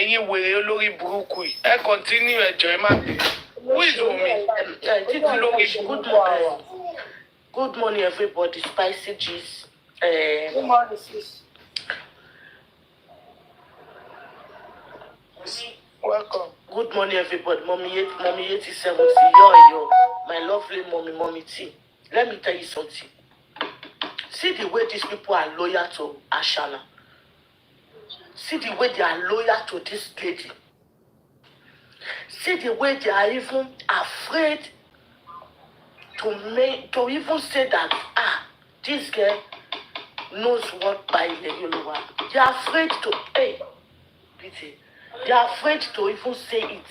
ẹ̀yin wèrè olórí burúkú yìí. Ẹ continue ẹjọ́ ẹ má bínú. Who is Omi? Good morning, everybody. Spicy G's. Good morning, sis. Welcome. Good morning, everybody. Mommy 87. Yo, my lovely mommy T. Let me tell you something. See the way these people are loyal to Ashana. See the way they are loyal to this lady. See the way they are even afraid to even say that this girl knows what by the Yoruba. They are afraid to they are afraid to even say it.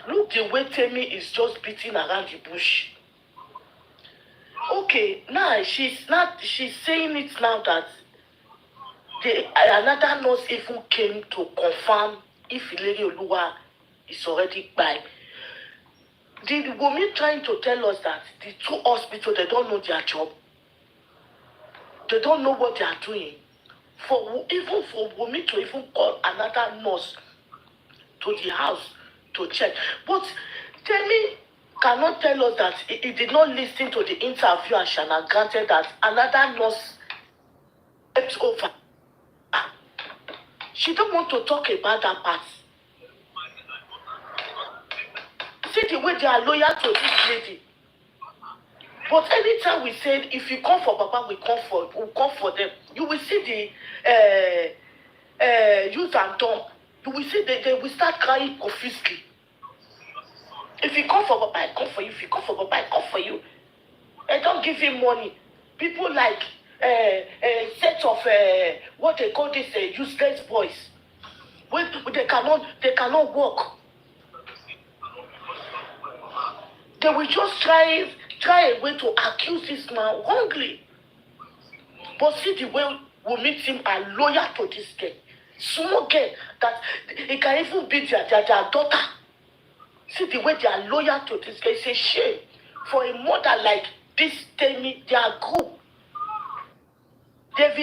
Look the way Temi is just beating around the bush. Okay, now she's saying it now that another nurse even came to confirm if Lady Oluwa is already by. The woman trying to tell us that the two hospitals, they don't know their job. They don't know what they are doing. For women to even call another nurse to the house to check. But Temi cannot tell us that he did not listen to the interview and Shana granted that another nurse stepped over. She don't want to talk about that part. See the way they are loyal to this lady. But anytime we said, if you come for Papa, we'll come for them. You will see the use and dump. You will see they will start crying profusely. If you come for Papa, I come for you. If you come for Papa, I come for you. And don't give him money. People like set of what they call this useless boys. When they cannot walk. They will just try a way to accuse this man wrongly. But see the way we meet him are loyal to this girl. Small girl that he can even be their daughter. See the way they are loyal to this girl. It's a shame for a mother like this Temi, their group. If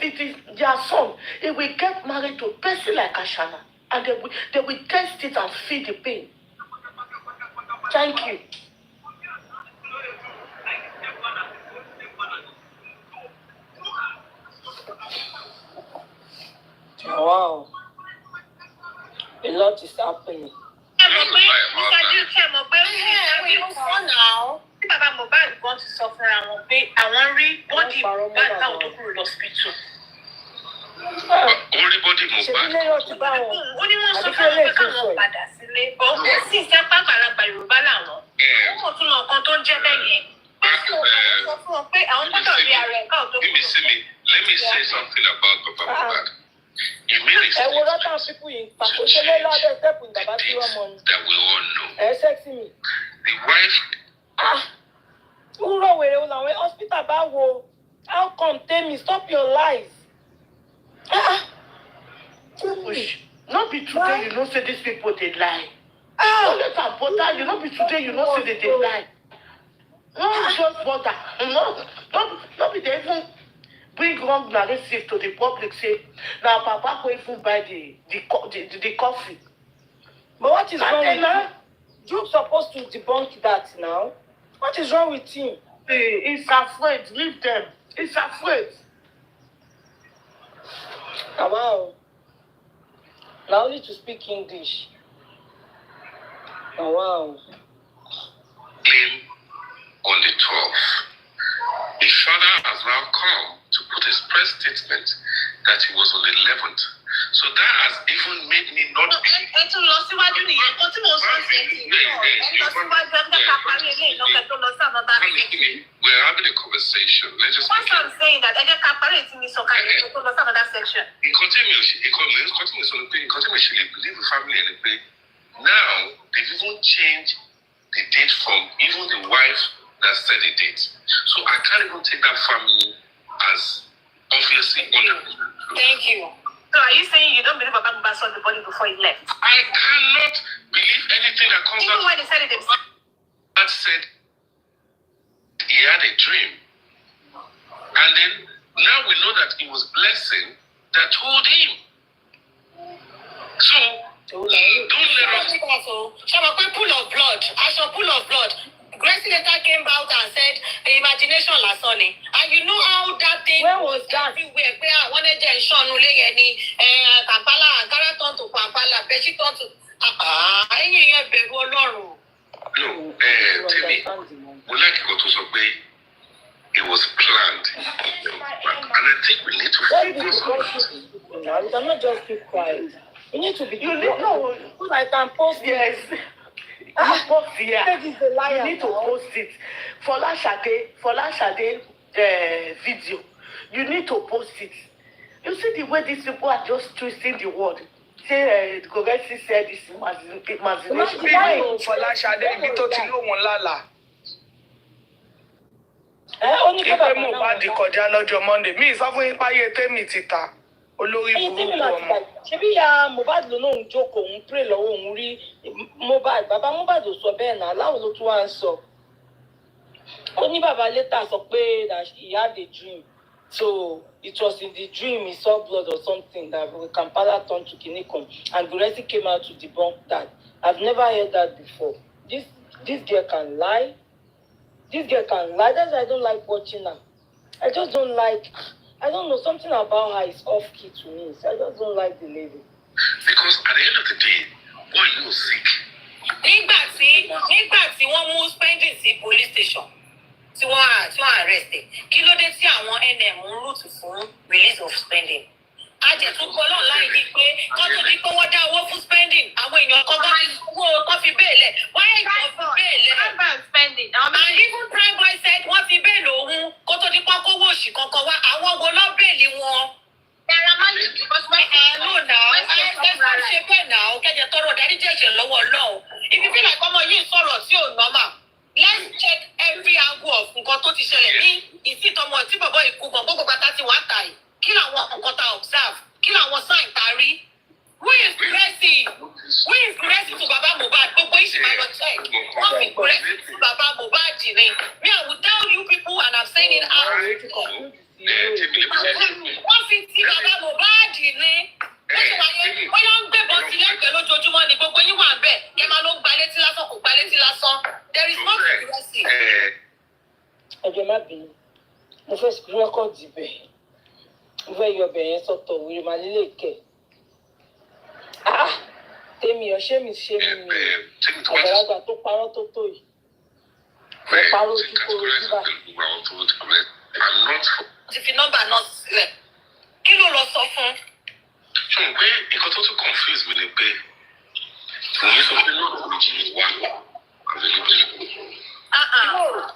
it is their son, he will get married to a person like Ashana. And they will test it and feel the pain. Thank you. Wow. A lot is happening. Baba Mohbad want to suffer àwọn pé àwọn rí body Mohbad táwọn tó kúrò lọ́sibítù. Only body Mohbad. Ó ní wọ́n sọ fún pé káwọn padà sílé. Ọ̀hún sì jẹ́ pàgbàlagbà Yorùbá làwọn. Wọ́n mọ̀ tún ọ̀kan tó ń jẹ́ bẹ́ẹ̀ yẹn. Wọ́n sọ fún wọn pé àwọn gbọ́dọ̀ rí ara ẹ̀ káwọn tó kúrò. Let me say something about Papa Mohbad. He made a statement that we all know. The wife. Hospital how come Temi stop your lies? Not be today you know say these people they lie. Don't let them bother you. Not be today you know say they lie. No just bother. Not be they even bring wrong narrative to the public. Say now Papa go even buy the coffee. But what is wrong with him? You're supposed to debunk that now. What is wrong with him? He's afraid. Leave them. He's afraid. Wow. Now only to speak English. Wow. Claim on the 12th. The father has now come to put his press statement that he was on the 11th. So that has even made me not be. We're having a conversation. Let's just. Once I'm saying that, I get capable in this another section. He continues on the page. He continues to leave the family and the page. Now they've even changed the date from even the wife that set the date. So I can't even take that family as obviously 100%. Thank you. So are you saying you don't believe Papa Mohbad saw the body before he left? I cannot believe anything that comes out. Even when they said it themselves. That said he had a dream. And then now we know that he was blessing that told him. So, don't let us... Pool of blood. Aṣọ pool of blood. Gracie later came out and said the imagination lásán ni. And you know how that thing was that? Everywhere. Pé àwọn ẹ̀jẹ̀ ń ṣọ́nu léyẹ ni Kampala, Ankara turn to Kampala, Beshi turn to... Ẹ̀yin yẹn bẹ̀rù Ọlọ́run. No, Temi, we like go to Sobe. It was planned. And I think we need to focus on now. You cannot just keep quiet. You need to be... No, I can post yes. Post here. You need to post it. For Shade video. You need to post it. You see the way these people are just twisting the word. Say Gogesi said this imagination. For Shade ibi tó ti lóhùn lálà. Ipe Mohbad kọjá lọ́jọ́ Monday. Mi sọ fún yín páyé Temi ti ta. Olórí burúkú ọmọ. Ṣebí ya Mohbad ló náà ń jókòó ń pray lọ́wọ́ òun rí Mohbad. Bàbá Mohbad ò sọ bẹ́ẹ̀ náà. Láwo ló tún wá ń sọ. Ó ní bàbá later sọ pé that he had a dream. So it was in the dream he saw blood or something that Kampala turned to Kinikom. And Guresi came out to debunk that. I've never heard that before. This girl can lie. This girl can lie. That's why I don't like watching her. I just don't like... I don't know, something about her is off-key to me. So I just don't like the lady. Because at the end of the day, why are you sick? Nígbà tí wọ́n mú spending sí police station, tí wọ́n arrested, kí ló dé tí àwọn NM ń root fún release of spending? Àjẹ̀túnkọ́ náà láì ní pé wọ́n tó di pé wọ́n dá owó fún spending, àwọn èèyàn kan fi bẹ́ẹ̀lẹ̀. Why kan fi bẹ́ẹ̀lẹ̀? Spending. And even Prime Boy said wọ́n fi bẹ́ẹ̀lì òun kó tó di pọ́n kówó òṣì kankan wá. Àwọn wo ló bẹ́ẹ̀lì wọn? No now, ṣe bẹ́ẹ̀ náà, kẹ́jẹ tọrọ dárí jẹ̀jẹ̀ lọ́wọ́ Ọlọ́run. If you feel like ọmọ yìí sọ̀rọ̀ sí ò normal, let's check every angle of nǹkan tó ti ṣẹlẹ̀ ní ìsìtọ́mọ tí bàbá ìkú gan gbogbo pátá ti wá ń tà yìí. Kí làwọn nǹkan tá observe? Kí làwọn sign tá rí? Who is Guresi to Baba Mohbad? Gbogbo ìṣì máa lọ check. Wọ́n fi Guresi to Baba Mohbad ni. Me, I will tell you people and I'm saying it out. Wọ́n fi ti Baba Mohbad ni. Wọ́n yóò ń gbébọn sí lẹ́gbẹ̀ẹ́ lójoojúmọ́ ni gbogbo yín wà bẹ́ẹ̀. Ẹ máa ló gba létí lásán kò gba létí lásán. There is no Guresi. Ẹjọ́ má bínú. Mo fẹ́ sí rẹ́kọ̀dì bẹ̀. Mo fẹ́ yọ ọbẹ̀ yẹn sọ́tọ̀ wíri máa lélẹ̀ kẹ̀. Tèmi ọ̀ṣẹ́ mi ṣe mi ni àgbàlagbà tó parọ́ tó tó yìí. Mo parọ́ ojú kó ojú bá. Ti fi nọ́mbà náà sílẹ̀. Kí ló lọ sọ fún? Ṣé o pé nǹkan tó tún confuse mi ni pé òun sọ pé lọ́dọ̀ méjì wà available.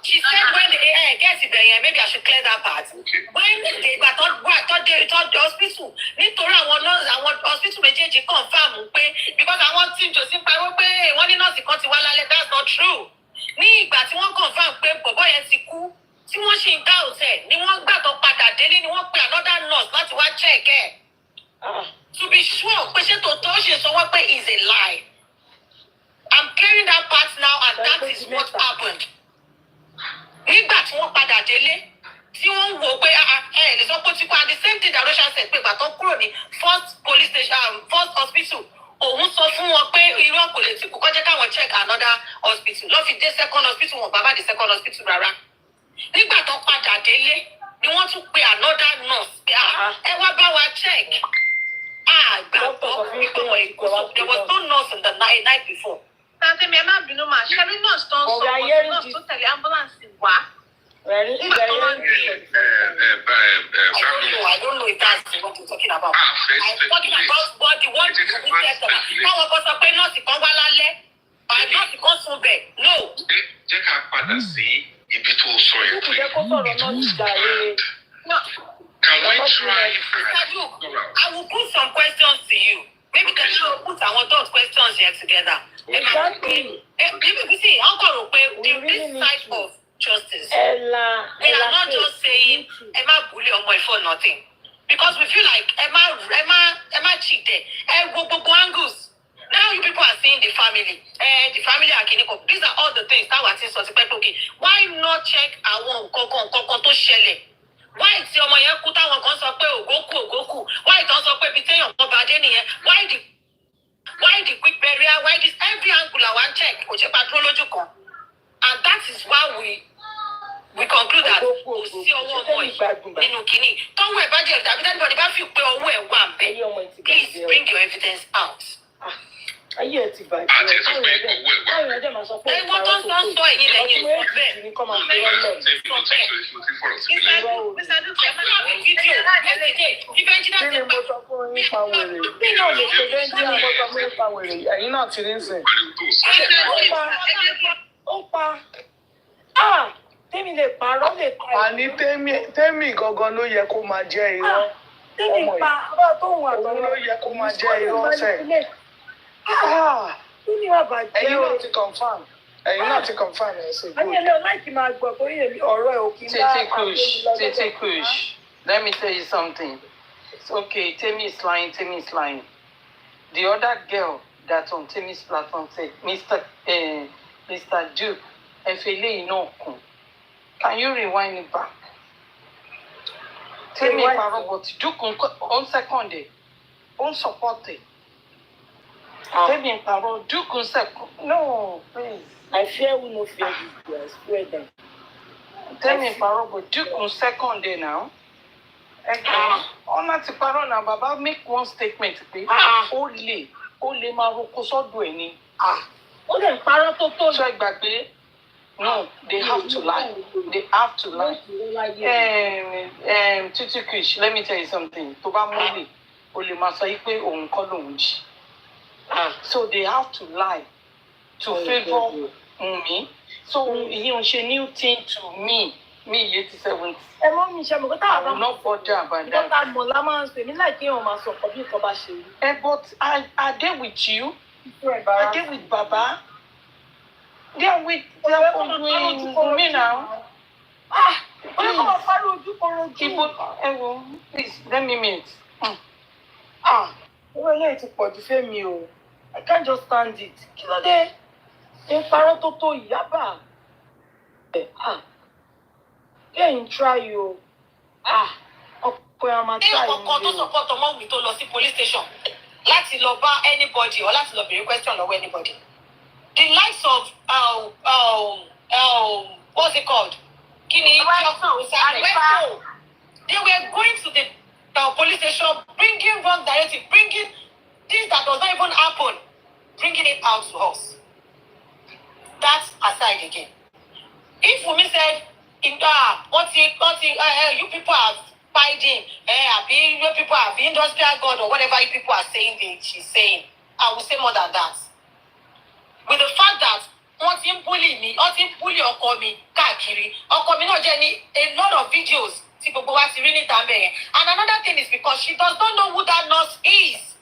She said when the gets it there, maybe I should clear that part. Okay. When they thought the hospital, nítorí àwọn hospital méjèèjì confirm pé because àwọn team Josie pariwo pé wọ́n ní nọ́ọ̀sì kan ti wá lálẹ́, that's not true. Ní ìgbà tí wọ́n confirm pé bọ̀bọ́ yẹn ti kú, tí wọ́n ṣì ń dá òtẹ̀, ni wọ́n gbà tó padà délé ni wọ́n pe another nurse láti wá check ẹ̀. To be sure pé ṣé tòótọ́ ṣe sọ wọ́n pé is a lie. I'm clearing that part now and that is what happened. Nígbà tí wọ́n padà délé, tí wọ́n wò pé lè sọ pé ti kú and the same thing that Russia said pé ìgbà tó kúrò ní first police station, first hospital, òun sọ fún wọn pé irọ́ kò lè ti kú kọjá káwọn check another hospital. Lọ́ fi dé second hospital wọn bàbá dé second hospital rárá. Nígbà tó padà délé ni wọ́n tún pe another nurse pé ẹ wá bá wa check. There was no nurse in the night before. Tante mi ẹ má bínú mà ṣẹ́rí nurse tó ń sọ nurse tó tẹ̀lé ambulance wá. I don't know if that's what you're talking about. I'm talking about what the one you said. Táwọn kan sọ pé nọ́ọ̀sì kan wá lálẹ́, nọ́ọ̀sì kan sùn bẹ̀. No. Jẹ́ ká padà sí ibi tó sọ yẹn pé. Can we try? I will put some questions to you. Maybe can you put our those questions here together? Exactly. You see, Uncle this type of justice. They are not just saying Emma bully on my phone nothing. Because we feel like Emma cheated. Go angles. Now you people are seeing the family are Kiniko. These are all the things that were saying. Okay, why not check our Koko to Shelley? Why tí ọmọ yẹn kú táwọn kan sọ pé ògókù? Why tán sọ pé ibi téèyàn kan bá dé nìyẹn? Why the quick burial? Why this every angle I want check? Kò ṣe pàdúró lójú kan. And that is why we conclude that kò sí ọwọ́ ọmọ yìí nínú kínní. Tọ́wọ́ ẹ̀ bá jẹ́ tàbí anybody bá fi pé ọwọ́ ẹ̀ wà bẹ́ẹ̀. Please bring your evidence out. Ayé ẹ ti bàjẹ́. Àti ẹ̀sọ́ pé owó ẹ̀ wá. Báwo ni ẹjẹ́ máa sọ pé Ẹ̀wọ́n tó ń sọ ẹ̀yìn lẹ́yìn sọ bẹ́ẹ̀. ní kọ́ máa fi wọ́n lẹ̀. Kí ni mo sọ fún yín pa wèrè? Kí náà lè ṣe bẹ́ẹ̀ Kí ni mo sọ fún yín pa wèrè? Ẹ̀yin náà ti rí sìn. Ó pa. Tèmi lè parọ́ lè pa. Àní tèmi gangan ló yẹ kó máa jẹ́ irọ́. Tèmi pa abá tóun àtọ̀ Òun ló yẹ kó máa jẹ́ irọ́ sẹ̀. Tèmi wà bàjẹ́ Ẹ̀yin o. náà ti confirm. Ẹ̀yin náà ti confirm ẹ̀ ṣe Àní good. ẹlẹ́ láìkí máa gbọ́ torí èmi ọ̀rọ̀ ẹ̀ ò kí ń bá Tete Kush, let me tell you something. It's okay, Temi is lying, Temi is lying. The other girl that on Temi's platform said, Mr. Duke, Efele Inokun. Can you rewind it back? Temi Parobot, Duke on second day, on support it. Temi Parobot, Duke on second. No, please. I fear we no fear this girl. Swear them. Temi Parobot, Duke on second day now. Ọ̀nà ti parọ́ náà bàbá make one statement pé ó lè máa roko sọ́dọ̀ ẹ̀ ni. Ó lè parọ́ tó tó Ṣé ìgbàgbé? No, they have to lie. They have to lie. Titi Kush, let me tell you something. Tó bá múlẹ̀, o lè máa sọ pé òun kọ́ lòun jí. So they have to lie to favour me. So ìyẹn ò ṣe new thing to me. Me 87. ẹ mọ́ mi ṣe mọ̀ pé táwọn I will not bother about that. ìjọba mọ̀ la máa ń sọ èmi láì kí èèyàn máa sọ ọ̀pọ̀ bí nǹkan bá ṣe rí. But I dey with you. I dey with Baba. They are with me now. Oníkọ́ máa parí ojú koro ojú. Please, let me meet. Owó eléyìí ti pọ̀ jù fẹ́mi o. I can't just stand it. Kí ló dé? Ṣé parọ́ tó tó ìyábà? Kẹ́yìn try o. Ọ̀pọ̀ ẹ̀ máa try Ní ọ̀kọ̀ọ̀kan tó support Omowummi tó lọ sí police station láti lọ bá anybody or láti lọ béèrè question lọ́wọ́ anybody. The likes of what's it called? Kini they were going to the police station, bringing wrong directive, bringing things that does not even happen, bringing it out to us. That's aside again. If Wunmi said, you people are fighting, you people are the industrial god or whatever you people are saying, she's saying, I will say more than that. With the fact that wọ́n ti ń bully mi, wọ́n ti ń bully ọkọ mi káàkiri. Ọkọ mi náà jẹ́ ní a lot of videos tí gbogbo wa ti rí níta bẹ́ẹ̀ yẹn. And another thing is because she does not know who that nurse is.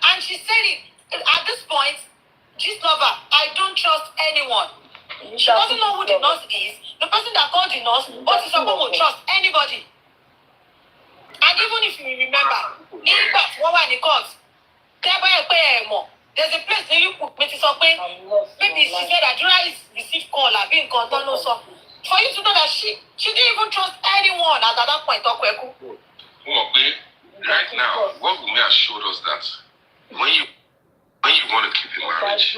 And she said it at this point, this lover, I don't trust anyone. She doesn't know who the nurse is. The person that called the nurse, but she won't trust anybody. And even if you remember, nígbà tí wọ́n wà ní court, tẹ́ bá yẹ pé ẹ mọ̀. There's a place where you put me to something. Maybe she said that Dura is received call or being contact no so. For you to know that she didn't even trust anyone at that point. Right now, what Wunmi has showed us that when you want to keep a marriage,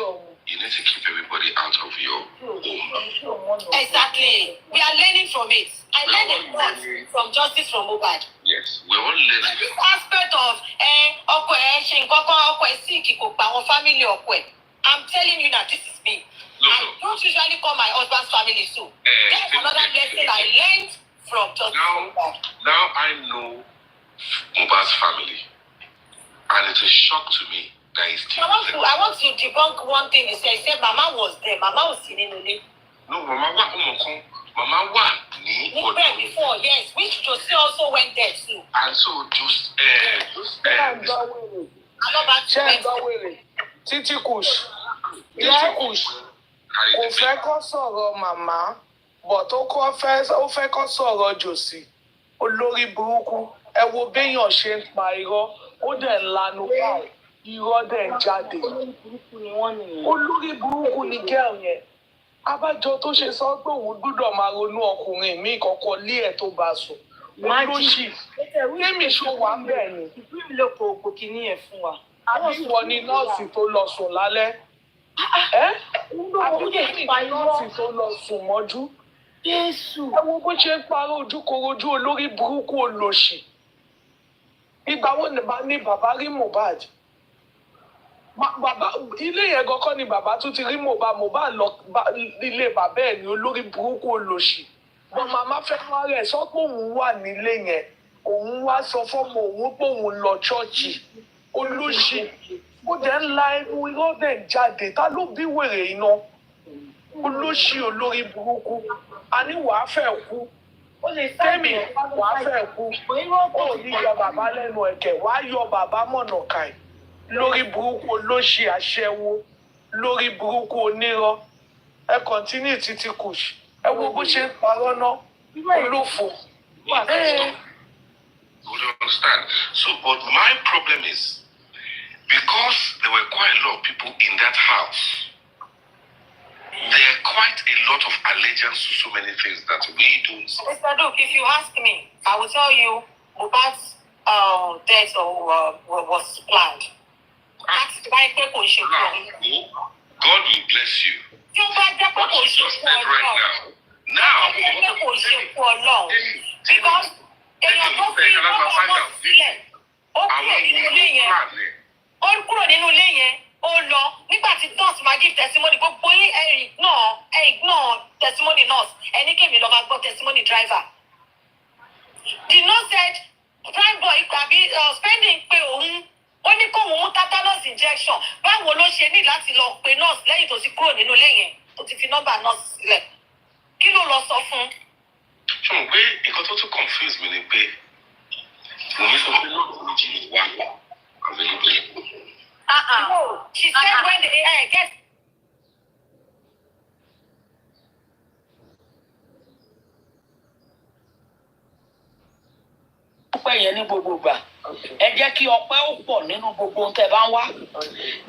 you need to keep everybody out of your home. Exactly. We are learning from it. I learned a lot from Justice from Mohbad. Yes, we're all learning. This aspect of family. I'm telling you that this is me. I don't usually call my husband's family so. That's another lesson I learned from Justice from Mohbad. Now I know Mohbad's family, and it's a shock to me that he's still there. I want to debunk one thing. He said Mama was there. Mama was sitting in the No, Mama wa ni before, yes, which Josie also went there too. And so Titi Kush kò fẹ́ kó sọ̀rọ̀ màmá but ó fẹ́ kó sọ̀rọ̀ Josie olórí burúkú ẹ wo béèyàn ṣe ń pa irọ́ ó dẹ̀ ń lanu báyìí irọ́ dẹ̀ ń jáde olórí burúkú ni girl yẹn abájọ tó ṣe sọ pé òun gbọ́dọ̀ máa ronú ọkùnrin mi kọ́kọ́ lé ẹ̀ tó bá sùn. Olóṣì Tẹ́mi ṣó wà ń bẹ̀ ni. Ìpínlẹ̀ ló kó gbogbo kìíní yẹn fún wa. Àbí ìwọ ni nọ́ọ̀sì tó lọ sùn lálẹ́? Àbí nọ́ọ̀sì tó lọ sùn mọ́jú? Jésù. Ẹ wo bó ṣe ń parọ́ ojúkorojú olórí burúkú olòṣì. Ìgbà wo ni bàbá rí Mohbad? Bàbá ilé yẹn gọ́kọ́ ni bàbá tún ti rí Mohbad lọ ilé bàbá ẹ̀ ní olórí burúkú olòṣì. Bọ́n màmá fẹ́ wá rẹ̀ sọ pé òun wà nílé yẹn. Òun wá sọ fọ́mọ òun pé òun lọ ṣọ́ọ̀ṣì. Olóṣì. Ó jẹ́ ńlá ẹnu irọ́ dẹ̀ jáde. Ta ló bí wèrè iná? Olóṣì olórí burúkú. A ní wàá fẹ́ kú. Tẹ́mi wàá fẹ́ kú. Ó ní yọ bàbá lẹ́nu ẹ̀kẹ́. Wàá yọ bàbá mọ̀nà kàì. Lórí burúkú olóṣì aṣẹ́wó. Lórí burúkú onírọ́. Ẹ kọ̀ntínú títí kù. Ẹ wo bó ṣe ń parọ́ ná. Olófò. You would understand. So, but my problem is, because there were quite a lot of people in that house, there are quite a lot of allegiance to so many things that we don't see. Mr. Duke, if you ask me, I will tell you Mohbad's death was planned. Ask why people should go. God will bless you. What you just said right now. Now, because èèyàn tó fi ọmọ sílẹ̀ ó kúrò nínú ilé yẹn ó lọ nígbà tí nurse máa give testimony gbogbo yín ignore testimony nurse ẹni kèmí lọ́ọ́ máa gbọ́ testimony driver. The nurse said prime boy tàbí spending pé òun ó ní kóun mú tetanus injection báwo ló ṣe ní láti lọ pe nurse lẹ́yìn tó ti kúrò nínú ilé yẹn tó ti fi nọ́mbà nurse sílẹ̀ kí ló lọ sọ fún? Ṣé mo pé nǹkan tó tún confuse mi ni pé mo ní sọ pé lọ́dún méjì wà available. No, she said when the get. Ọpẹ́ yẹn ní gbogbo ìgbà ẹ jẹ́ kí ọpẹ́ ó pọ̀ nínú gbogbo ohun tẹ́ bá ń wá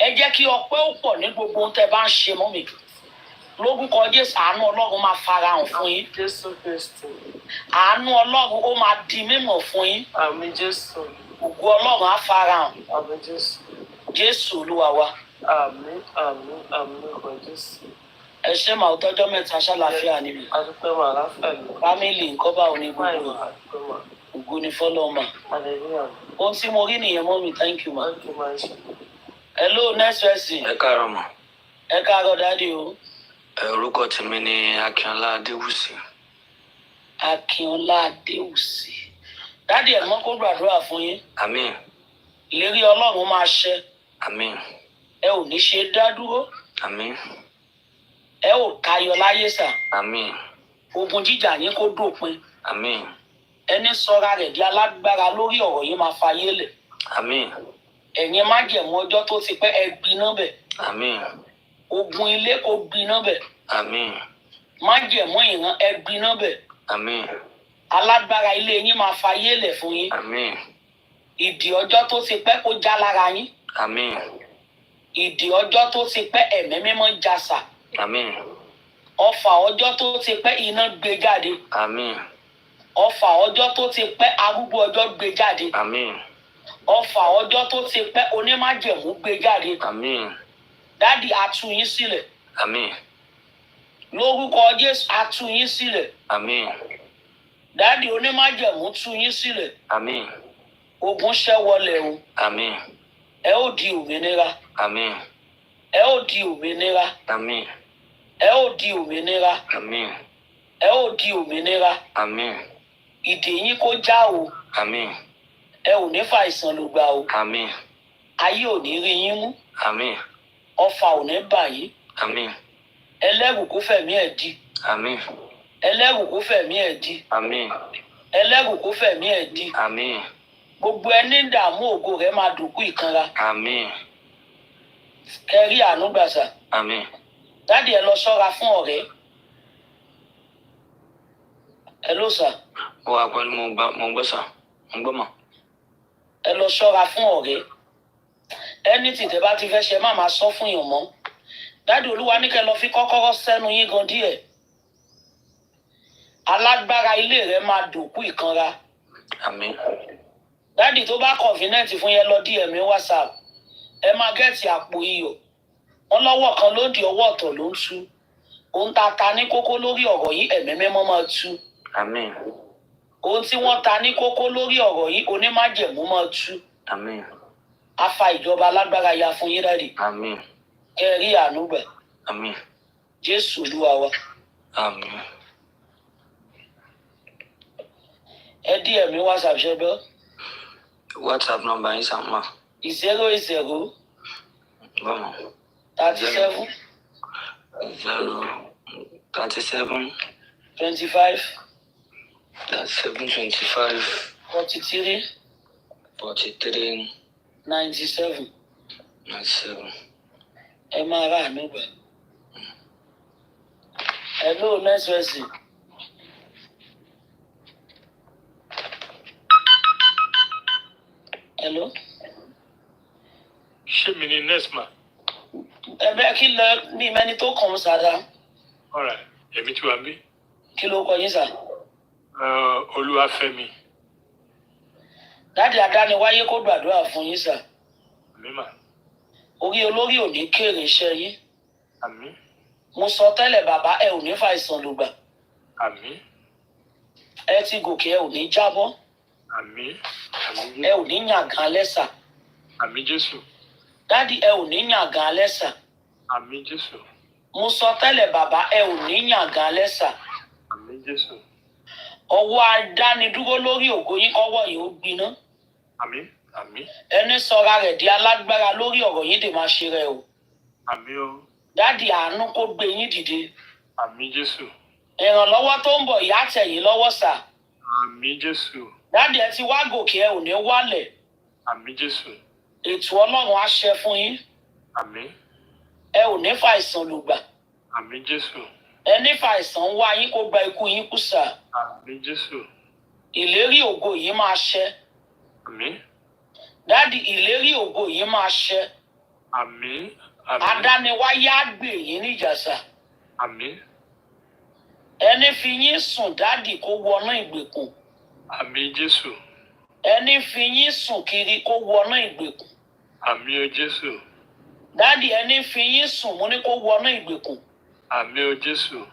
ẹ jẹ́ kí ọpẹ́ ó pọ̀ ní gbogbo ohun tẹ́ bá ń ṣe mọ́ mi lórúkọ Jésù àánú Ọlọ́run máa farahàn fún yín àánú Ọlọ́run ó máa di mímọ̀ fún yín Àmín Jésù. ògo Ọlọ́run á farahàn Àmín Jésù. Jésù Olúwa wa. Àmín àmín àmín lórúkọ Jésù. Ẹ ṣé màá tọ́jọ́ mẹ́ta ṣàlàáfíà níbi. Adúpẹ́ wà láfẹ́ mi. Fámìlì nǹkan báwo ni gbogbo Adúpẹ́ wà. ògo ni fọ́lọ́mà. Hallelujah. Ohun tí mo rí nìyẹn mọ́ mi, thank you ma. Thank you, my son. Hello, next person. Ẹ káàárọ̀ mà. Ẹ káàárọ̀ dáàdi o. Orúkọ tèmi ni Akínọlá Adéwùsì. Akínọlá Adéwùsì. Dáàdi ẹ̀ mọ́ kó gbàdúrà fún yín. Àmín. Ìlérí Ọlọ́run máa ṣẹ. Àmín. Ẹ ò ní ṣe dá dúró. Àmín. Ẹ ò tayọ láyé sà. Àmín. Ogun jíjà yín kó dópin. Àmín. Ẹni sọra rẹ̀ di alágbára lórí ọ̀rọ̀ yín máa fayé lẹ̀. Àmín. Ẹ̀yin májẹ̀mú ọjọ́ tó ti pẹ́ ẹ gbiná bẹ̀. Àmín. Ogun ilé kó gbiná bẹ̀. Àmín. Májẹ̀mú ìran ẹ gbiná bẹ̀. Àmín. Alágbára ilé yín máa fayé lẹ̀ fún yín. Àmín. Ìdì ọjọ́ tó ti pẹ́ kó já lára yín. Àmín. Ìdì ọjọ́ tó ti pẹ́ ẹ̀mí mímọ́ jásà. Àmín. Ọfà ọjọ́ tó ti pẹ́ iná gbé jáde. Àmín. Ọfà ọjọ́ tó ti pẹ́ arúgbó ọjọ́ gbé jáde. Àmín. Ọfà ọjọ́ tó ti pẹ́ onímájẹ̀mú gbé jáde. Àmín. Dádì a tú yín sílẹ̀. Àmín. Lórúkọ Jésù a tú yín sílẹ̀. Àmín. Dádì onímájẹ̀mú tú yín sílẹ̀. Àmín. Ogun ṣẹ́ wọlẹ̀ o. Àmín. Ẹ ó di òmìnira. Àmín. Ẹ ó di òmìnira. Àmín. Ẹ ó di òmìnira. Àmín. Ẹ ó di òmìnira. Àmín. Ìdè yín kó já o. Àmín. Ẹ ò ní fàìsàn ló gbà o. Àmín. Ayé ò ní rí yín mú. Àmín. Ọfà ò ní bà yín. Àmín. Ẹlẹ́rù kó fẹ̀mí ẹ̀ di. Àmín. Ẹlẹ́rù kó fẹ̀mí ẹ̀ di. Àmín. Ẹlẹ́rù kó fẹ̀mí ẹ̀ di. Àmín. Gbogbo ẹni ń dààmú ògo rẹ̀ máa dòkú ìkanra. Àmín. Kẹrí àánú gbàsà. Àmín. Dádì ẹ lọ ṣọ́ra fún ọ̀rẹ́. Ẹ ló sà. Ó wà pẹ̀lú mo gbọ́ sà. Mo gbọ́ mọ̀. Ẹ lọ ṣọ́ra fún ọ̀rẹ́. Ẹni tìtẹ̀ bá ti fẹ́ ṣe má máa sọ fún yàn mọ́. Dáàdi Olúwa ní kẹ́ lọ fi kọ́kọ́rọ́ sẹ́nu yín gan díẹ̀. Alágbára ilé rẹ̀ máa dòkú ìkanra. Àmín. Dáàdi tó bá convenient fún yẹn lọ DM mi WhatsApp. Ẹ máa gẹ́ẹ̀tì àpò iyọ̀. Wọ́n lọ́wọ́ kan ló di ọwọ́ ọ̀tọ̀ ló ń tú. Ohun tá a ta ní kókó lórí ọ̀rọ̀ yìí ẹ̀mí mímọ́ máa tú. Àmín. Ohun tí wọ́n ta ní kókó lórí ọ̀rọ̀ yìí onímájẹ̀mú máa tú. Àmín. A fa ìjọba alágbára ya fún yín dáàdi. Àmín. Kẹ́ ẹ rí àánú gbà. Àmín. Jésù Olúwa wa. Àmín. Ẹ DM mi WhatsApp ṣe gbọ́. WhatsApp number yín sàmà. 080 Bọ́mọ̀. 37 037 25 725 43 43 97. 97. Ẹ máa rà àánú gbà. Hello, next person. Hello. Ṣé mi ni next man? Ẹ bẹ́ẹ̀ kí lọ ní mẹ́ni tó kàn ń sára. Alright, èmi tí wà ń bí. Kí ló kọ yín sà? Olúwafẹ́mi. Dáàdi adániwáyé kó gbàdúrà fún yín sà. Àmín mà. Orí olórí ò ní kéré iṣẹ́ yín. Àmín. Mo sọ tẹ́lẹ̀ bàbá ẹ ò ní fàìsàn lùgbà. Àmín. Ẹ ti gòkè ẹ ò ní jábọ́. Àmín. Àmín. Ẹ ò ní yàngàn lẹ́sà. Àmín Jésù. Dáàdi ẹ ò ní yàngàn lẹ́sà. Àmín Jésù. Mo sọ tẹ́lẹ̀ bàbá ẹ ò ní yàngàn lẹ́sà. Àmín Jésù. Ọwọ́ adánidúró lórí ògo yín kọ́wọ́ yìí ó gbiná. Àmín. Àmín. Ẹni sọra rẹ̀ di alágbára lórí ọ̀rọ̀ yín dè máa ṣe rẹ̀ o. Àmín o. Dáàdi àánú kó gbé yín dìde. Àmín Jésù. Ìrànlọ́wọ́ tó ń bọ̀ ìyá tẹ̀yìn lọ́wọ́ sà. Àmín Jésù. Dáàdi ẹ ti wá gòkè ẹ ò ní wálẹ̀. Àmín Jésù. Ètò Ọlọ́run á ṣẹ fún yín. Àmín. Ẹ ò ní fàìsàn lùgbà. Àmín Jésù. Ẹ ní fàìsàn ń wá yín kó gba ikú yín kú sà. Àmín Jésù. Ìlérí ògo yìí máa ṣẹ. Àmín. Dáàdi ìlérí ògo yìí máa ṣẹ. Àmín. Àmín. Adániwáyé á gbè yín níjà sà. Àmín. Ẹni fi yín sùn dáàdi kó wọnú ìgbèkùn. Àmín Jésù. Ẹni fi yín sùn kiri kó wọnú ìgbèkùn. Àmín o Jésù. Dáàdi ẹni fi yín sùn mo ní kó wọnú ìgbèkùn. Àmín o Jésù.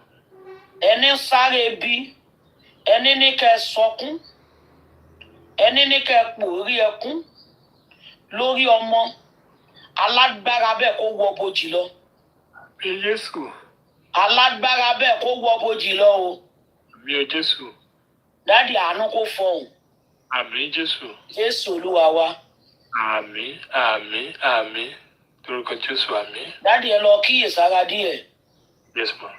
Ẹni sáré bí. Ẹni ní kẹ́ sọkún. Ẹni ní kẹ́ pòórí ẹkún. Lórí ọmọ. Alágbára bẹ́ẹ̀ kó wọ bojì lọ. Àmín Jésù. Alágbára bẹ́ẹ̀ kó wọ bojì lọ o. Àmín o Jésù. Dáàdi àánú kó fọhùn. Àmín Jésù. Jésù Olúwa wa. Àmín. Àmín. Àmín. Lórúkọ Jésù àmín. Dáàdi ẹ lọ kíyèsára díẹ̀. Yes ma.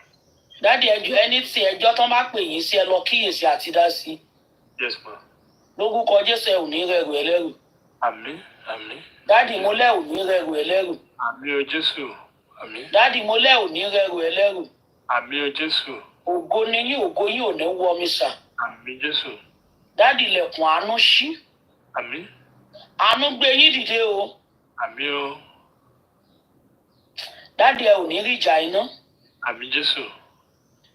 Dáàdi ẹjọ́ ẹni tí ẹjọ́ tán bá pè yín sí ẹ lọ kíyèsí àti dá sí. Yes ma. Lórúkọ Jésù ẹ ò ní rẹrù ẹlẹ́rù. Àmín. Àmín. Dáàdi mo lẹ́ ò ní rẹrù ẹlẹ́rù. Àmín o Jésù. Àmín. Dáàdi mo lẹ́ ò ní rẹrù ẹlẹ́rù. Àmín o Jésù. Ògo ni yín ògo yín ò ní wọ mi sà. Àmín Jésù. Dáàdi ilẹ̀kùn àánú ṣí. Àmín. Àánú gbé yín dìde o. Àmín o. Dáàdi ẹ ò ní rí ìjà iná. Àmín Jésù.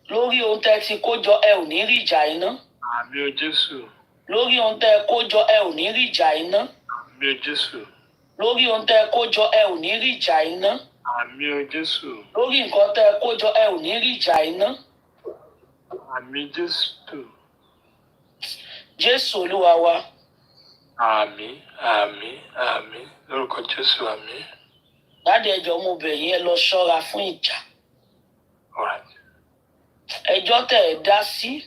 Lórí ohun tẹ́ ti kó jọ ẹ ò ní rí ìjà iná. Àmín o Jésù. Lórí ohun tẹ́ kó jọ ẹ ò ní rí ìjà iná. Àmín o Jésù. Lórí ohun tẹ́ kó jọ ẹ ò ní rí ìjà iná. Àmín o Jésù. Lórí nǹkan tẹ́ kó jọ ẹ ò ní rí ìjà iná. Àmín Jésù. Jésù Olúwa wa. Àmín. Àmín. Àmín. Lórúkọ Jésù àmín. Dáàdi ẹjọ́ mo bẹ̀ yín ẹ lọ ṣọ́ra fún ìjà. All right. Ẹjọ́ tẹ́ ẹ dá sí.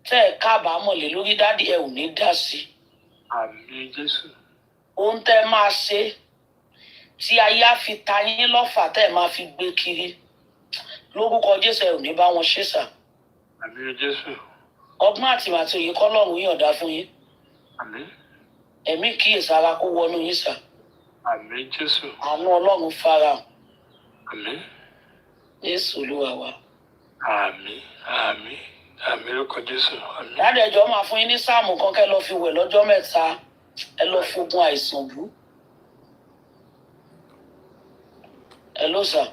Tẹ́ ẹ kábàámọ̀ lé lórí dáàdi ẹ ò ní dá sí. Àmín Jésù. Ohun tẹ́ máa ṣe tí ayé á fi ta yín lọ́fà tẹ́ ẹ máa fi gbé kiri. Lórúkọ Jésù ẹ ò ní bá wọn ṣe sà. Àmín o Jésù. Ọgbọ́n àtìmàtì òye kọ́lọ́run yọ̀ǹda fún yín. Àmín. Ẹ̀mí kíyèsára kó wọnú yín sà. Àmín Jésù. Àánú Ọlọ́run farahàn. Àmín. Jésù Olúwa wa. Àmín. Àmín. Àmín lórúkọ Jésù. Àmín. Dáàdi ẹjọ́ máa fún yín ní sáàmù kan kẹ́ lọ fi wẹ̀ lọ́jọ́ mẹ́ta. Ẹ lọ fogun àìsàn bú. Hello, sir.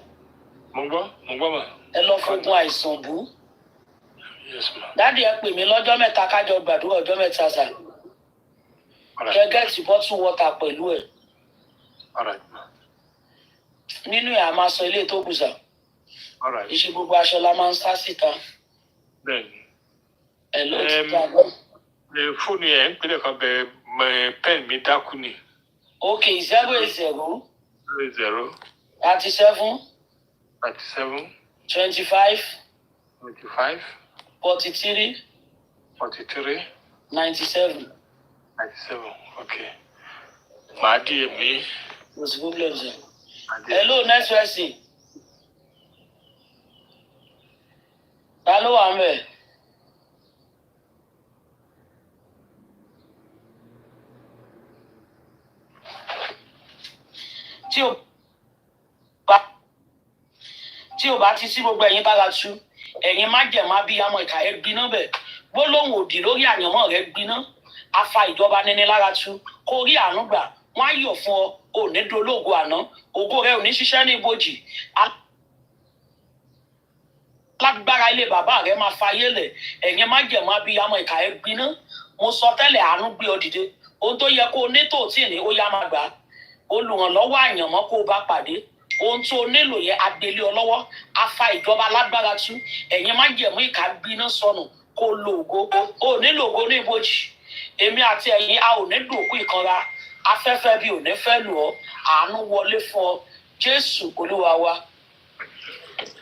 Mo gbọ́ mà. Ẹ lọ fogun àìsàn bú. Yes, ma. Dáàdi ẹ pè mí lọ́jọ́ mẹ́ta kájọ gbàdúrà ọjọ́ mẹ́ta sà. Gẹ́gẹ́ tí bottle water pẹ̀lú ẹ̀. All right, ma. Nínú ẹ̀ a máa sọ ilé tó kù sà. All right. Ìṣe gbogbo aṣọ la máa ń sá síta. Bẹ́ẹ̀ni. Ẹ ló ti dàgbà. Fóònù ẹ̀ ń pèlè kan bẹ pẹ́ẹ̀n mi dákú ni. Okay, 080 0 37 37 25 25 43 43 97. 97. Okay. Màá di èmi. No problem, sir. Hello, next person. Ta ló wà ńbẹ̀? Tí o bá ti sí gbogbo ẹ̀yin bára tú, ẹ̀yin má jẹ̀mọ́ bí amọ̀ ìka ẹ̀ gbiná bẹ̀. Gbólóhùn òdì lórí àyànmọ́ rẹ̀ gbiná. Afa ìjọba níní lára tú. Kó rí àánú gbà. Wọ́n á yọ̀ fún ọ. Ò ní dológo àná. Ògo rẹ̀ ò ní ṣiṣẹ́ ní ibojì. Lágbára ilé bàbá rẹ̀ máa fayé lẹ̀. Ẹ̀yin má jẹ̀mọ́ bí amọ̀ ìka ẹ̀ gbiná. Mo sọ tẹ́lẹ̀ àánú gbé ọ dìde. Ohun tó yẹ kó o ní tòótì ní ó yá máa gbà. Olùrànlọ́wọ́ àyànmọ́ kó o bá pàdé. Ohun tó nílò yẹ agbélé ọ lọ́wọ́. Afa ìjọba lágbára tú. Ẹ̀yin má jẹ̀mọ́ ìka gbiná sọnù. Kó o lo ògo. O nílò ògo ní ibojì. Èmi àti ẹ̀yin a ò ní dòkú ìkanra. Afẹ́fẹ́ bí ò ní fẹ́ lù ọ́. Àánú wọlé fún ọ. Jésù Olúwa wa.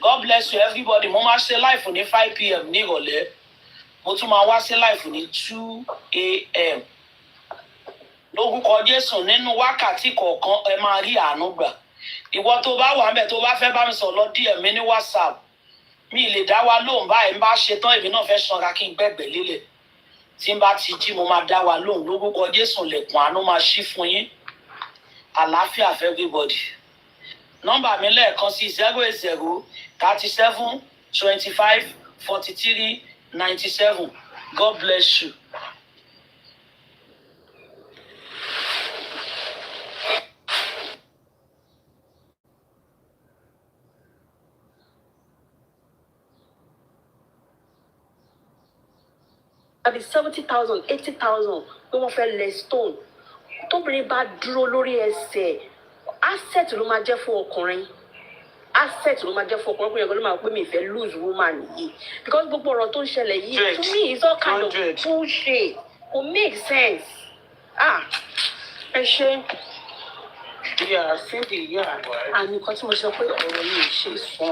God bless you everybody. Mo máa ṣe live ní 5 p.m. ní ìrọ̀lẹ́. Mo tún máa wá sí live ní 2 a.m. Lórúkọ Jésù nínú wákàtí kọ̀ọ̀kan ẹ máa rí àánú gbà. Ìwọ tó bá wà ńbẹ̀ tó bá fẹ́ bá mi sọ̀rọ̀ lọ DM mi ní WhatsApp. Mi lè dá wa lóhùn báyìí ń bá ṣe tán èmi náà fẹ́ sanra kí n gbẹ̀gbẹ̀ lélẹ̀. Tí n bá ti jí mo máa dá wa lóhùn lórúkọ Jésù lẹ̀kùn àánú máa ṣí fún yín. Àlàáfíà for everybody. Nọ́mbà mi lẹ́ẹ̀kan sí 080 37 25 43 97. God bless you. Àbí 70,000 80,000 pé wọ́n fẹ́ lẹ̀ stone. Tóbìnrin bá dúró lórí ẹsẹ̀, asset ló máa jẹ́ fún ọkùnrin. Asset ló máa jẹ́ fún ọkùnrin ló máa pé mi fẹ́ lose woman yìí. Because gbogbo ọ̀rọ̀ tó ń ṣẹlẹ̀ yìí, to me it's all kind of bullshit. Kò make sense. Ẹ ṣe. Àmì kan tí mo sọ pé ọ̀rọ̀ yìí ṣe sọ.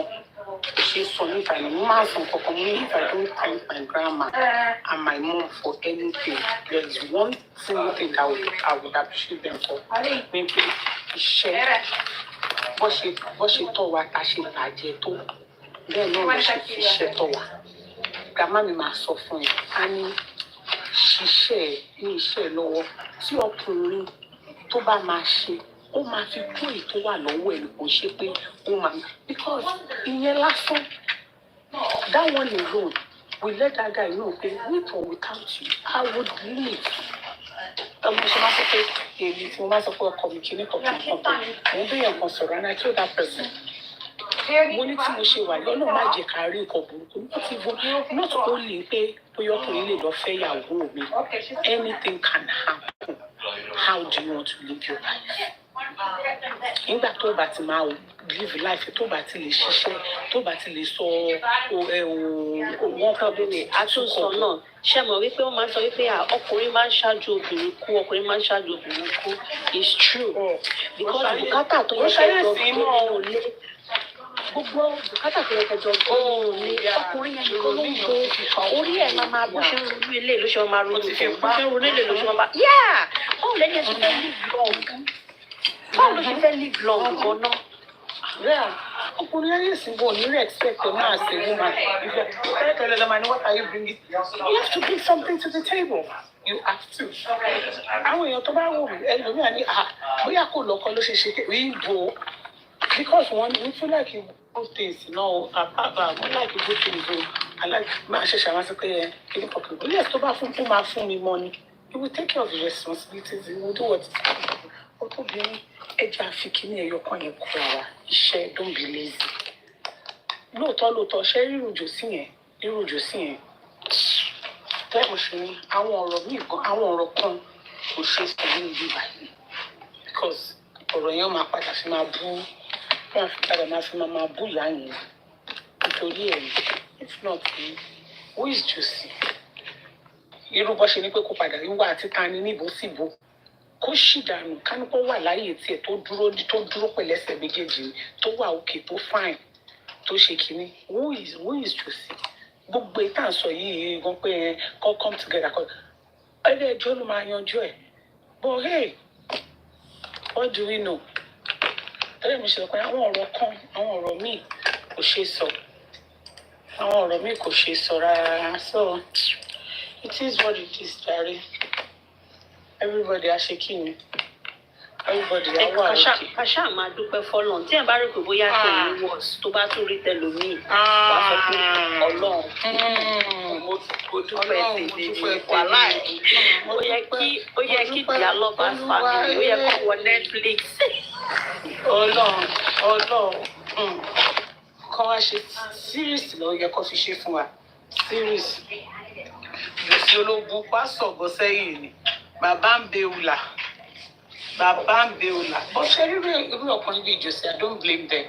She saw me by my mom for community. If I don't thank my grandma and my mom for anything, there is one single thing that I would appreciate them for. Maybe share. Bó ṣe tọ́ wa ta ṣe bàjẹ́ tó. Bẹ́ẹ̀ náà ló ṣe fi ṣe tọ́ wa. Grandma mi máa sọ fún ẹ, a ní ṣiṣẹ́ ní iṣẹ́ lọ́wọ́ tí ọkùnrin tó bá máa ṣe. Ó máa fi kún ètò wà lọ́wọ́ ẹ̀ kò ṣe pé ó máa because ìyẹn lásán that one alone we let that guy know pé with or without you I would leave. Ọmọ ṣe máa sọ pé èyí tí mo máa sọ pé ọkọ mi kìíní kan kìíní kan mo ń bẹ̀yàn kan sọ̀rọ̀ and I told that person mo ní tí mo ṣe wà yọ náà má jẹ́ ká rí nǹkan burúkú not even not only pé bóyá ọkùnrin lè lọ fẹ́ ìyàwó mi anything can happen. How do you want to live your life? Nígbà tó bá ti máa live life tó bá ti lè ṣiṣẹ́ tó bá ti lè sọ wọ́n kan bẹ́ẹ̀ àtúnṣọ náà ṣe mọ̀ wípé wọ́n máa ń sọ wípé ọkùnrin máa ń ṣáájú obìnrin kú ọkùnrin máa ń ṣáájú obìnrin kú it's true because bùkátà tó yẹ kẹjọ gbogbo ilé gbogbo bùkátà tó yẹ kẹjọ gbogbo ilé ọkùnrin yẹn nìkan ló ń gbé orí ẹ̀ máa bó ṣe ń ronú ilé ló ṣe máa ronú ìfẹ́ bó ṣe ń ronú ilé ló ṣe máa báwo lẹ́yìn ẹ̀sìn fẹ́ live long báwo ló ṣe fẹ́ live long gan-an. Ọkùnrin ayé ìsìnkú ní respect ẹ̀ máa ṣe woman. Ìfẹ́ tẹ́lẹ̀ lọ́mọ ni what are you bringing? You have to bring something to the table. You have to. Àwọn èèyàn tó bá wò mí ẹlòmíràn ní bóyá kò lọ́kọ ló ṣe ṣe rí ìbò because we feel like you good things no we like good things o I like máa ṣẹ̀ṣẹ̀ wá sí pé kí ni kọ̀ọ̀kan yes tó bá fún máa fún mi mọ́ ni He will take care of his responsibilities. He will do what is possible. But obìnrin ẹja àfikíní ẹyọ kan yẹn kúra wa iṣẹ́ don't be lazy. Lóòótọ́ ṣé rírun jò sí yẹn. Tẹ́lẹ̀ mo ṣe ní àwọn ọ̀rọ̀ míì kan àwọn ọ̀rọ̀ kan kò ṣe sọ ní ibi báyìí because ọ̀rọ̀ yẹn máa padà fi máa bú máa bú ìyá yẹn nítorí ẹ̀ if not who is Josie? Irú bó ṣe ní pé kó padà wíwá àti tani níbo síbo kó ṣì dànù kánúpọ̀ wà láyé tiẹ̀ tó dúró pẹ̀lẹ́sẹ̀ méjèèjì tó wà òkè tó fine tó ṣe kínní who is Josie? Gbogbo ìta sọ yìí gan pé kọ́ come together kọ́ ẹlẹ́jọ́ ló máa yanjú ẹ̀ but hey what do we know? Tẹ́lẹ̀ mi ṣe pé àwọn ọ̀rọ̀ míì kò ṣe sọ rárá so it is what it is jare everybody aṣekínni everybody awa òkè. Kàṣà máa dúpẹ́ fọ́lọ́run tí ẹ̀ bá rí pé bóyá kò ní wọ́ọ̀sì tó bá tún rí tẹlòmíì wàá sọ pé ọlọ́run mo dúpẹ́ tèmi wàhálà ẹ̀ ó yẹ kí ìyá lọ́ba family ó yẹ kó wọ Netflix. ọlọ́run kọ́ wá ṣe series lọ yẹ kó fi ṣe fún wa series gbèsè ológun pásọ̀ bọ́ sẹ́yìn ni bàbá ń bẹ wùlà ọ̀ṣẹ́ irú ọkùnrin bíi Josie I don't blame them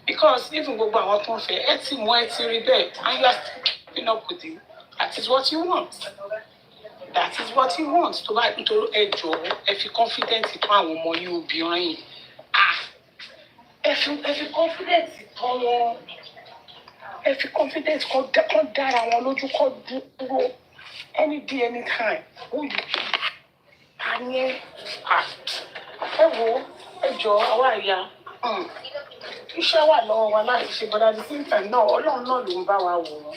because even gbogbo àwọn tó ń fẹ́ ẹ ti mú ẹ ti rí bẹ́ẹ̀ and you are still keeping up with him that is what you want tó bá nítorí ẹ jọ̀ọ́ ẹ fi confidence tó àwọn ọmọ yìí obìnrin yìí ẹ fi confidence tó wọn ẹ fi confidence kan dára wọn lójú kó dúró any day anytime who you be àní ẹ wo ẹ jọ̀ọ́ àwa ìyá iṣẹ́ wà lọ́wọ́ wa láti ṣe bọ́dá di same time náà ọlọ́run náà ló ń bá wa wò wọ́n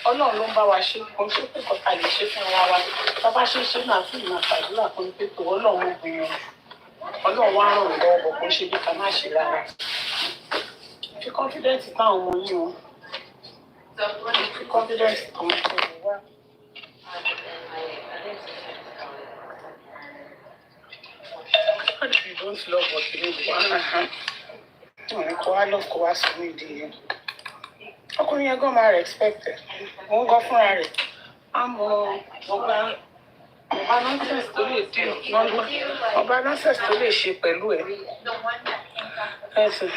ọlọ́run ló ń bá wa ṣe kò ń ṣe pé kọ́ta lè ṣe fún ara wa bàbá ṣe náà fún ìmọ̀ àgbàdúrà kan pé kò ọlọ́run ó gbìyànjú ọlọ́run wá ràn lọ́wọ́ bọ̀ kó ṣe bí ká má ṣe rárá fi confidence táwọn ọmọ yìí wọn fi confidence táwọn ọmọ yìí wá. If you don't love what you need, kò wá love kò wá sọ nídìí yẹn. Ọkùnrin yẹn gan máa respect ẹ̀. Òun gan fúnra rẹ̀. Àmọ́ ọba nonsense tó lè dé ọba nonsense tó lè ṣe pẹ̀lú ẹ̀. Ẹ̀sìn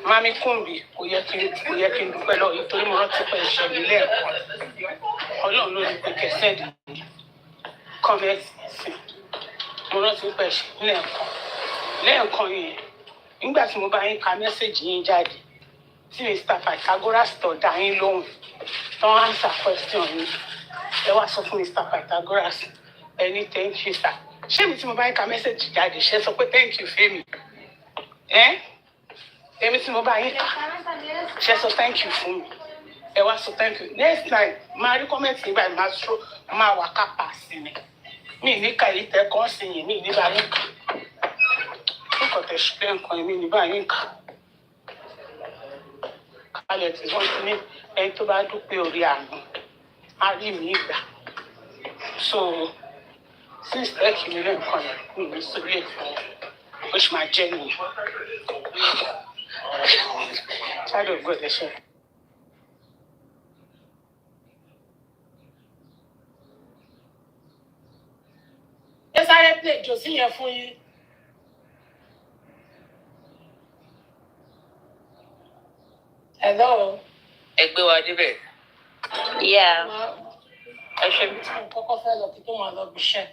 Mami Kumbi kò yẹ kí n dúpẹ́ lọ nítorí mo rántí pé ìṣẹ́ mi lẹ́ẹ̀kan ọlọ́run ló ní pé kẹsẹ́ẹ̀dì kọ́mẹ́tì sí mo rántí pé ìṣẹ́ mi lẹ́ẹ̀kan yẹn nígbà tí mo bá yín ka mẹ́sẹ̀gì yín jáde tí Mr. Pythagoras tó dá yín lóhùn tó ń answer question yín ẹ wá sọ fún Mr. Pythagoras ẹni thank you sir ṣé mi tí mo bá yín ka mẹ́sẹ̀gì jáde ṣe sọ pé thank you fẹ́mi èmi tí mo bá yín kà ṣe sọ thank you fún mi ẹ wá sọ thank you next time máa rí kọ́mẹ́ǹtì nígbà yìí máa wà kápá sí ni mi ní kàyí tẹ kọ́ sí yìí mi ní bá yín kà nǹkan tẹ̀ ṣùgbọ́n nǹkan mi ní bá yín kà kálẹ̀ tí wọ́n ti ní ẹni tó bá dúpẹ́ orí àná á rí mi gbà so since tẹ́kì mi lẹ́ǹkan yẹn mi ní sórí ẹ̀ ó sì máa jẹ́ nìyẹn. Child of God, let's share. Yes, I play Josie here for you. Hello. Ẹgbẹ́ wa débẹ̀. Yeah. Ẹ ṣe bí tí mo kọ́kọ́ fẹ́ lọ kí tó máa lọ bí iṣẹ́.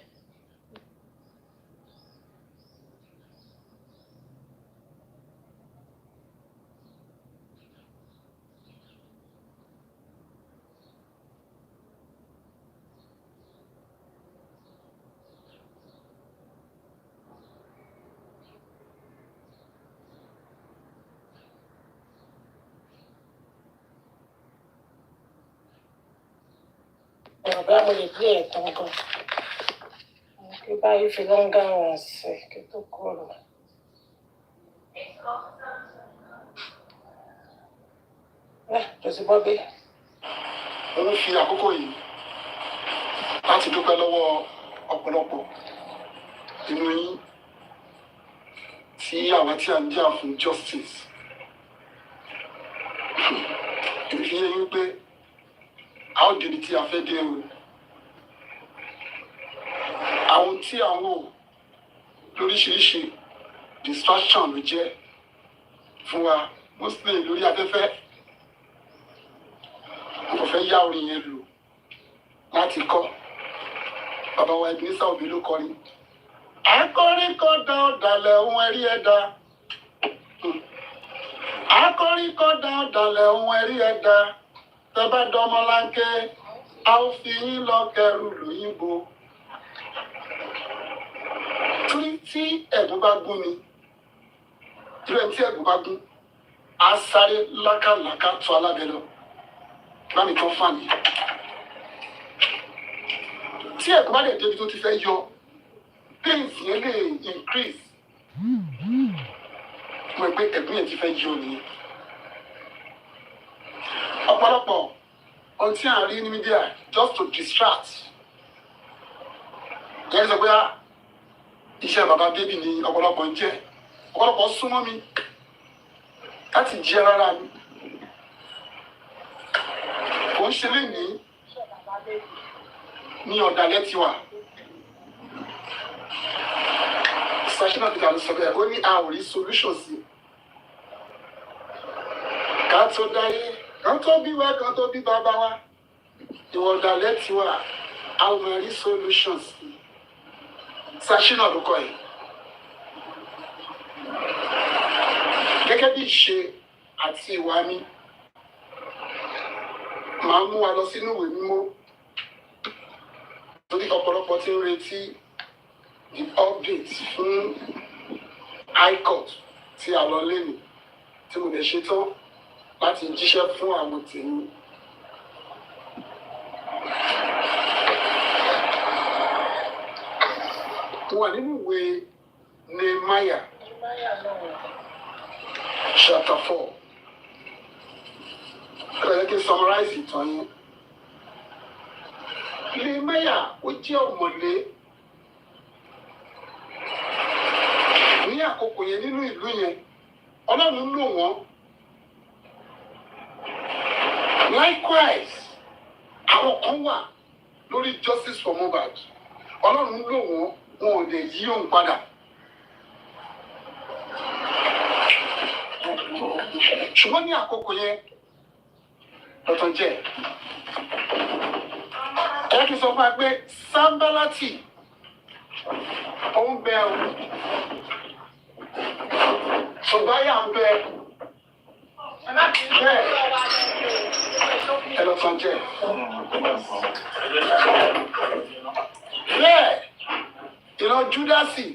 Bàbá mo lè play ẹ̀ tán gan. Kí báyìí fi lọ́ngà wọn sí kí tó kúrò. Jọ́sí Bọ́bí. Mo fi àkókò yìí láti dúpẹ́ lọ́wọ́ ọ̀pọ̀lọpọ̀ nínú yín tí àwọn tí a ń jà fún justice. Èmi fi yé yín pé a ó débi tí a fẹ́ dé o. Àwọn tí à ń wò lóríṣiríṣi distraction ló jẹ́ fún wa mostly lórí afẹ́fẹ́. Mo fẹ́ yá orin yẹn lò láti kọ́. Bàbá wa Ebenezer Obey ló kọrin. Akọrin kọ́ dá ọ̀dàlẹ̀ ohun ẹ̀rí ẹ̀dá. Akọrin kọ́ dá ọ̀dàlẹ̀ ohun ẹ̀rí ẹ̀dá. Tẹ́ bá dọ́mọ láńké, a ó fi yín lọ kẹrù lóyìnbó. Torí tí ẹ̀gún bá gún ni, irú ẹni tí ẹ̀gún bá gún, á sáré lákàlákà tó alábẹ́ lọ. Láti tán fàmì. Tí ẹ̀gún bá dẹ̀ débi tó ti fẹ́ yọ, pains yẹn lè increase. Mo rò pé ẹ̀gún yẹn ti fẹ́ yọ nìyẹn. Ọ̀pọ̀lọpọ̀ ohun tí à ń rí ní mídíà just to distract. Yẹ́n sọ pé iṣẹ́ bàbá bébì ni ọ̀pọ̀lọpọ̀ ń jẹ́. Ọ̀pọ̀lọpọ̀ súnmọ́ mi láti jẹ́ rárá mi. Kò ń ṣe lénìí ní ọ̀dàlẹ̀ tiwa. Sashina Peter ló sọ bẹ́ẹ̀, ó ní a ò rí solution sí. Ká tó dáyé, ká tó bí wa, ká tó bí bàbá wa. Ìwọ̀n ọ̀dàlẹ̀ tiwa, a ò máa rí solution sí. Sashina ló kọ yìí. Gẹ́gẹ́ bí ìṣe àti ìwà mi, màá mú wa lọ sínú ìwé mímọ́. Torí ọ̀pọ̀lọpọ̀ tí ń retí the update fún high court tí a lọ lẹ́nu tí mo lè ṣetán láti jíṣẹ́ fún àwọn tèmi. Mo wà nínú ìwé Nehemiah chapter 4. Ẹ kí n summarize ìtàn yẹn. Nehemiah ó jẹ́ ọ̀mọ̀lé ní àkókò yẹn nínú ìlú yẹn. Ọlọ́run lò wọ́n. Likewise, àwọn kan wà lórí justice for Mohbad. Ọlọ́run lò wọ́n, wọn ò lè yí òun padà. Ṣùgbọ́n ní àkókò yẹn, lọ́tọ̀ jẹ́. Ẹ kí n sọ fún wa pé Sámbálátì ó ń bẹ o. Ṣùgbáyà ń bẹ. Bẹ́ẹ̀ ẹ lọ́tọ̀ jẹ́. Bẹ́ẹ̀ ìran Júdásì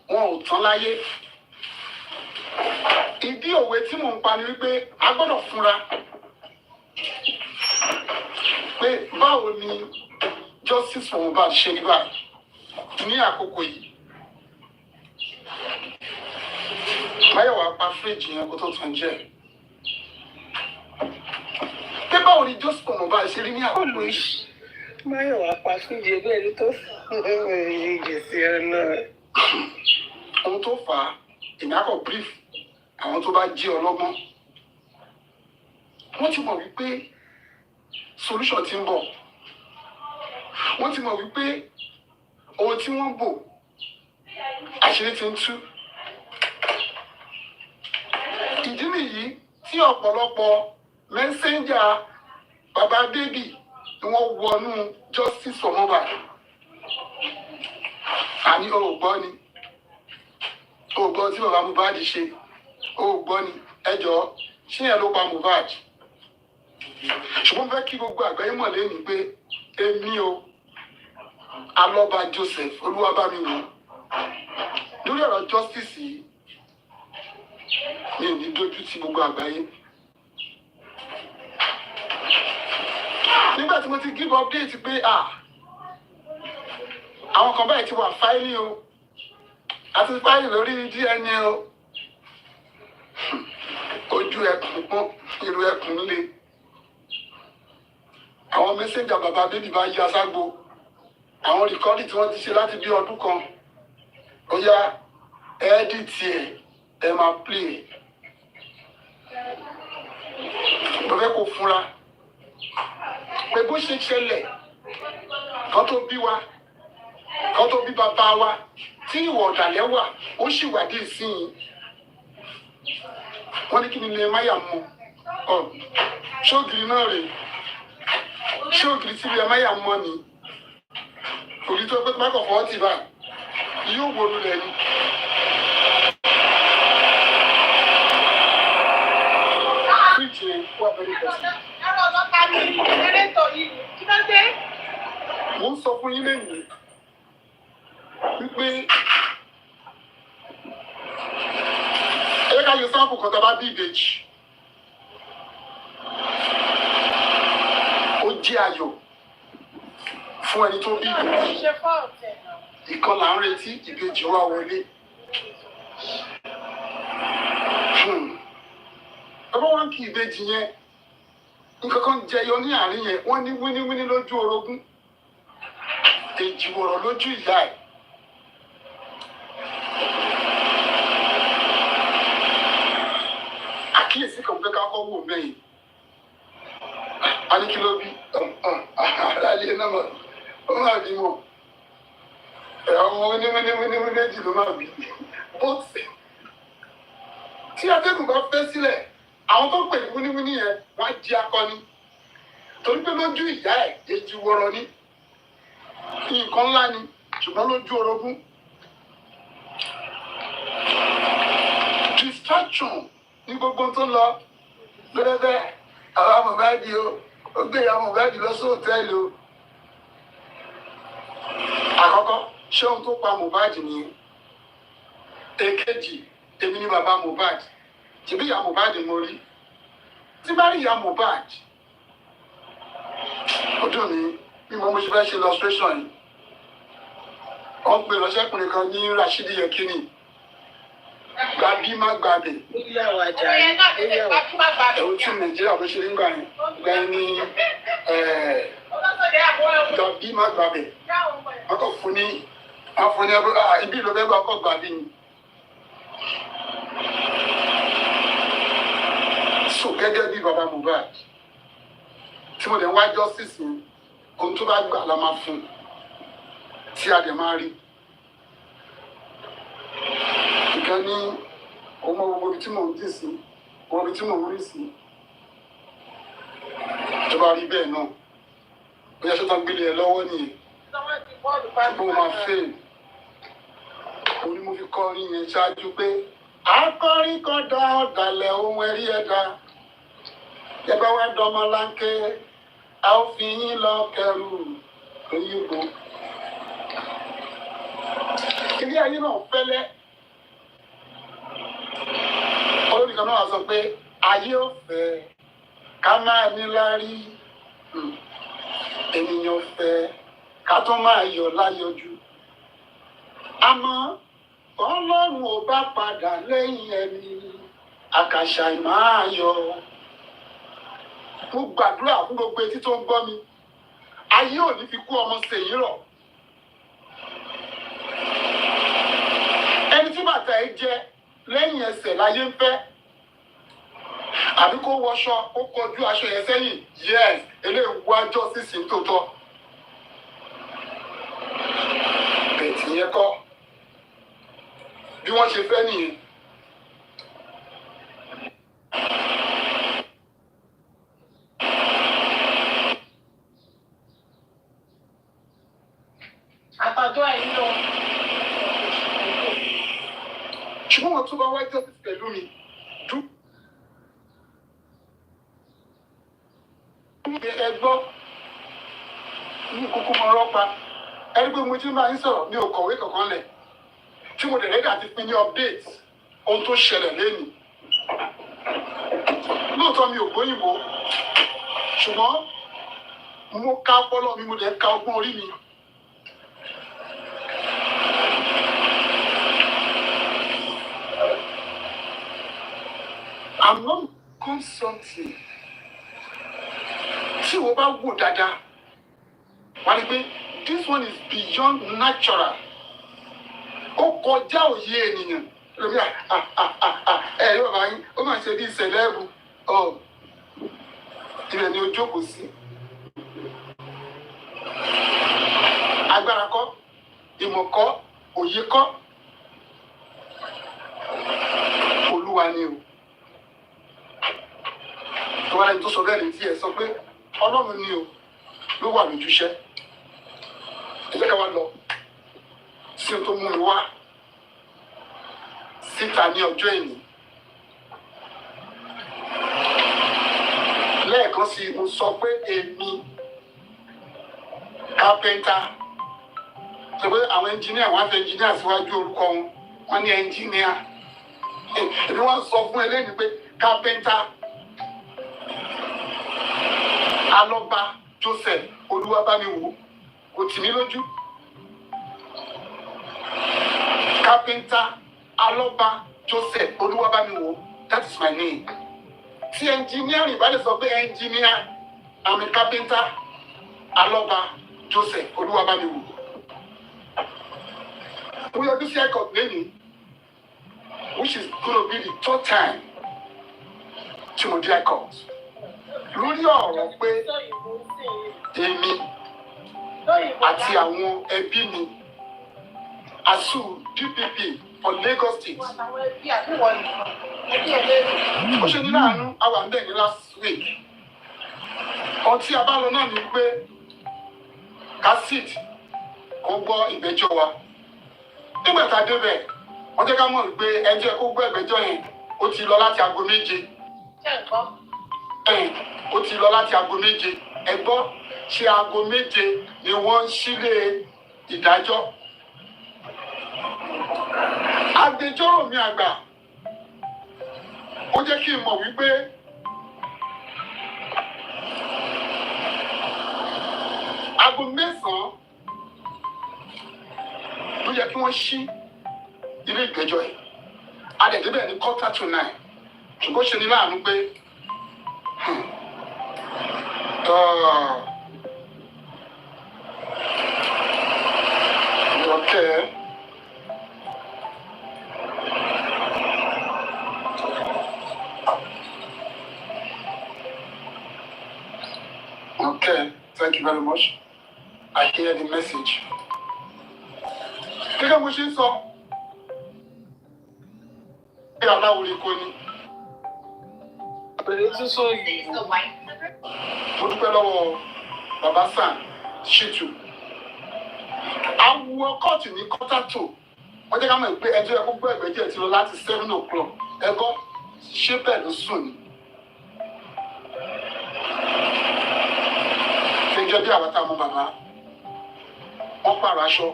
wọn ò tán láyé. Ìdí òwe tí mò ń pa ni wípé a gbọ́dọ̀ fúnra pé báwo ni justice for Mohbad ṣe rí báyìí ní àkókò yìí. Máyọ̀wá pa fíríjì yẹn kó tó tàn jẹ́. Pé báwo ni justice for Mohbad ṣe rí ní àkókò yìí. Máyọ̀wá pa fíjì bẹ́ẹ̀ ló tó ìjẹsí ọ̀nà. Ohun tó fà á, èmi á kọ̀ brief àwọn tó bá jẹ́ ọlọ́gbọ́n. Wọ́n ti mọ̀ wípé solution ti ń bọ̀. Wọ́n ti mọ̀ wípé ohun tí wọ́n bò àṣírí ti ń tú. Ìdí nìyí tí ọ̀pọ̀lọpọ̀ mẹ́sẹ́ńjà bàbá bébì ni wọ́n wọnú justice for Mohbad. Àní òògbọ́ ni. Òògbọ́ tí bàbá Mohbad ṣe. Òògbọ́ ni. Ẹjọ́ ṣé yẹn ló pa Mohbad? Ṣùgbọ́n fẹ́ kí gbogbo àgbáyé mọ̀ lẹ́nu pé èmi o Alọ́ba Joseph Olúwabámiwò lórí ọ̀rọ̀ justice yìí mi ò ní dójú ti gbogbo àgbáyé. Nígbà tí mo ti give update pé àwọn kan báyìí ti wà fáìlì o àti fáìlì lórí DNA o ojú ẹkùn pọ́n irú ẹkùn lé àwọn mẹsẹ̀njà bàbá bébì bá yí aságbo àwọn rìkọ́dì tí wọ́n ti ṣe láti bí ọdún kan ó yá ẹ́ẹ́dìtì ẹ máa play mo fẹ́ kó fúnra pé bó ṣe ṣẹlẹ̀ kan tó bí wa kan tó bí bàbá wa tí ìwà ọ̀dàlẹ̀ wà ó sì wà dé ìsinyìí wọ́n ní kí ni lè máyà mú ọ ṣóògìrì náà rèé ṣóògìrì tí lè máyà mọ́ ni òbí tó pé pákọ̀ fọ́ ti bá yóò wọlú rẹ̀ ni. Mo ń sọ fún yín lẹ́yìn wípé ká yọ sáàpù kan tá a bá bí ìbejì ó jẹ́ ayọ̀ fún ẹni tó bí ìbejì ìkan là ń retí ìbejì wa wọlé ọba wọn kí ìbejì yẹn nǹkan kan jẹyọ ní àárín yẹn wọ́n ní wíníwíní lójú orogún èjì wọ̀rọ̀ lójú ìyá ẹ̀. Àkíyèsí kan fẹ́ ká kọ́ wò mẹ́yìn. A ní kí ló bí àlàyé náà ó máa bí mọ̀. Àwọn wíníwíní méjì ló máa bí. Bọ́ọ̀sì tí atẹ́gùn bá fẹ́ sílẹ̀ àwọn tó pè ní wíníwíní yẹn wọ́n á di akọni. Torí pé lójú ìyá ẹ̀ èjì wọ̀rọ̀ ni. Nǹkan ńlá ni ṣùgbọ́n lójú orogún. Distraction ní gbogbo tó lọ lọ́dẹ́dẹ́ àwọn amọ̀báàdì o ó gbé amọ̀báàdì lọ sí hòtẹ́ẹ̀lì o. Àkọ́kọ́ ṣé ohun tó pa Mohbad nìyẹn. Èkejì èmi ni bàbá Mohbad ṣèbí ìyá Mohbad mo rí tí bá rí ìyá Mohbad ó dùn mí bí mo ṣe fẹ́ ṣe illustration yìí wọ́n pe ìránṣẹ́kùnrin kan ní Rashidi Yekini gbàbí má gbàbẹ̀ ẹ̀wọ̀n tí Nàìjíríà ló ṣe ń gbà yẹn gbẹ̀yìn ní gbàbí má gbàbẹ̀ wọ́n kọ̀ fún ní ibi ìlú bẹ́ẹ̀ bá kọ̀ gbàbí ni. So gẹ́gẹ́ bí bàbá Mohbad tí mo lè wá justice mi ohun tó bá gbà la máa fún tí a dẹ̀ máa rí. Ìkan ní ọmọ gbogbo ibi tí mò ń dì sí ọmọ ibi tí mò ń rí sí tó bá rí bẹ́ẹ̀ náà bóyá ṣọ́tà gbélé ẹ lọ́wọ́ nìyẹn ṣùgbọ́n mo máa fẹ́ òní mo fi kọrin yẹn ṣáájú pé akọrin kan dá ọ̀dàlẹ̀ ohun ẹ̀rí ẹ̀dá ẹ bá wá dánmọ́ láńké a ó fi yín lọ kẹrù òyìnbó. Ilé ayé náà fẹ́lẹ́. Olórí kan náà sọ pé ayé ò fẹ́ ká máa níláárí ènìyàn fẹ́ ká tó máa yọ̀ láyọjú. Àmọ́ Ọlọ́run ò bá padà lẹ́yìn ẹni àkàṣà ìmáa yọ. Mo gbàdúrà fún gbogbo etí tó ń gbọ́ mi ayé ò ní fi kú ọmọ sèyí rọ̀. Ẹni tí bàtà ẹ jẹ lẹ́yìn ẹsẹ̀ láyé ń fẹ́ àbí kó wọṣọ kó kọjú aṣọ yẹn sẹ́yìn yes eléyìí wájọ́ sísì tó tọ́ bẹ̀tì yẹn kọ́ bí wọ́n ṣe fẹ́ nìyẹn. àtàjọ ẹ̀ ń lọ. Ṣùgbọ́n wọn tún bá wá justice pẹ̀lú mi ẹ gbọ́ ní kúkú mọ rọ́pa ẹni pé mo ti máa ń sọ̀rọ̀ mi ò kọ̀wé kankan lẹ̀ tí mo dẹ̀ rẹ́dà ti pín ní update ohun tó ṣẹlẹ̀ lẹ́nu. Lóòótọ́ mi ò gbóyìnbó ṣùgbọ́n mo ká ọpọlọ mi mo dẹ̀ ka ọgbọ́n orí mi. I'm not become something tí wọ́n bá wò dáadáa wá rí pé this one is beyond natural ó kọjá òye ènìyàn lórí ẹ yóò bá yín ó máa ṣe bí sẹlẹ́bù ibẹ̀ ni ó jókòó sí agbára kọ́ ìmọ̀ kọ́ òye kọ́ olúwa ni o tó wá lẹ́yìn tó sọ bẹ́ẹ̀ létí ẹ̀ sọ pé ọlọ́run ni o ló wà lójúṣẹ́ ẹ jẹ́ ká wá lọ sí ohun tó mú mi wá síta ní ọjọ́ ìní lẹ́ẹ̀kan sí mo sọ pé èmi kápẹ́ńtà sọ pé àwọn ẹnjìníà wọn á fi ẹnjìníà síwájú orúkọ wọn ní ẹnjìníà èmi wọn sọ fún eléyìí pé kápẹ́ńtà alọ́ba Joseph olúwabámiwò kò tì mí lójú kápẹ́ńtà alọ́ba Joseph olúwabámiwò that is my name tí ẹnjìníà bá lè sọ pé ẹnjìníà àmì kápẹ́ńtà alọ́ba Joseph olúwabámiwò we are this year complaining which is going to be the third time tí mo di court lórí ọ̀rọ̀ pé èmi àti àwọn ẹbí mi asu DPP for Lagos State ó ṣe ní láàánú àwọn àndẹ̀ ní last week ohun tí a bá lọ náà ni pé kasit kò gbọ́ ìgbẹ́jọ́ wa nígbà tá a débẹ̀ wọ́n jẹ́ ká mọ̀ pé ẹjọ́ kó gbọ́ ìgbẹ́jọ́ yẹn ó ti lọ láti aago 7 ó ti lọ láti aago 7 ẹ gbọ́ ṣe aago 7 ni wọ́n ń sílé ìdájọ́ agbẹjọ́rò mi àgbà ó jẹ́ kí n mọ̀ wípé aago 9 ló yẹ kí wọ́n ṣí ilé ìgbẹ́jọ́ yìí adẹ̀dẹ́bẹ̀ ní 8:45 ṣùgbọ́n ṣe ní láàánú pé okay. Okay, thank you very much. I hear the message. Gẹ́gẹ́ bó ṣe ń sọ, bí aláwo lè kó ní. Bẹ̀rẹ̀ tí sọ yìí. Mo dúpẹ́ lọ́wọ́ Bàbá Sàn Ṣètù. Àwọn kóòtù ní 1:45. Wọ́n jẹ́ ká mọ̀ pé ẹjọ́ ẹ̀kọ́ gbọ́ ìgbẹ́jọ́ ti lọ láti 7 o'clock. Ẹ̀kọ́ ṣé bẹ́ẹ̀ ló sùn ni. Ṣé bí àwọn táwọn bàbá wọ́n pààrọ̀ aṣọ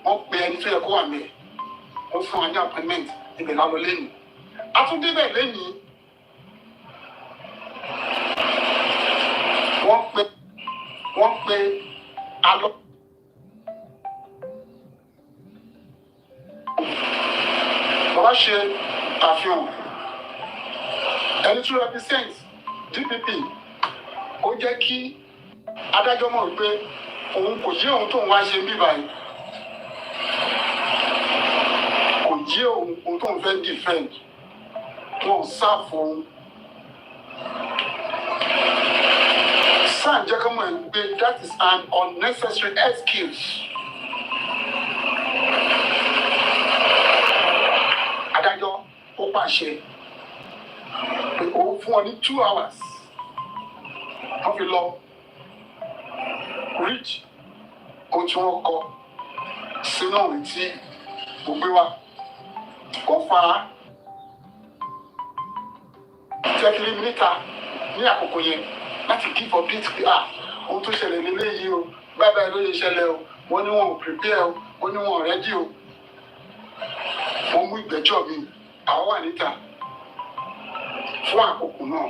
wọ́n pe ẹni tó yẹ kó wà mẹ́ẹ̀ wọ́n fún wa ní appointment ibẹ̀ lálọ́ lẹ́nu atúndébẹ̀ lẹ́nu wọ́n pe alọ́ bàbá ṣe àfihàn ẹni tó represent DPP ó jẹ́ kí adájọ́ mọ̀ wípé òun kò yé òun tóun wá ṣe bí báyìí kò yé òun tóun fẹ́ defend wọn sá fún òun. Sàn jẹ́ kọ́mọ̀ ẹ̀ pé that is an unnecessary excuse. Adájọ́ ó pàṣẹ pé òun fún ọ ní 2 hours wọ́n fi lọ reach ohun tí wọ́n kọ sínú òun tí mo gbé wá kó fà á tẹ́kílì níta ní àkókò yẹn láti give update pé ohun tó ṣẹlẹ̀ lélẹ́yìí o báyìí ló lè ṣẹlẹ̀ o wọ́n ní wọn ò prepare o wọ́n ní wọn ò ready o wọ́n mú ìgbẹ́jọ́ mi àwọn wà níta fún àkókò náà.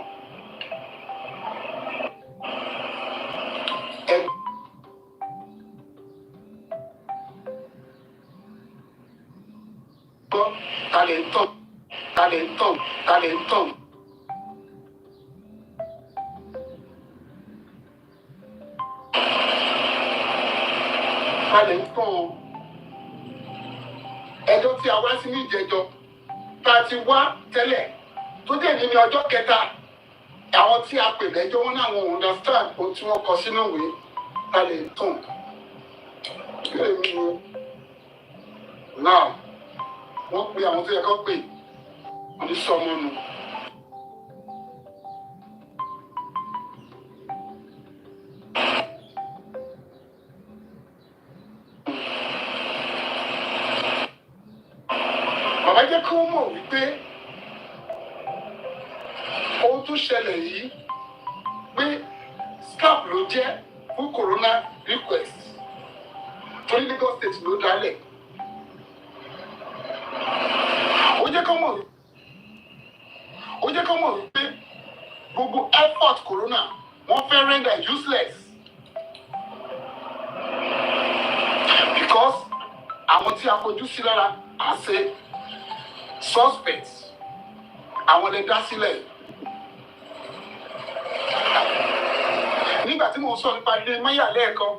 Talentão. a lè ń tàn ẹjọ́ tí a wá sí ní ìjẹjọ́ tá a ti wá tẹ́lẹ̀ tó dé ní ọjọ́ kẹta àwọn tí a pè lẹ́jọ́ wọn náà wọn understand ohun tí wọ́n kọ sínú ìwé a lè tàn náà wọ́n pe àwọn tó yẹ kó pè wọ́n ní sọmọ nù. bàbá jẹ́ kí wọ́n mọ̀ wípé ohun tó ṣẹlẹ̀ yìí pé scam ló jẹ́ fún corona request torí Lagos State ló dálẹ̀. ó jẹ́ kí wọ́n mọ̀ wípé gbogbo effort corona wọ́n fẹ́ render useless because àwọn tí a fojú sí lára àṣẹ suspects àwọn lè dá sílẹ̀. nígbà tí mo sọ nípa ilé máyà lẹ́ẹ̀kan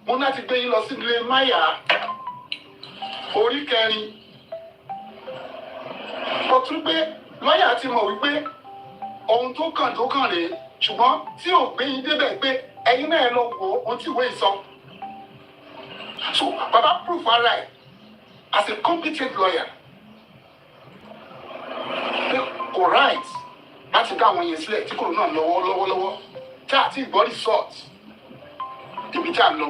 mo láti gbé yín lọ sí ilé máyà orí 4 mo tún pé máyà ti mọ̀ wípé ohun tó kàn rèé ṣùgbọ́n tí ò gbé yín débẹ̀ pé ẹ̀yin náà lọ wò ohun tí ìwé ìsọ. so baba proof ara ẹ̀ as a competent lawyer kò right láti dá àwọn yẹn sílẹ̀ tí kò náà lọ́wọ́lọ́wọ́ tá àti ìgbọ́ resort ibi tí a lọ.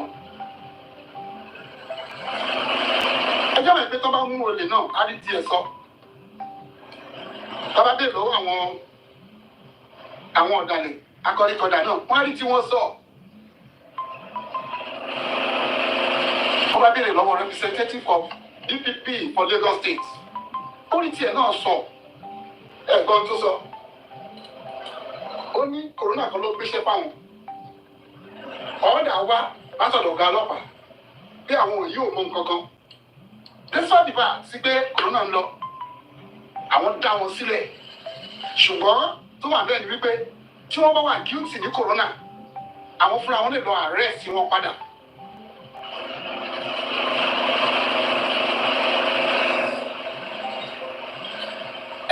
ẹjọ́ mi pé tó bá mú olè náà á rí díẹ̀ sọ. tó bá dé lọ́wọ́ àwọn ọ̀dàlẹ̀ akọ́ríkọ̀dà náà wọ́n á rí tí wọ́n sọ. wọ́n bá béèrè lọ́wọ́ representative of DPP for Lagos State ó rí tiẹ̀ náà sọ. ẹ̀gbọ́n tó sọ ó ní corona kan ló gbéṣẹ́ fáwọn ọ̀ọ́dà wá látọ̀dọ̀ ọ̀gá ọlọ́pàá bí àwọn òyìn ò mọ nǹkan kan despite sí pé corona ń lọ àwọn dá wọn sílẹ̀ ṣùgbọ́n tó wà bẹ́ẹ̀ ni wípé tí wọ́n bá wà guilty ní corona àwọn fúnra wọn lè lọ arrest wọn padà.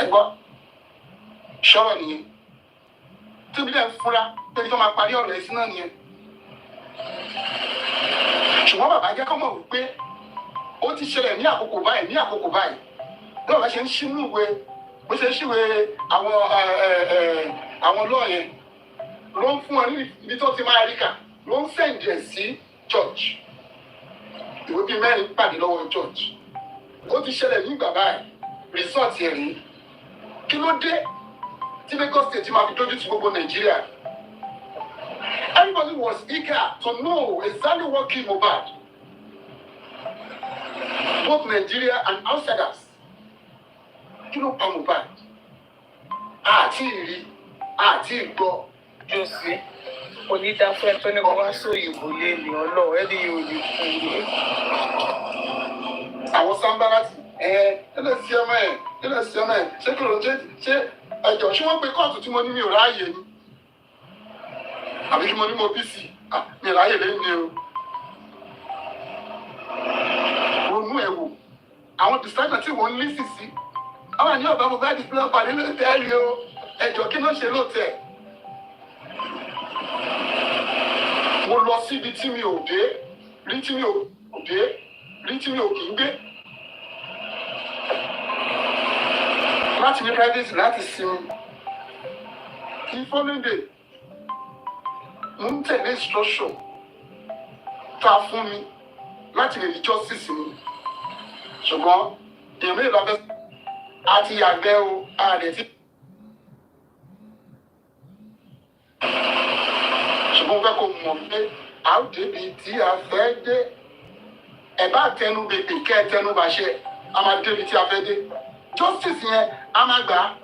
ẹ̀gbọ́n ṣọ́rọ̀ nìyẹn tóbi dẹ̀ fúnra tóbi tó máa parí ọ̀rọ̀ ẹ̀sìn náà nìyẹn. ṣùgbọ́n bàbá jẹ́ kọ́ mọ̀ wípé ó ti ṣẹlẹ̀ ní àkókò báyìí bí bàbá ṣe ń ṣínú ìwé bó ṣe ń ṣíwé àwọn lọ́ọ̀ yẹn ló ń fún wọn ní ibi tó ti máa rí kà ló ń sẹ̀ǹdì ẹ̀ sí church ìwé bíi 4 pàdé lọ́wọ́ church ó ti ṣẹlẹ̀ ní ìgbà báyìí resort yẹn rí kí ló dé tí Lagos State máa fi dójú ti gbogbo Nàìjíríà. Everybody was eager to know exactly what killed Mohbad, both Nigeria and outsiders. Kí ló pa Mohbad? Àti ìrí àti ìgbọ́. Jọ́sí onídàáfẹ́ tó ní kó wá sóyìnbó lé ní ọlọ́ọ̀ ẹni yóò lè fún un. Àwọn Sambarati ẹlẹ́ sí ọmọ ẹ̀ ṣé kí ló ṣe ẹjọ́ ṣé wọ́n pe kóòtù tí mo ní mi ò ráàyè ni àbí kí mo ní mo bí sí mi ráàyè lẹ́yìn ni o. ronú ẹ̀ wò àwọn distraction tí wọ́n ń lé sí sí àwọn àníyàn ọ̀bá mo bá di pé ọ̀pá nínú ìtẹ́ẹ̀lì o ẹjọ́ kí ló ṣe lóòótẹ́. mo lọ síbi tí mi ò dé rí tí mi ò kì í gbé. láti ní privacy láti sinmi ìfọ́nìdè mo ń tẹ̀lé instruction tá a fún mi láti lè rí justice mi ṣùgbọ́n èèyàn mélòó lọ́fẹ́ àti yàgbẹ́ o ààrẹ tí. ṣùgbọ́n fẹ́ kó mọ̀ pé a ó débi tí a fẹ́ dé ẹ̀ bá tẹnu bèbè kẹ́ ẹ tẹnu bàṣẹ a máa débi tí a fẹ́ dé. Justice yẹn a máa gbà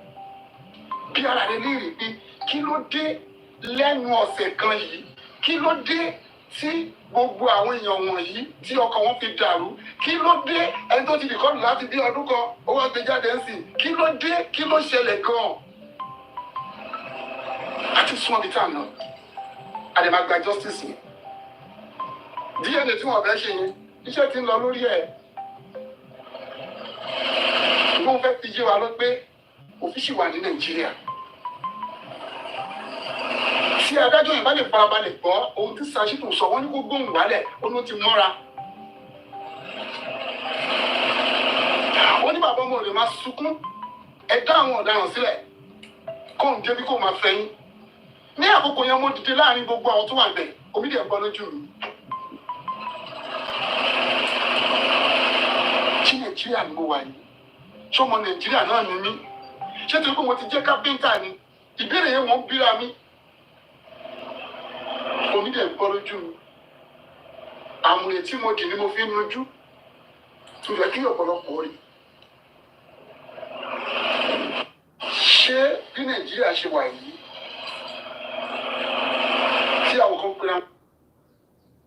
bí ara rẹ léèrè pé kí ló dé lẹ́nu ọ̀sẹ̀ kan yìí kí ló dé tí gbogbo àwọn èèyàn wọ̀nyí tí ọkàn wọn fi dàrú kí ló dé ẹni tó ti rìkọ́dù láti bí ọdún kan owó ọgbẹ́ jáde ń sìn kí ló dé kí ló ṣẹlẹ̀ gan-an. a ti sún ọbí tá à ń lọ a lè máa gba justice yẹn DNA tí wọ́n fẹ́ ṣe yẹn iṣẹ́ ti ń lọ lórí ẹ̀. Wọ́n fẹ́ fi yé wa lọ pé òfin ṣì wà ní Nàìjíríà. Tí adájọ́ yẹn bá lè farabalẹ̀ gbọ́ ohun tí Sàṣítù sọ, wọ́n ní kó gbóhùn wálẹ̀, ó ló ti mọ́ra. Wọ́n ní bàbá ọmọ rẹ̀ máa sunkún, ẹ dá àwọn ọ̀daràn sílẹ̀, kóun débi kó máa fẹ́yìn. Ní àkókò yẹn mo dìde láàrin gbogbo àwọn tó wà bẹ̀, omi dẹ̀ bọ́ lójú mi. Ṣé Nàìjíríà ni mo wà yìí? Ṣé ọmọ Nàìjíríà náà ni mí? Ṣé torí pé mo ti jẹ́ kápẹ́ńtà ni? Ìbéèrè yẹn wọ́n ń bíra mi. Omi dẹ̀ bọ́ lójú mi. Àmùrè tí mo dì ni mo fi ń nujú. Tó yẹ kí ọ̀pọ̀lọpọ̀ rí. Ṣé bí Nàìjíríà ṣe wà yìí? Tí àwọn kan pera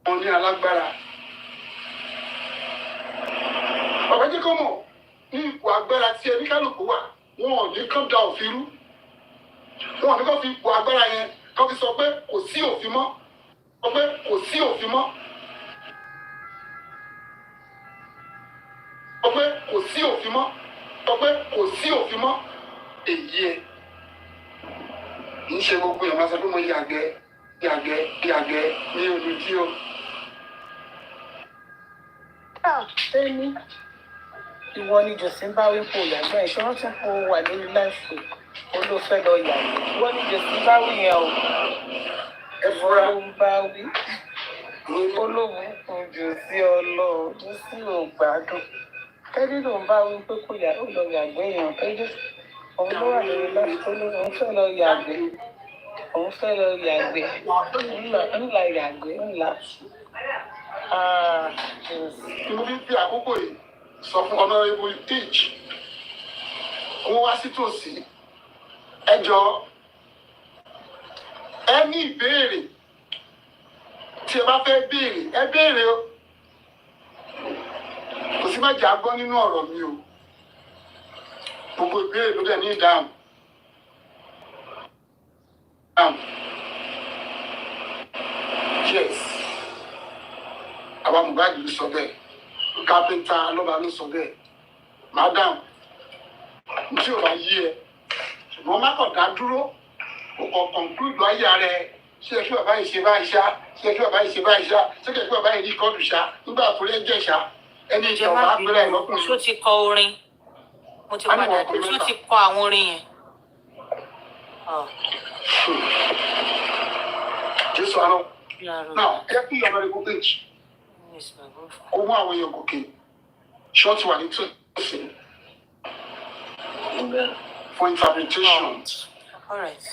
wọn ní alágbára. Bàbá jẹ́ kó mọ̀ ní ipò agbára tí ẹni kálukú wà, wọn ò ní kán da òfin rú. Wọn ò ní kán fi ipò agbára yẹn kán fi sọ pé kò sí òfin mọ́. Sọ pé kò sí òfin mọ́. Sọ pé kò sí òfin mọ́. Sọ pé kò sí òfin mọ́. Èyí ẹ ń ṣe gbogbo ìyàwó aṣọ pé mo yàgbẹ́ ní olùdí o. Tẹ́ni ìwọ ni Jòsí ń bá wí pò yàgbẹ́ ìṣòro tí kò wà lórí láìpẹ́ olófẹ́ lọ yàgbẹ́. Ìwọ ni Jòsí ń bá wí yẹn o. Ẹ fura. Ló ń bá wí. Olóhùn kò Jòsí ọlọ́ọ̀ Jòsí ò gbádùn. Tẹ́ni ló ń bá wí pé kò lọ yàgbẹ́ yẹn. Tẹ́ni òun ló wà lórí láìpẹ́ òun fẹ́ lọ yàgbẹ́. Òun fẹ́ lọ yàgbẹ́. Ńlá yàgbẹ́ ńlá. Mo fi àkókò yìí sọ fún Honorable Teach. Wọ́n wá sí tòsí. Ẹ jọ̀ọ́, ẹ ní ìbéèrè tí ẹ bá fẹ́ béèrè, ẹ béèrè o. Kò sí má jà gbọ́ nínú ọ̀rọ̀ mi o. Gbogbo ìbéèrè ló dẹ̀ ní ìdáhùn. Yes. Àwa Mohbad ló sọ bẹ́ẹ̀. Kápẹ́ńtà Lọ́ba ló sọ bẹ́ẹ̀. Madam, tí ò bá yí ẹ, ṣùgbọ́n má kàn dá dúró, o kàn conclude ayé ara ẹ. Ṣé kí bàbá yìí ṣe báyìí ṣá? Ṣé kí bàbá yìí ṣe báyìí ṣá? Ṣé kí bàbá yìí rí kọ́ọ̀dù ṣá? Nígbà tó lè jẹ́ ṣá. Ẹni ìjọba àpẹẹrẹ ìlọ́kùnrin. Ṣó ti kọ orin? Mo ti padà dé. Ṣó ti kọ àwọn orin yẹn? Jésù àná. Now, ẹ kí ìyàwó rẹ̀ kó péjì. Kó mú àwọn èèyàn gòkè. Ṣọ́ọ̀tì wà ní tòsí. For interpretation. All right.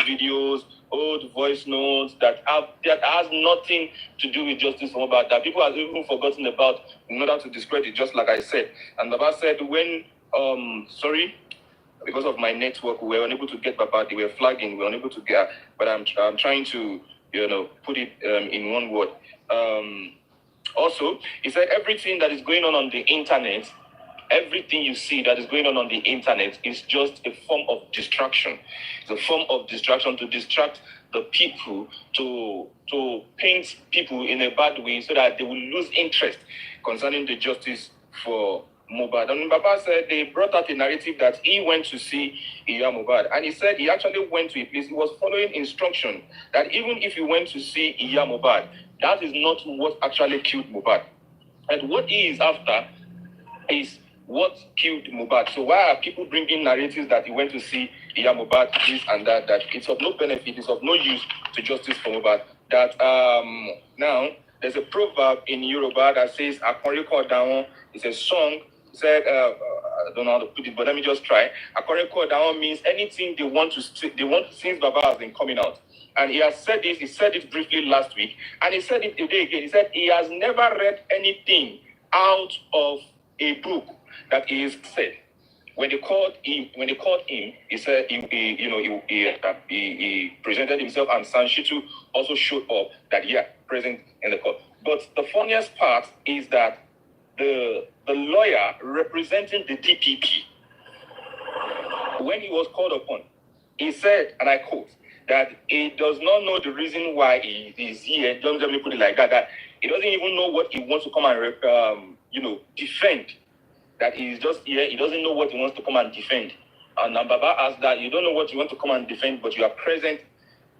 Videos, old voice notes that has nothing to do with justice for Mohbad, that people have even forgotten about in order to discredit, just like I said. And Baba said when because of my network, we were unable to get Baba. They were flagging, we were unable to get. But I'm trying to put it in one word. Also, he said everything that is going on the internet. Everything you see that is going on the internet is just a form of distraction. It's a form of distraction to distract the people, to paint people in a bad way so that they will lose interest concerning the justice for Mohbad. And Baba said they brought out a narrative that he went to see Iya Mohbad. And he said he actually went to a place, he was following instruction that even if he went to see Iya Mohbad, that is not what actually killed Mohbad. And what he is after is what killed Mohbad. So why are people bringing narratives that he went to see Iya Mohbad, this and that it's of no benefit, it's of no use to justice for Mohbad? That now there's a proverb in Yoruba that says "Akoriko Dawon" is a song. Said I don't know how to put it, but let me just try. Akoriko Dawon means anything they want since Baba has been coming out. And he has said this. He said it briefly last week, and he said it today again. He said he has never read anything out of a book that he has said. When they called him, he said he presented himself, and Sanshitu also showed up that present in the court. But the funniest part is that the lawyer representing the DPP, when he was called upon, he said, and I quote, that he does not know the reason why he is here. Don't let me put it like that. That he doesn't even know what he wants to come and defend. That he is just here. He doesn't know what he wants to come and defend. And Baba asked that you don't know what you want to come and defend, but you are present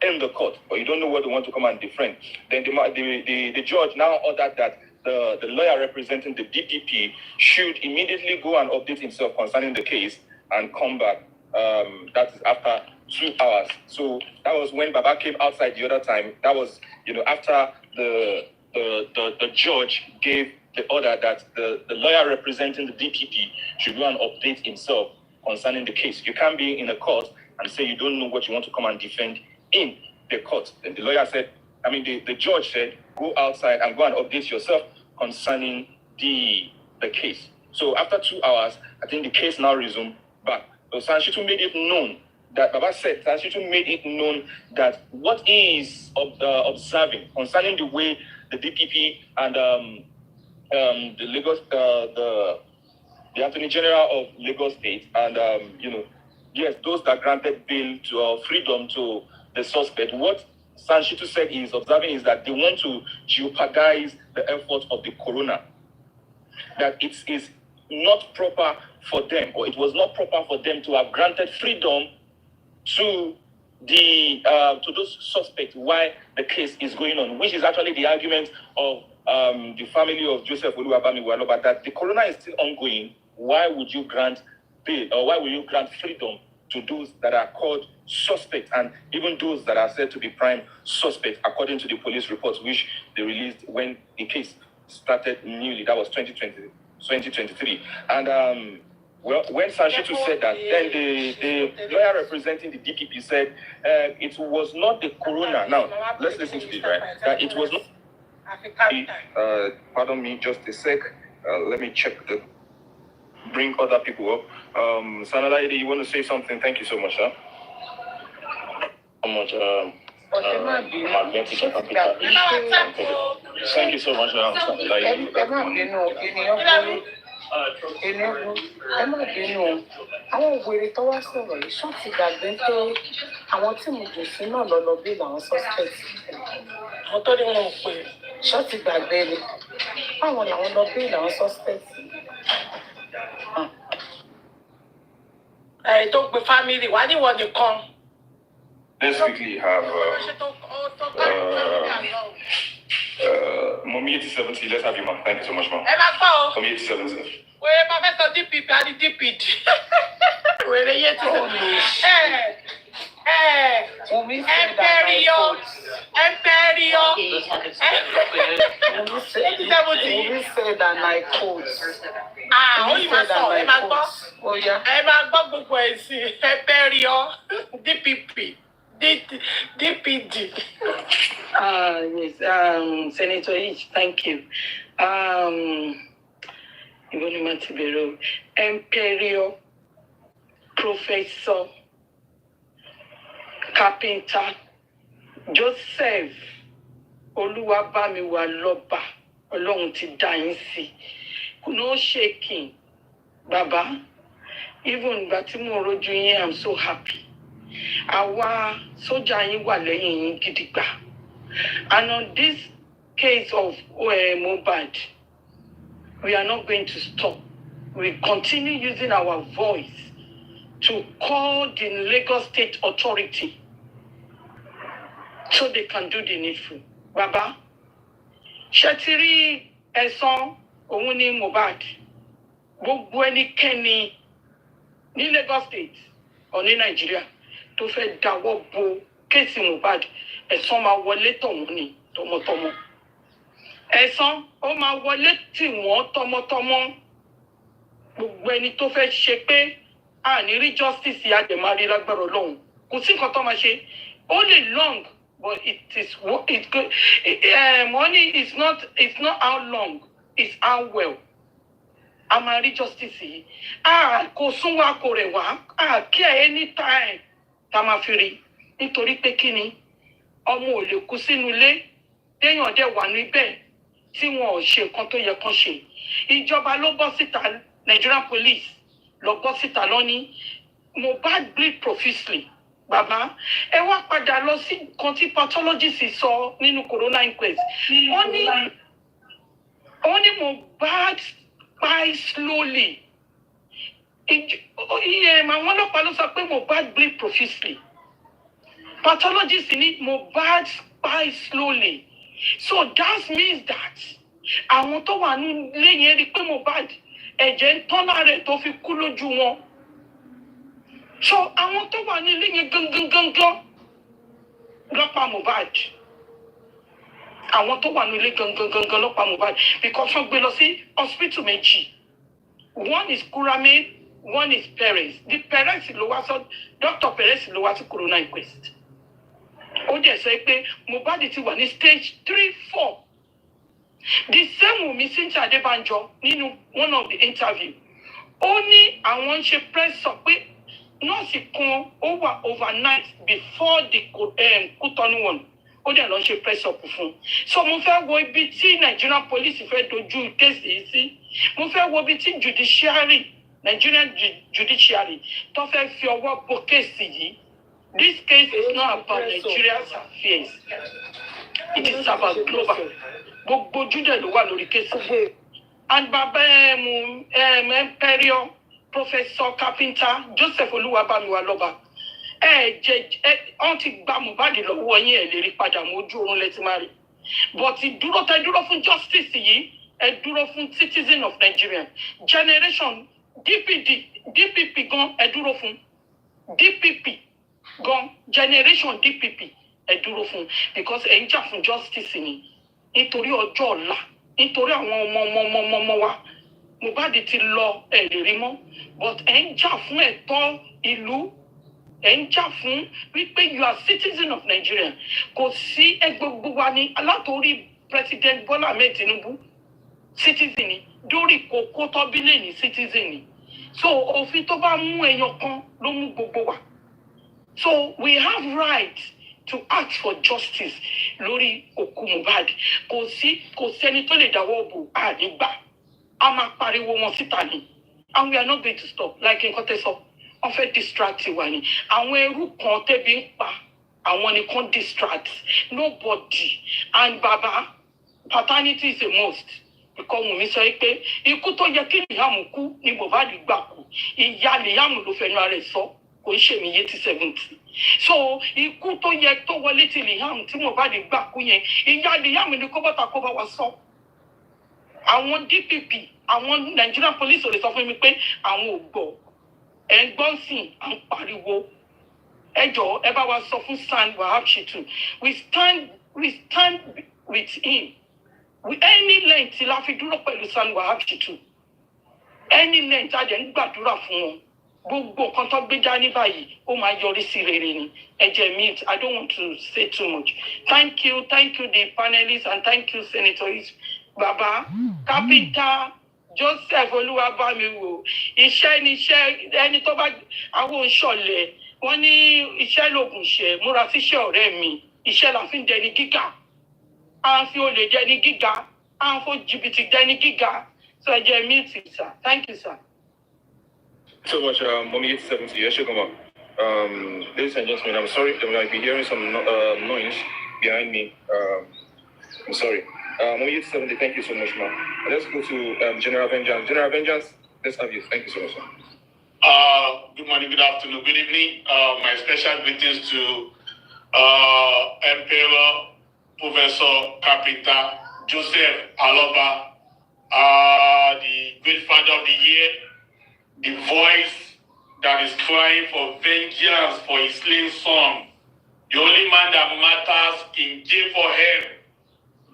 in the court, but you don't know what you want to come and defend. Then the judge now ordered that the lawyer representing the DPP should immediately go and update himself concerning the case and come back. That is after 2 hours. So that was when Baba came outside the other time. That was after the judge gave the order that the lawyer representing the DPP should go and update himself concerning the case. You can't be in a court and say you don't know what you want to come and defend in the court. And the lawyer said, the judge said, go outside and go and update yourself concerning the case. So after 2 hours, I think the case now resumed back. So Sanshitu made it known that Baba said, Sanshitu made it known that what he is observing concerning the way the DPP and the Lagos, the Attorney General of Lagos State, and yes, those that granted bail to freedom to the suspect. What Sanshitu said he is observing is that they want to jeopardize the effort of the coroner. That it is not proper for them, or it was not proper for them to have granted freedom to those suspects while the case is going on, which is actually the argument of the family of Joseph Oluwabami Waloba, that the coroner is still ongoing. Why would you grant bail, or why will you grant freedom to those that are called suspects, and even those that are said to be prime suspects, according to the police reports which they released when the case started newly? That was 2023. And when Sanshitu said that, then the lawyer representing the DPP said it was not the coroner. Now, let's listen to this, right? That it was not. Pardon me, just a sec. Let me check bring other people up. Sanalaide, you want to say something? Thank you so much, sir. So much. Thank you so much, Sanalaide. ẹ má bínú o àwọn òwèrè tó wá sọ̀rọ̀ yìí ṣọ́n ti gbàgbé pé àwọn tí mo jù sí náà lọ bí làwọn suspect àwọn tó ní wọn ò pè ṣọ́n ti gbàgbé ni báwọn làwọn lọ bí làwọn suspect. Tó gbé family wá níwọ̀n nìkan. Let's quickly have Mommy 8070. Let's have you, ma'am. Thank you so much, ma'am. Mommy 8070. Wait, Professor DPP and the DPD. Wait, the 8070. Who said that I quote? Only myself. Oh, yeah. DPP. DPD. Yes, Senator H, thank you. Imperial Professor Carpenter Joseph Oluwabami Waloba, Ọlọ́run ti dá yín sí. No shaking, Baba. Even ìgbà tí mo rojú yín, I'm so happy. Àwa sójà yín wà lẹ́yìn yín gidigba. And on this case of Mohbad, we are not going to stop. We continue using our voice to call the Lagos State Authority so they can do the needful. Baba, Shetiri ẹ̀san òun ni Mohbad. Gbogbo ẹnikẹ́ni ní Lagos State or ní Nigeria tó fẹ́ dáwọ́ bo kéèsì Mohbad, ẹ̀san máa wọlé tọ̀wọ́n ni tọmọtọmọ. Ẹ̀san ó máa wọlé tì wọ́n tọmọtọmọ. Gbogbo ẹni tó fẹ́ ṣe pé a ní rí justice àdèmárí lágbára Ọlọ́run. Kò sí nǹkan tó máa ṣe. Ó lè long, but money is not how long, it's how well. A máa rí justice yìí. Kò sún wa kò rẹ̀ wá. Kí anytime tá máa fi rí. Nítorí pé kí ni? Ọmọ ò lè kú sínú ilé. Téèyàn dẹ̀ wà níbẹ̀ tí wọn ò ṣe nǹkan tó yẹ kán ṣe. Ìjọba ló bọ́ síta, Nigerian police lọ bọ́ síta lọ́ní. Mohbad bleed profusely. bàbá ẹ wá padà lọ sí nǹkan tí pathologist sọ nínú corona inquest wọ́n ní Mohbad die slowly àwọn ọlọ́pàá ló sọ pé Mohbad bleed profusely pathologist ní Mohbad die slowly so that means that àwọn tó wà nílé yẹn rí pé Mohbad ẹ̀jẹ̀ ń tán lára ẹ̀ tó fi kú lójú wọn so àwọn tó wà nílé yẹn gangan lọ́pàá Mohbad àwọn tó wà nílé gangan lọ́pàá Mohbad because wọ́n gbé lọ sí hospital méjì one is Kurame one is Perez the Perez ló wá sọ Dr. Perez ló wá sí corona inquest ó dẹ̀ sọ pé Mohbad ti wà ní stage 3-4 the same Wunmi Cynthia Adébánjọ nínú one of the interview ó ní àwọn ń ṣe press sọ pé nọ́ọ̀sì kan ó wà overnight before the Kútọ́nù one ó dẹ̀ lọ ṣe press up fún so mo fẹ́ wo ibi tí Nigerian police fẹ́ dojú kéèsì yìí sí mo fẹ́ wo ibi tí Nigerian judiciary tó fẹ́ fi ọwọ́ bo kéèsì yìí this case is not about Nigeria's affairs it is about global gbogbo júdẹ̀ ló wà lórí kéèsì and bàbá Imperial Professor Carpenter Joseph Olúwabámiwálọ́ba wọ́n ti gba Mohbad lọ́wọ́ yín ẹ̀ lè rí padà mọ́ ojú oorun lẹ́tí máa rí but ìdúró tẹ dúró fún justice yìí ẹ dúró fún citizen of Nigeria generation DPP gan ẹ dúró fún DPP gan generation DPP ẹ dúró fún because ẹ ń jà fún justice ni nítorí ọjọ́ ọ̀la nítorí àwọn ọmọ wa Mohbad ti lọ ẹ lè rí mọ́ but ẹ ń jà fún ẹ̀tọ́ ìlú ẹ ń jà fún wípé you are citizen of Nigeria kò sí gbogbo wa ní alátorí President Bola Ahmed Tinubu citizen ni dórí kókó tọ́bílẹ̀ ní citizen ni so òfin tó bá mú èèyàn kan ló mú gbogbo wa so we have right to ask for justice lórí òkú Mohbad kò sẹ́ni tó lè dáwọ́ bò àdìgbà a máa pariwo wọn síta ni and we are not going to stop like nǹkan tẹ́ sọ wọ́n fẹ́ distract wa ni àwọn ẹrú kan tẹ́bi ń pa àwọn nìkan distract nobody and baba paternity is a must because Wunmi sọ pé ikú tó yẹ kí Liam kú ni Mohbad gbà kú ìyá Liam ló fẹnu ara ẹ̀ sọ kò ń ṣèmí yé ti 70 so ikú tó yẹ tó wọlé ti Liam tí Mohbad gbà kú yẹn ìyá Liam ni kó bọ́ta kó bá wa sọ àwọn DPP àwọn Nigerian police ò lè sọ fún mi pé àwọn ò gbọ́ ẹ̀ ń gbọ́n sìn à ń pariwo ẹ jọ̀ọ́ ẹ bá wa sọ fún San Wahab Shittu we stand with him with any length la fi dúró pẹ̀lú San Wahab Shittu any length a dẹ̀ ń gbàdúrà fún wọn gbogbo nǹkan tó gbé dání báyìí ó máa yọrí sí rere ni ẹ̀jẹ̀ mi I don't want to say too much thank you the panelists and thank you senators baba Carpenter Joseph Olúwabámiwò iṣẹ́ ni iṣẹ́ ẹni tó bá àwọn òṣọ̀lẹ̀ wọ́n ní iṣẹ́ lògùn ṣe múra síṣẹ́ ọ̀rẹ́ mi iṣẹ́ la fi ń dẹni gíga à ń fi olè dẹni gíga à ń fo jìbìtì dẹni gíga so ẹ̀jẹ̀ mi ti sir thank you sir. So much, Mommy 870. Yes, come on. Ladies and gentlemen, I'm sorry, I might be hearing some noise behind me. I'm sorry. Mommy 870, thank you so much, ma'am. Let's go to General Vengeance. General Vengeance, let's have you. Thank you so much, sir. Good morning, good afternoon, good evening. My special greetings to Emperor Professor Carpenter Joseph Aloba, the great father of the year, the voice that is crying for vengeance for his slain son, the only man that matters in J4M,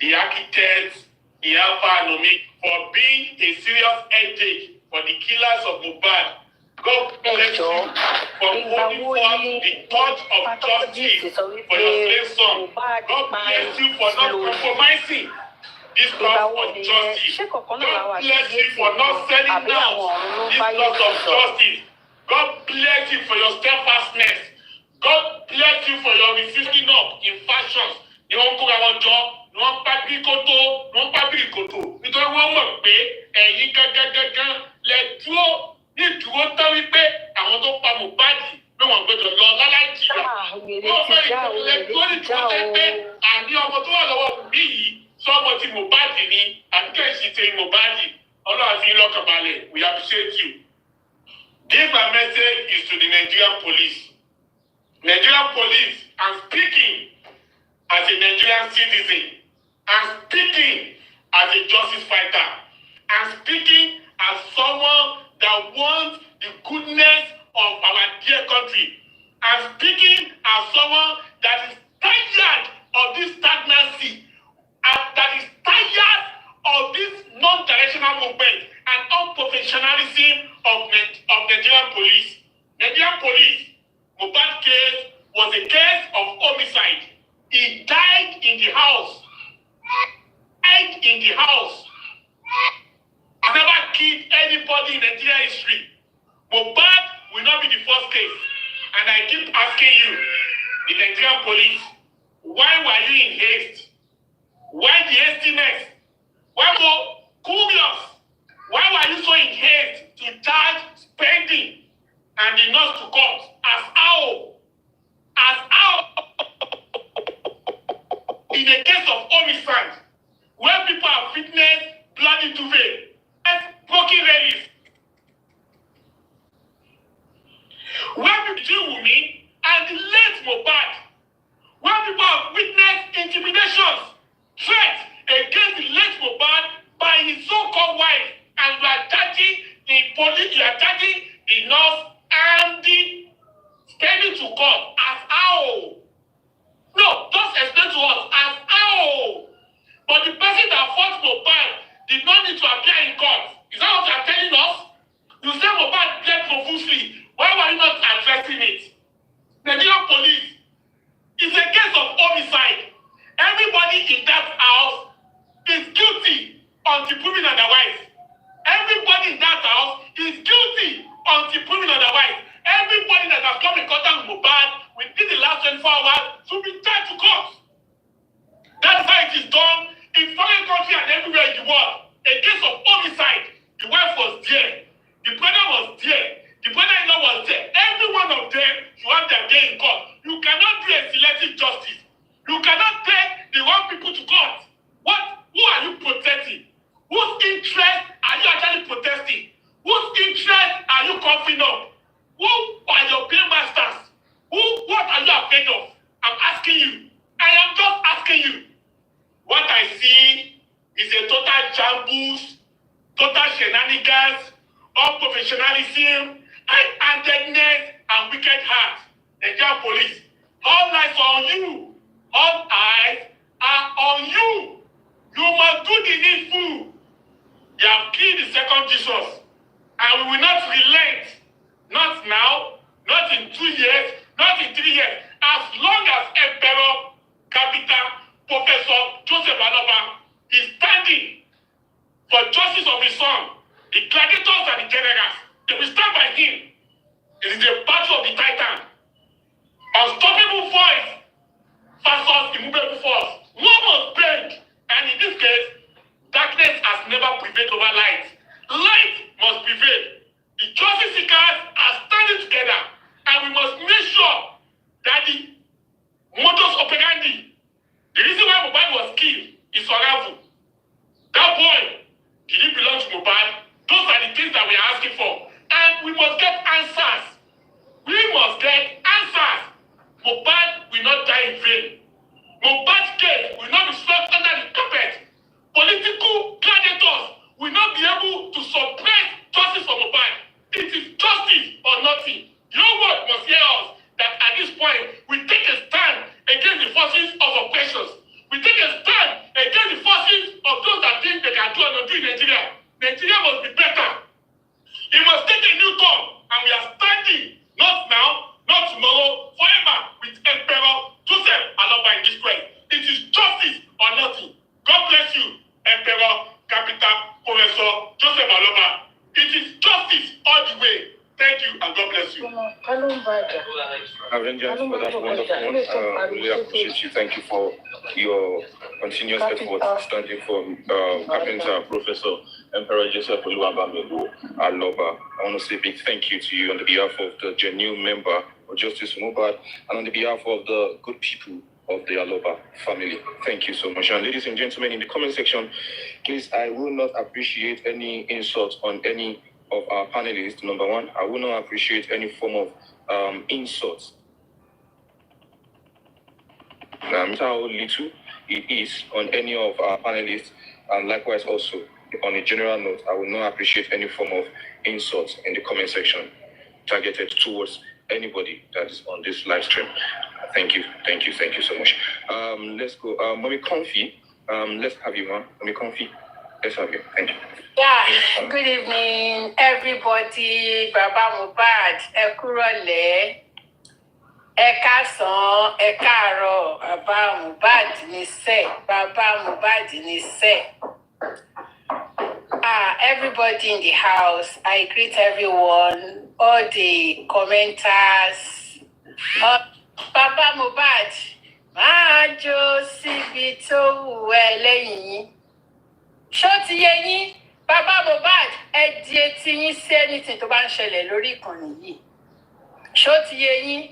the architect, the Alpha and Omega, for being a serious headache for the killers of Mohbad. God bless you for holding forth the torch of justice for your slain son. God bless you for not compromising this cause for justice. God bless you for not selling down this cause of justice. God bless you for your steadfastness. God bless you for your refusing up in fashions. Ni wọ́n kóra wọn jọ, ni wọ́n pa bírí kòtò, nítorí wọ́n mọ̀ pé ẹ̀yin gángan lẹ dúró ní ìdúró tán wípé àwọn tó pa Mohbad pé wọ́n gbọ́dọ̀ lọ láláì jìyà. Wọ́n fẹ́ ìpínlẹ̀ lórí tí wọ́n tẹ́ pé àní ọmọ tó wà lọ́wọ́ Wùmí yìí sọ́mọ ti Mohbad ni àti kẹ́hìnsì ti Mohbad. Ọlọ́run fi lọ́kàn balẹ̀, we appreciate you. This my message is to the Nigerian police. Nigerian police, I'm speaking as a Nigerian citizen. I'm speaking as a justice fighter. I'm speaking as someone that wants the goodness of our dear country. I'm speaking as someone that is tired of this stagnancy, and that is tired of this non-directional movement and unprofessionalism of Nigerian police. Nigerian police, Mohbad case was a case of homicide. He died in the house. Died in the house. I never killed anybody in Nigerian history. Mohbad will not be the first case. And I keep asking you, the Nigerian police, why were you in haste? Why the hastiness? Why were curious? Why were you so in haste to charge spending and the nurse to court? As how? In a case of homicide, where people have witnessed bloody duvet, broken relics, where people Wunmi and the late Mohbad, where people have witnessed intimidations, threats against the late Mohbad by his so-called wife, and you are charging the police, you are charging the nurse and the spending to court as how? No, just explain to us as how. But the person that fought Mohbad did not need to appear in court. Is that what you are telling us? You say Mohbad bled profusely. Why were you not addressing it? Nigerian police, it's a case of homicide. Everybody in that house is guilty until proven otherwise. Everybody in that house is guilty until proven otherwise. Everybody that has come in contact with Mohbad within the last 24 hours should be charged to court. That's how it is done in foreign countries and everywhere in the world. A case of homicide. The wife was there. The brother was there. The brother-in-law was there. Every one of them should have their day in court. You cannot do a selective justice. You cannot take the wrong people to court. Who are you protecting? Whose interest are you actually protesting? Whose interest are you covering up? Who are your paymasters? What are you afraid of? I'm asking you. I am just asking you. What I see is a total shambles, total shenanigans, unprofessionalism, high-handedness, and wicked heart. Nigerian police, all eyes are on you. All eyes are on you. You must do the needful. You have killed the second Jesus, and we will not relent. Not now, not in 2 years, not in 3 years. As long as Emperor, Capital, Professor Joseph Aloba is standing for justice of his son, the gladiators and the generals, they will stand by him. It is the battle of the Titan. Unstoppable voice versus immovable force. One must bend, and in this case, darkness has never prevailed over light. Light must prevail. The justice seekers are standing together, and we must make sure that the modus operandi, the reason why Mohbad was killed, is unraveled. That boy, did he belong to Mohbad? Those are the things that we are asking for. And we must get answers. We must get answers. Mohbad will not die in vain. Mohbad's case will not be swept under the carpet. Political gladiators will not be able to suppress justice for Mohbad. It is justice or nothing. Your word must hear us that at this point we take a stand against the forces of oppression. We take a stand against the forces of those that think they can do and not do in Nigeria. Nigeria must be better. It must take a new turn, and we are standing, not now, not tomorrow, forever with Emperor Joseph Aloba in this place. It is justice or nothing. God bless you, Emperor, Capital, Professor Joseph Aloba. It is justice all the way. Thank you, and God bless you. Avengers, for that wonderful one. I really appreciate you. Thank you for your continuous effort standing for Carpenter, Professor Emperor Joseph Oluwabamigo Aloba. I want to say a big thank you to you on behalf of the genuine member of justice for Mohbad, and on the behalf of the good people of the Aloba family. Thank you so much. And ladies and gentlemen, in the comment section, please, I will not appreciate any insult on any of our panelists. Number one, I will not appreciate any form of insult. No matter how little it is on any of our panelists, and likewise also on a general note, I will not appreciate any form of insult in the comment section targeted towards anybody that is on this live stream. Thank you so much. Let's go. Mommy Comfy, let's have you, ma. Mommy Comfy, let's have you. Thank you. Yeah, good evening, everybody. Baba Mohbad, ẹ kúrọ̀lẹ́, ẹ káàsán, ẹ káàárọ̀. Baba Mohbad ní sẹ́, Baba Mohbad ní sẹ́. Everybody in the house, I greet everyone, all the commenters. Baba Mohbad, máa jó síbi tó wù ẹ́ lẹ́yìn. Ṣó ti yé yín? Baba Mohbad, ẹ di etí yín sí anything tó bá ń ṣẹlẹ̀ lórí ìkànnì yìí. Ṣó ti yé yín?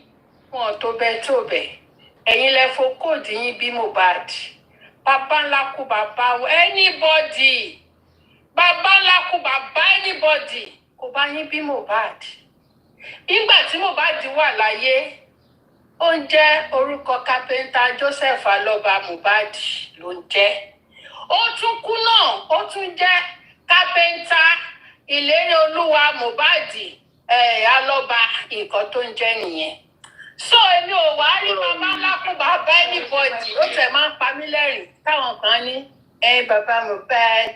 Wọn tó bẹ́ẹ̀ tó bẹ́ẹ̀. Ẹ̀yin lẹ fo kóòdù yín bí Mohbad. Baba ńlá kú bàbá anybody. Baba ńlá kú bàbá anybody. Kò bá yín bí Mohbad. Nígbà tí Mohbad wà láyé, ó ń jẹ́ orúkọ kápẹ́ńtà Joseph Aloba Mohbad ló ń jẹ́. Ó tún kú náà, ó tún jẹ́ kápẹ́ńtà ìlérí olúwa Mohbad Aloba, nǹkan tó ń jẹ́ nìyẹn. So èmi ò wá rí bàbá ńlá kú bàbá anybody. Ó tẹ̀ máa ń pa mí lẹ́rìn táwọn kan ní bàbá Mohbad.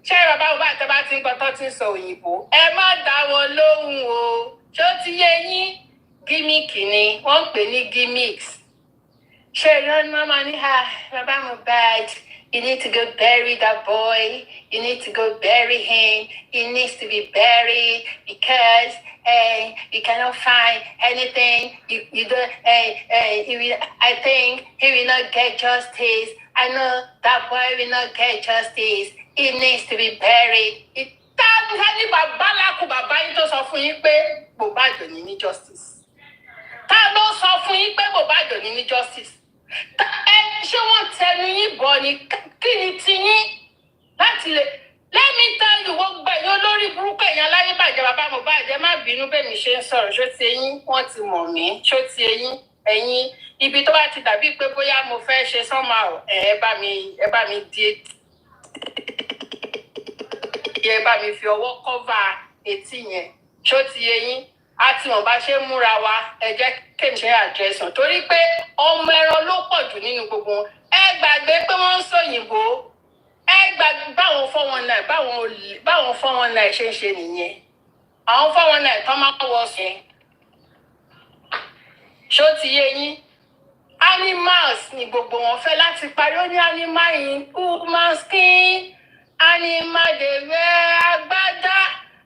Ṣé bàbá Mohbad tó bá ti ń gbọ́ tó ti ń sọ òyìnbó? Ẹ má dá wọn lóhùn o. Ṣó ti yé yín? Gímíkì ni wọ́n ń pè ní gimmicks. Ṣé ìlànà máa ní bàbá Mohbad? You need to go bury that boy. You need to go bury him. He needs to be buried because you cannot find anything. You don't. I think he will not get justice. I know that boy will not get justice. He needs to be buried. Ní bàbá lákù bàbá yín tó sọ fún yín pé Mohbad ò ní justice. Ta ló sọ fún yín pé Mohbad ò ní justice? Ṣé wọ́n tẹnu yín bọ̀ ni kí ni ti yín láti lè let me tell you wọ́n gbẹ̀ yín olórí burúkú ẹ̀yàn aláyé bàjẹ́ bàbá Mohbad ẹ má bínú bẹ́ẹ̀ mi ṣe ń sọ̀rọ̀ ṣó ti eyín wọ́n ti mọ̀ mí ṣó ti eyín ẹ̀yin ibi tó bá ti dàbí pé bóyá mo fẹ́ ṣe somehow ẹ bá mi di ẹ bá mi fi ọwọ́ cover etí yẹn ṣó ti eyín àti wọn bá ṣe múra wa ẹ jẹ́ kémi ṣe àjẹsàn torí pé ọmọ ẹran ló pọ̀ jù nínú gbogbo wọn. Ẹ gbàgbé pé wọ́n ń sòyìnbó ẹ gbàgbé báwọn 419 ṣe ń ṣe nìyẹn àwọn 419 tó máa wọ sí ṣó ti yé yín animals ni gbogbo wọn fẹ́ láti parí ó ní animal in human skin animal dey wear agbádá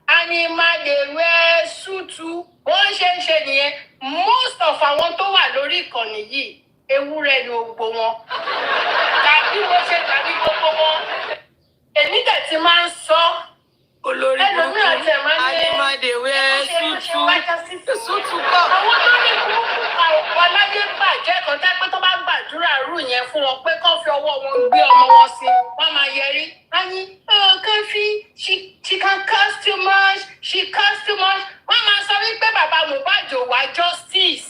animal dey wear súùtù wọ́n ṣe ń ṣe nìyẹn most of àwọn tó wà lórí ìkànnì yìí ewúrẹ́ ni gbogbo wọn tàbí mo ṣe tàbí gbogbo wọn èmi dẹ̀ ti máa ń sọ olórí burúkú animal dey wear súùtù kọ́. àwọn tó ní burúkú ọláyé bàjẹ́ kan tẹ́ pé tó bá gbàdúrà rú yẹn fún wọn pé kán fi ọwọ́ wọn gbé ọmọ wọn sí wọ́n máa yẹrí ayin Kẹ́fí she can curse too much she curse too much wọ́n máa sọ wípé bàbá Mohbad ò wá justice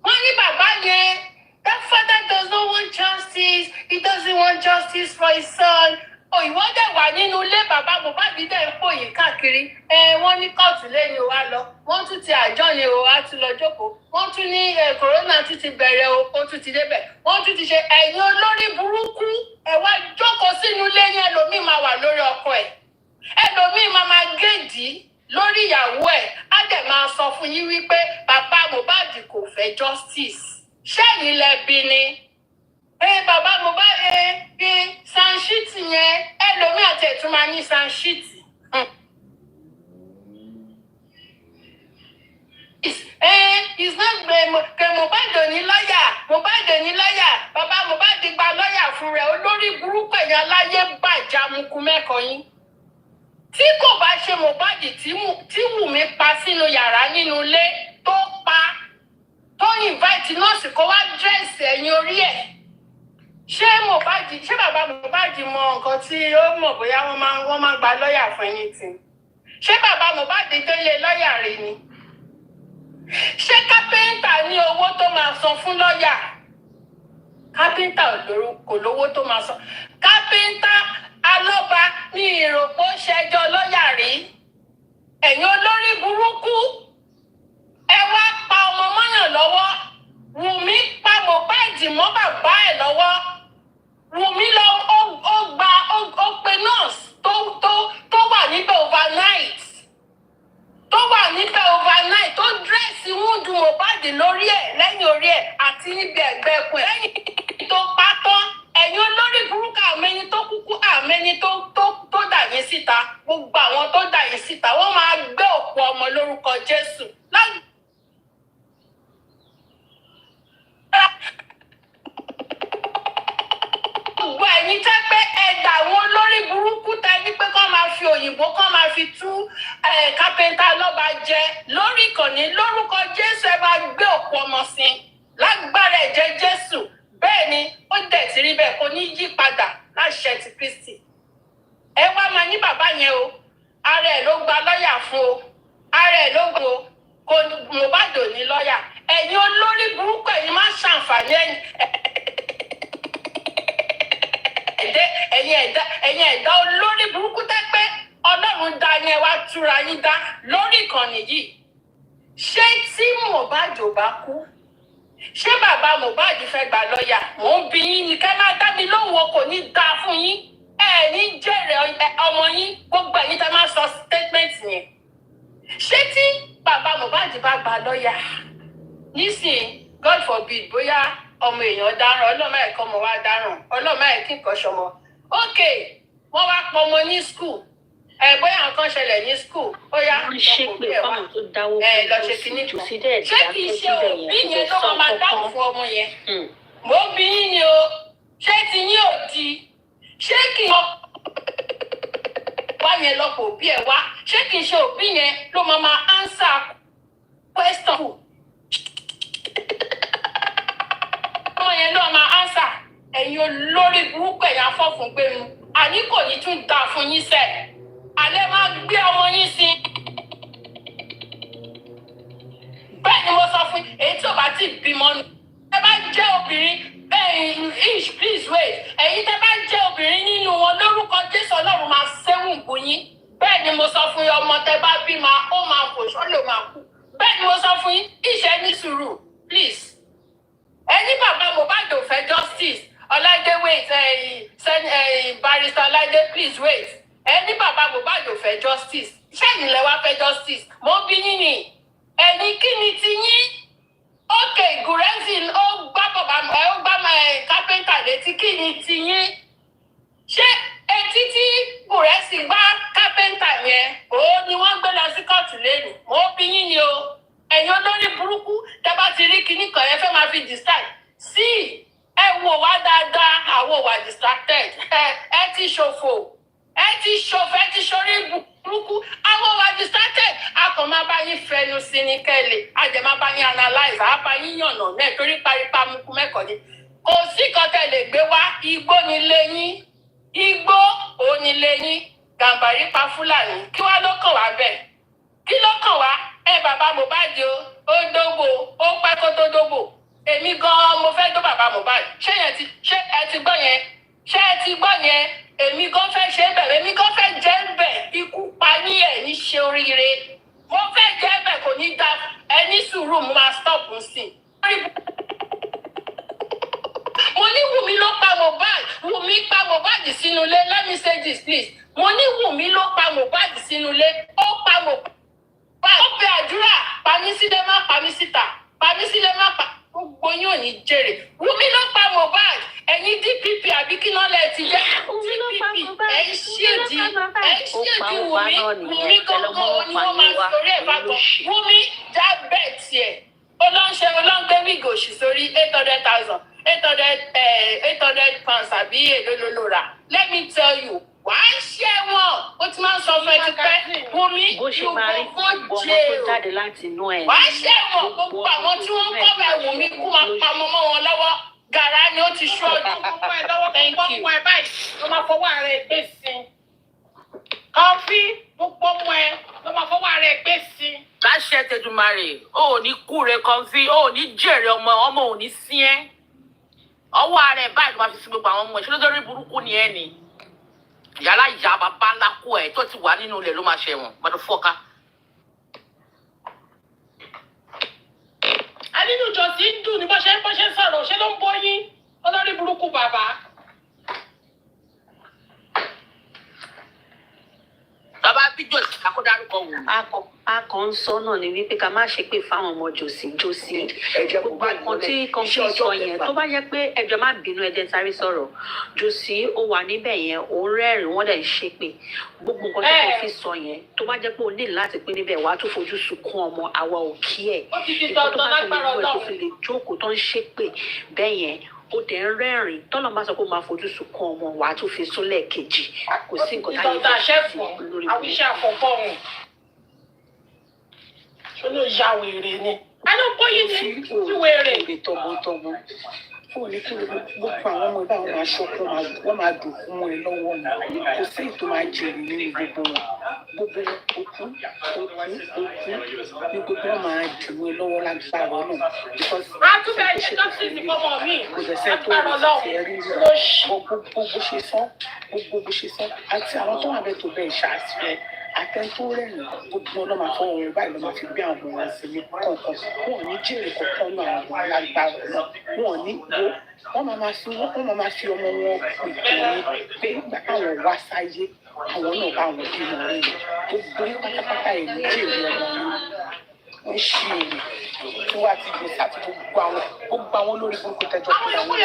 wọ́n ní bàbá yẹn that father does not want justice he doesn't want justice for his son òyìnbó dẹ̀ wà nínú ilé bàbá Mohbad dẹ̀ ń pòyì káàkiri wọ́n ní kóòtù lẹ́yìn wa lọ wọ́n tún ti àjọ ni o á tún lọ jókòó wọ́n tún ní kòrónà tún ti bẹ̀rẹ̀ o ó tún ti débẹ̀ wọ́n tún ti ṣe ẹ̀yin olórí burúkú ẹ̀ wá jókòó sínú ilé yẹn ẹlòmíì máa wà lórí ọkọ ẹ̀ ẹlòmíì máa géèdì lórí ìyàwó ẹ̀ á dẹ̀ máa sọ fún yín wípé bàbá Mohbad kò fẹ́ justice ṣẹ́yìn lẹ́bi ni. Bàbá Mohbad sanṣíìtì yẹn ẹlòmíì àti ẹ̀tún máa ní sanṣíìtì. It's not Mohbad ò ní lọ́yà bàbá Mohbad gba lọ́yà fún rẹ̀ olórí burúkú ẹ̀yà aláyé bàjẹ́ amukú mẹ́kọ̀ọ́ yín. Tí kò bá ṣe Mohbad tí Wùmí pa sínú yàrá nínú ilé tó tó invite nọ́ọ̀sì kó wá dírẹ́sì ẹ̀yìn orí ẹ̀. Ṣé bàbá Mohbad mọ nǹkan tí ó mọ̀ bóyá wọ́n máa gba lọ́ọ̀yà fún anything? Ṣé bàbá Mohbad délé lọ́ọ̀yà rẹ̀ ni? Ṣé kápẹ́ńtà ní owó tó máa san fún lọ́ọ̀yà? Kápẹ́ńtà kò lówó tó máa san. Kápẹ́ńtà alọ́ba ní ìròpó ṣẹjọ́ lọ́ọ̀yà rí. Ẹ̀yin olórí burúkú, ẹ wá pa ọmọ mọ́yàn lọ́wọ́. Wùmí pa Mohbad mọ́ bàbá ẹ̀ lọ́wọ́. Wùmí lọ ó pe nurse tó wà níbẹ̀ overnight. Tó wà níbẹ̀ overnight tó dírẹ́sì wúndù Mohbad lórí ẹ̀ lẹ́yìn orí ẹ̀ àti níbi ẹ̀gbẹ́ ẹkùn ẹ̀. Lẹ́yìn tó pa tán, ẹ̀yin olórí burúkú àmẹ́ni tó kúkú àmẹ́ni tó dà yín síta. Gbogbo àwọn tó dà yín síta wọ́n máa gbé òkú ọmọ lórúkọ Jésù. Gbogbo ẹ̀yin tẹ́ pé ẹ̀dà àwọn olórí burúkú tẹ́ ní pé kán máa fi òyìnbó kán máa fi tú kápẹ́ńtà lọ́ba jẹ lórí ìkànnì lórúkọ Jésù ẹ máa gbé òkú ọmọ sí lágbára ẹ̀jẹ̀ Jésù. Bẹ́ẹ̀ ni ó dẹ̀ ti rí bẹ́ẹ̀ kò ní yí padà láṣẹ ti Kristi. Ẹ wá máa ní bàbá yẹn o, ara ẹ̀ ló gba lọ́ọ̀yà fún o, ara ẹ̀ ló gbọ́ kò Mohbad ò ní lọ́ọ̀yà. Ẹ̀yin olórí burúkú ẹ̀yin máa ṣàǹfààní ẹ̀yin ẹ̀dá olórí burúkú tẹ́ pé Ọlọ́run dá yẹn wá túra yín dá lórí ìkànnì yìí. Ṣé tí Mohbad ò bá kú, ṣé bàbá Mohbad fẹ́ gba lọ́ọ̀yà? Mò ń bi yín ni kẹ́ máa dá mi lóhùn o, kò ní dáa fún yín. Ẹ ní jèrè ọmọ yín, gbogbo ẹ̀yin tẹ́ máa sọ statement yẹn. Ṣé tí bàbá Mohbad bá gba lọ́ọ̀yà nísìnyí, God forbid, bóyá ọmọ èèyàn dáràn, ọlọ́mọ ẹ̀kọ́ ọmọ wa dáràn, ọlọ́mọ ẹ̀kí nǹkan ṣọmọ. Ok, wọ́n wá pọ̀ ọmọ ní school. Bóyá nǹkan ṣẹlẹ̀ ní school, ó yá lọ ṣe kíní kan. Ṣé kì í ṣe òbí yẹn ló máa dáhùn fún ọmọ yẹn? Mo bí yín ni o, ṣé ti yín ò di? Ṣé kì í wá yẹn lọ́pọ̀ òbí ẹ̀ wá? Ṣé kì í ṣe òbí yẹn ló máa answer question? Ọmọ yẹn ló máa answer. Ẹ̀yin olórí burúkú ẹ̀yà fọ́fun gbé mu. Àní kò ní tún dáa fún yín sẹ́ẹ̀. Àlẹ́ máa gbé ọmọ yín sí. Bẹ́ẹ̀ ni mo sọ fún èyí tí ò bá ti bímọ nù. Ẹ bá jẹ́ obìnrin, please wait. Ẹ̀yin tẹ́ bá jẹ́ obìnrin nínú wọn lórúkọ Jésù Ọlọ́run máa ṣẹ́wùn bù yín. Bẹ́ẹ̀ ni mo sọ fún yín, ọmọ tẹ́ bá bí ó máa fò ṣọ́lẹ̀ máa kú. Bẹ́ẹ̀ ni mo sọ fún yín, ìṣẹ́ ní sùúrù, please. Ẹni bàbá Mohbad ò fẹ́ justice. Ọláìdé wait, barrister Ọláìdé please wait. Ẹni bàbá Mohbad ò fẹ́ justice. Ṣẹ́yìn lẹ wá fẹ́ justice. Mo bí yín ni. Ẹ̀yin kí ni ti yín? Ok, Gùrẹ́sì ó gbá kápẹ́ńtà létí, kí ni ti yín? Ṣé etí tí Gùrẹ́sì gbá kápẹ́ńtà yẹn òun ni wọ́n gbé lọ sí kóòtù lẹ́nu? Mo bí yín ni o. Ẹ̀yin olórí burúkú tẹ́ bá ti rí kíní kan yẹn fẹ́ máa fi distract. Sí ẹ wò wá dáadáa, àwọ̀ wà distracted. Ẹ ti ṣòfò, ẹ ti ṣorí burúkú, àwọ̀ wà distracted. A kàn máa bá yín fẹnu sí ní kẹ́lẹ̀, a jẹ́ máa bá yín analyze, a bá yín yànnà náà torí parípa mukú mẹ́kọ̀ọ́ ni. Kò sí kan tẹ́ lè gbé wá, igbó ni lẹ́yìn, igbó òun ni lẹ́yìn, Gàmbàrí pa Fúlàní. Kí wá ló kàn wá bẹ́ẹ̀? Kí ló kàn wá? Bàbá Mohbad ó dógbò, ó pẹ́ kó tó dógbò. Èmi gan-an mo fẹ́ dó bàbá Mohbad. Ṣé ẹ ti gbọ́ yẹn? Ṣé ẹ ti gbọ́ yẹn? Èmi gan fẹ́ ṣe é bẹ̀, èmi gan fẹ́ jẹ́ bẹ̀. Ikú pa ní ẹ̀ ní ṣe oríire. Mo fẹ́ jẹ́ bẹ̀ kò ní dá ẹni sùúrù mo máa stop sí. Mo ní Wùmí ló pa Mohbad. Wùmí pa Mohbad sínú ilé. Let me say this please. Mo ní Wùmí ló pa Mohbad sínú ilé. Ó pa Mohbad. Ó pe àdúrà, pa mí sílé má pa mí síta. Pa mí sílé má pa. Gbogbo yín ò ní jèrè. Wùmí ló pa Mohbad. Ẹ̀yin DPP àbí kí náà lẹ ti jẹ́ DPP. Ẹ̀ ń ṣèdí Wùmí. Wùmí gbogbo ni wọ́n máa sọ̀rọ̀ ẹ̀ bá gbọ́. Wùmí já bẹ́ẹ̀ tiẹ̀. Olóńgbé wíìgì òṣì sórí 800,000. 800 pounds àbí èlò ló rà. Let me tell you, wàá ṣẹ̀wọ̀n ó ti máa ń sọ fún ẹ ti pẹ́ Wùmí bó ṣe máa rí gbogbo ọmọ tó jáde láti inú ẹ̀. wàá ṣẹ̀wọ̀n gbogbo àwọn tí wọ́n ń kọ́ bẹ̀ Wùmí kú máa pa ọmọ mọ́ wọn lọ́wọ́ gàrá ni ó ti ṣọ́ọ̀jù. Thank you. Gbogbo ẹ báyìí ló máa fọwọ́ ara ẹ gbé sí i. Kọfí gbogbo ọmọ ẹ ló máa fọwọ́ ara ẹ gbé sí i. láṣẹ tẹdùmarè ó ò ní kúre Kọfí ó ò ní jèrè ọmọ ò ní sí ẹ ọwọ́ ara ẹ báyìí ló máa fi sí gbogbo àwọn ọmọ ẹ ṣé lórí burúkú ni ẹ ní yàrá ìyá bàbá ńlá kú ẹ tó ti wà nínú ilẹ̀ ló máa ṣẹ̀wọ̀n gbọ́dọ̀ fọ́ka. Nínú ìjọsí ń dùn ní bó ṣe ń sọ̀rọ̀ ṣé ló ń bóyín olórí burúkú bàbá. bàbá bí jòsí kakó dárúkọ wò. a kàn ń sọ náà ni wípé ká má ṣe pé fáwọn ọmọ jòsí gbogbo nǹkan tí Kọfí sọ yẹn tó bá yẹ pé ẹjọ́ má bínú ẹjẹ sáré sọ̀rọ̀ jòsí ó wà níbẹ̀ yẹn òun rẹ́rìn wọ́n dẹ̀ ń ṣépè gbogbo nǹkan tí Kọfí sọ yẹn tó bá jẹ́ pé o ní láti pé níbẹ̀ wàá tó fojú sunkún ọmọ àwa ò kí ẹ̀ nǹkan tó bá fi lè mú ẹ̀ tó fi lè jókòó tó ń ṣépè bẹ́ẹ̀ yẹn ó dẹ̀ ń rẹ́rìn tọ́lọ́ bá sọ pé ó máa fojú sunkún ọmọ wàá tó fi súnlẹ̀ kejì kò sí nǹkan táyé fẹ́ sí lórí àwíṣẹ́ àkọ́kọ́ ọ̀hún ṣó ló ya wèrè ni. a ló bóyí ní wèrè. tọmọtọmọ fún oníkúrò gbogbo àwọn ọmọ ìbá wọn máa ṣọkún wọn máa dùn fún wọn lọ́wọ́ ni kò sí ètò máa jèrè nínú gbogbo wọn òkú ní gbogbo wọn máa dùn wọn lọ́wọ́ lágbára náà. a tún bẹ ṣe justice fọmọ mi kò dẹ̀sẹ̀ tó ti ẹ̀rí gbogbo bó ṣe sọ àti àwọn tó wà bẹ́ẹ̀ tó bẹ́ẹ̀ ṣáàṣì àtẹ̀tò rẹ̀ ní gbogbo ọlọ́mọ àfọwọ́rẹ́ báyìí ló máa fi gbé àwọn ọmọ sí ní kọ̀ọ̀kan wọn ò ní jèrè kọ̀ọ̀kan náà àwọn ọmọ alágbára náà wọn ò ní wo wọn máa fi ọmọ wọn pè ní pé nígbà táwọn wá sáyé àwọn náà bá wọn bímọ rẹ̀ ní gbogbo ní pátápátá ẹ̀ ní jèrè ọmọ yìí wọ́n ṣí èrè tí wọ́n ti gbèsè àti gbogbo àwọn olórí burúkú tẹ́jọ́ pé àwọn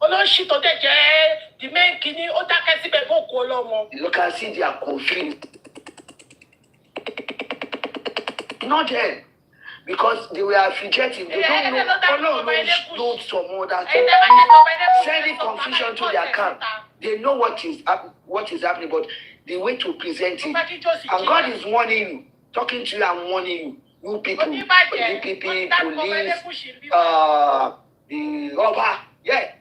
olóṣì tó dẹ̀ jẹ́ the main kìíní ó dákẹ́ síbẹ̀ bó kó lọ́mọ. You can see they are confused. Not them, because they were rejecting. They don't know. Ọlọ́run know some other things. Sending confusion to their camp. They know what is happening, but the way to present it. And God is warning you, talking to you and warning you. You people, DPP, police, the robber, yeah.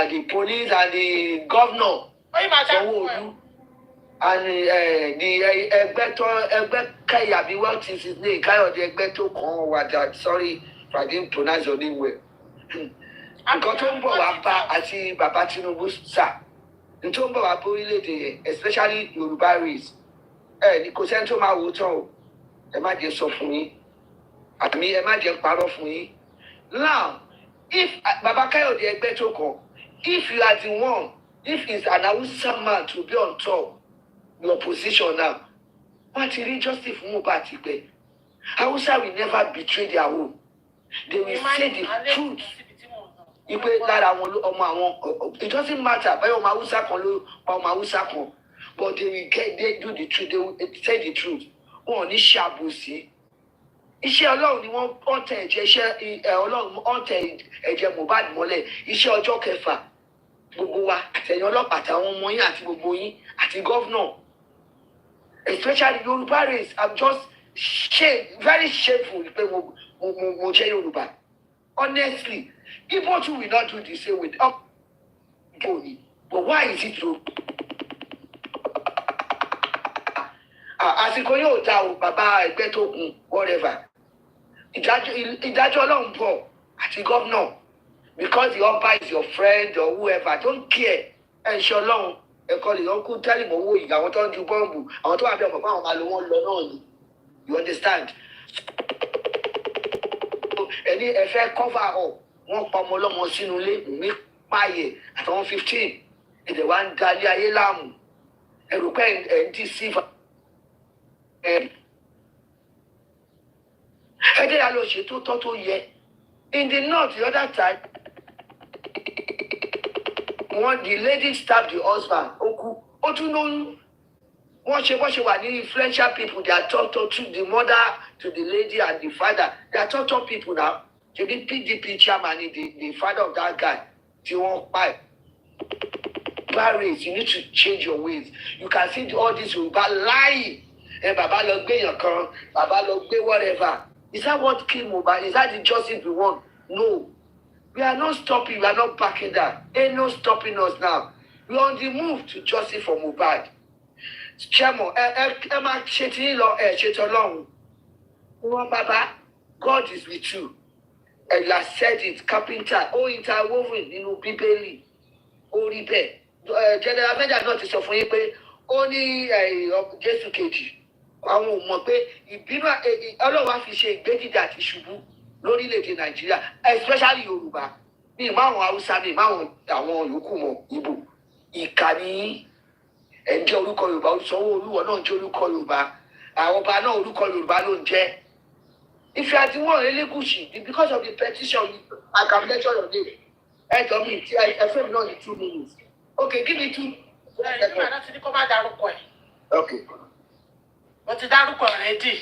The police and the governor Sanwo-Olu and the Ẹgbẹ́kẹ̀yàbí, what is his name? Káyọ̀dé Ẹgbẹ́tókan wàdà, sorry if I didn't pronounce your name well. Nǹkan tó ń bọ̀ wá bá àti bàbá Tinubu sà, nǹkan tó ń bọ̀ wá bá orílẹ̀-èdè yẹn, especially Yorùbá race, ní kò sẹ́ni tó máa wò tán o, ẹ má jẹ́ sọ fún yín, àmì ẹ má jẹ́ parọ́ fún yín. Now, if Baba Kayode Egbetokun, if you are the one, if it's an Hausa man to be on top your position now, what is justice for Mohbad Tipe? Hausa will never betray their own. They will say the truth. It doesn't matter, but they will do the truth. They will say the truth. Iṣẹ́ Ọlọ́run ni wọ́n tẹ ẹ̀jẹ̀ iṣẹ́ Ọlọ́run ọ̀tẹ̀ ẹ̀jẹ̀ Mohbad mọ́lẹ̀ iṣẹ́ ọjọ́ kẹfà gbogbo wa àtẹ̀yìn ọlọ́pàá àtàwọn ọmọ yín àti gbogbo yín àti gọ́vnọ̀ especially Yorùbá race. I'm just very shameful pé mo jẹ́ Yorùbá. Honestly, Igbo too will not do the same with Igbo, but why is it so? Àsìkò yóò ta o bàbá Ẹgbẹ́tókun whatever. Ìdájọ́ Ọlọ́run bọ̀ àti gọ́vnọ̀ because the ọba is your friend or whoever, don't care. Ẹ ṣe Ọlọ́run ẹ̀kọ́ lè lọ́kù tẹ́lẹ̀ mọ́ owó ìgbà àwọn tó ń ju bọ́ǹbù àwọn tó wà bẹ́ẹ̀ mọ̀ pé àwọn máa lo wọn lọ náà ni. You understand? Ẹni ẹ fẹ́ cover up wọ́n pa ọmọ ọlọ́mọ sínú ilé mi páyẹ̀ àtàwọn 15 ẹ̀dẹ̀ wá ń dalé ayé láàmú ẹ̀rù pé ẹ̀ ń dì sí ẹdẹ yà lọ ṣètò tọ́ tó yẹ. In the north the other time the lady stabbed the husband oku ó tún lóyún wọ́n ṣe wà ní influential people. They are talk to the mother, to the lady and the father. They are talk people now. To be PDP chairman, the father of that guy tí wọ́n pa ẹ̀. Marriage, you need to change your ways. You can see all this Yoruba lying. Baba lọ gbé èèyàn kan, Baba lọ gbé whatever. Is that what kill Mohbad? Is that the justice we want? No. We are not stopping. We are not backing down. Ain't no stopping us now. We are on the move to justice for Mohbad. Chairman, máa ṣe tí lọ ṣe tọ́lọ́run. Wọ́n bàbá, God is with you. And you have said it, carpenter, interwoven nínú Bíbélì. Ó rí bẹ́ẹ̀. General Manager náà ti sọ fún yín pé ó ní Jésù kejì. Àwọn ò mọ̀ pé ìbínú Ọlọ́run á fi ṣe ìgbédìde àti ìṣubú lórílẹ̀‐èdè Nàìjíríà, especially Yorùbá. Ní ìmáwọn Haúsá, ní ìmáwọn àwọn yòókù mọ̀ Ìgbò. Ìkànnì ẹ̀ ń jẹ́ orúkọ Yorùbá, Sanwó-Olú náà ń jẹ́ orúkọ Yorùbá. Àwọn ọba náà orúkọ Yorùbá ló ń jẹ́. If you are the one Elegushi, because of the petition, I can mention your name. Ẹ tọ́ mi, ẹ fẹ́ mi náà ní 2 minutes. Okay, give me 2. Okay. Mo ti dárúkọ rẹ̀ dì.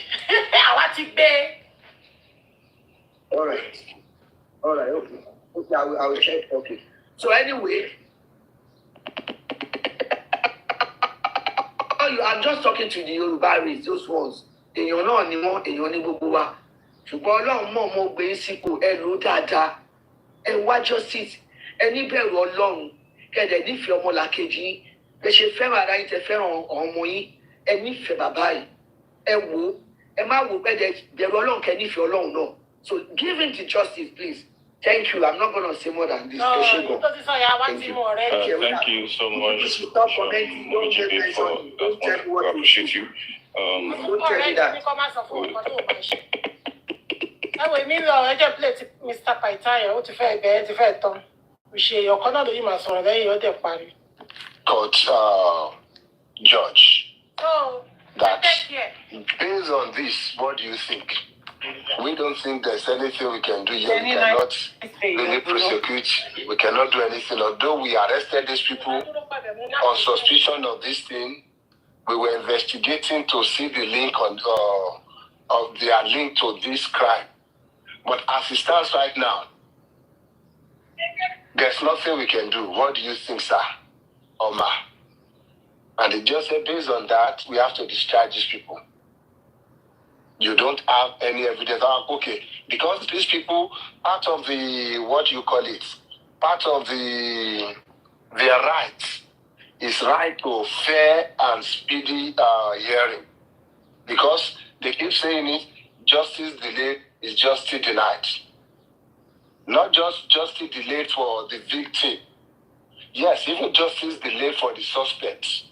Àwa ti gbé. All right, okay. Okay, I will check. Okay. So anyway, I'm just talking to the Yoruba race, those ones. Èèyàn náà ni wọ́n, èèyàn ní gbogbo wa. Ṣùgbọ́n Ọlọ́run mọ̀ mọ́ gbé sípò ẹ lò dáadáa. Ẹ wá justice, ẹ ní bẹ̀rù Ọlọ́run. Kẹ̀dẹ̀ nífẹ̀ẹ́ ọmọlàkejì. Bẹ́ẹ̀ ṣe fẹ́ràn ara yín tẹ fẹ́ràn ọmọ yín. Ẹ nífẹ̀ẹ́ bàbá yìí. Ẹ wò ó, ẹ má wò bẹ́ẹ̀ bẹ̀rù Ọlọ́run kẹ́ nífẹ̀ẹ́ Ọlọ́run náà. So give him the justice, please. Thank you. I'm not going to say more than this. Thank you so much. Stop commenting. Don't get my son. Don't tell me what to appreciate you. Don't tell me that. Mi lọ ẹjọ́ play ti Mr. Paitayo, ó ti fẹ́ bẹ̀ẹ́ ti fẹ́ tán. Ìṣe ọ̀kan náà lóyún màá sọ̀rọ̀ lẹ́yìn ó dẹ̀ parí. Court Judge, So, that based on this, what do you think? We don't think there's anything we can do here. We cannot really prosecute. We cannot do anything. Although we arrested these people on suspicion of this thing, we were investigating to see the link of their link to this crime. But as it stands right now, there's nothing we can do. What do you think, sir? Omar? And they just said, based on that, we have to discharge these people. You don't have any evidence. Okay, because these people, part of the, what you call it, part of their rights is right to fair and speedy hearing. Because they keep saying it, justice delayed is justice denied. Not just justice delayed for the victim. Yes, even justice delayed for the suspect.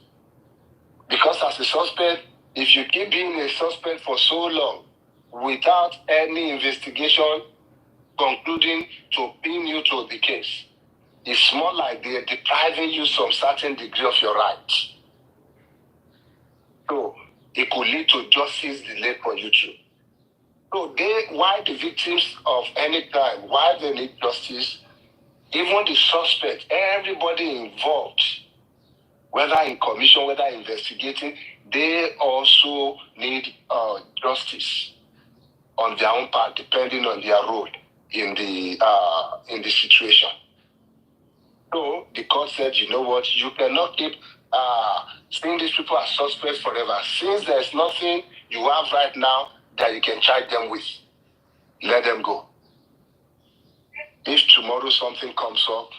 Because as a suspect, if you keep being a suspect for so long without any investigation concluding to pin you to the case, it's more like they're depriving you some certain degree of your rights. So it could lead to justice delay for you too. So why the victims of any crime, why they need justice, even the suspect, everybody involved, whether in commission, whether investigating, they also need justice on their own part, depending on their role in the situation. So the court said, you know what, you cannot keep seeing these people as suspects forever. Since there's nothing you have right now that you can charge them with, let them go. If tomorrow something comes up,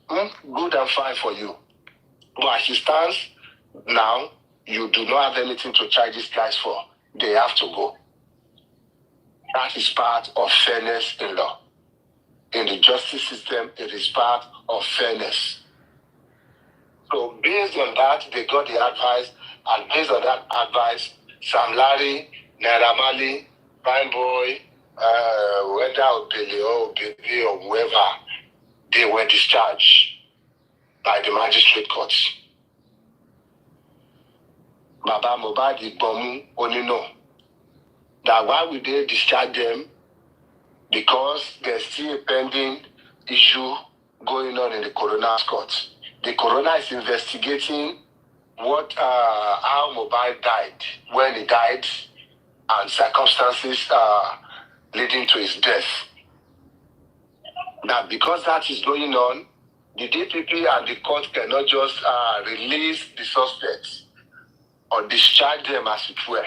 good and fine for you. But as it stands now, you do not have anything to charge these guys for. They have to go. That is part of fairness in law. In the justice system, it is part of fairness. So based on that, they got the advice, and based on that advice, Sam Larry, Naira Marley, Prime Boy, whether Obele or Baby or whoever, they were discharged by the magistrate courts. Baba Mohbad Igbomu only know that why would they discharge them? Because there's still a pending issue going on in the coroner's court. The coroner is investigating how Mohbad died, when he died, and circumstances leading to his death. that because that is going on, the DPP and the court cannot just release the suspects or discharge them as it were.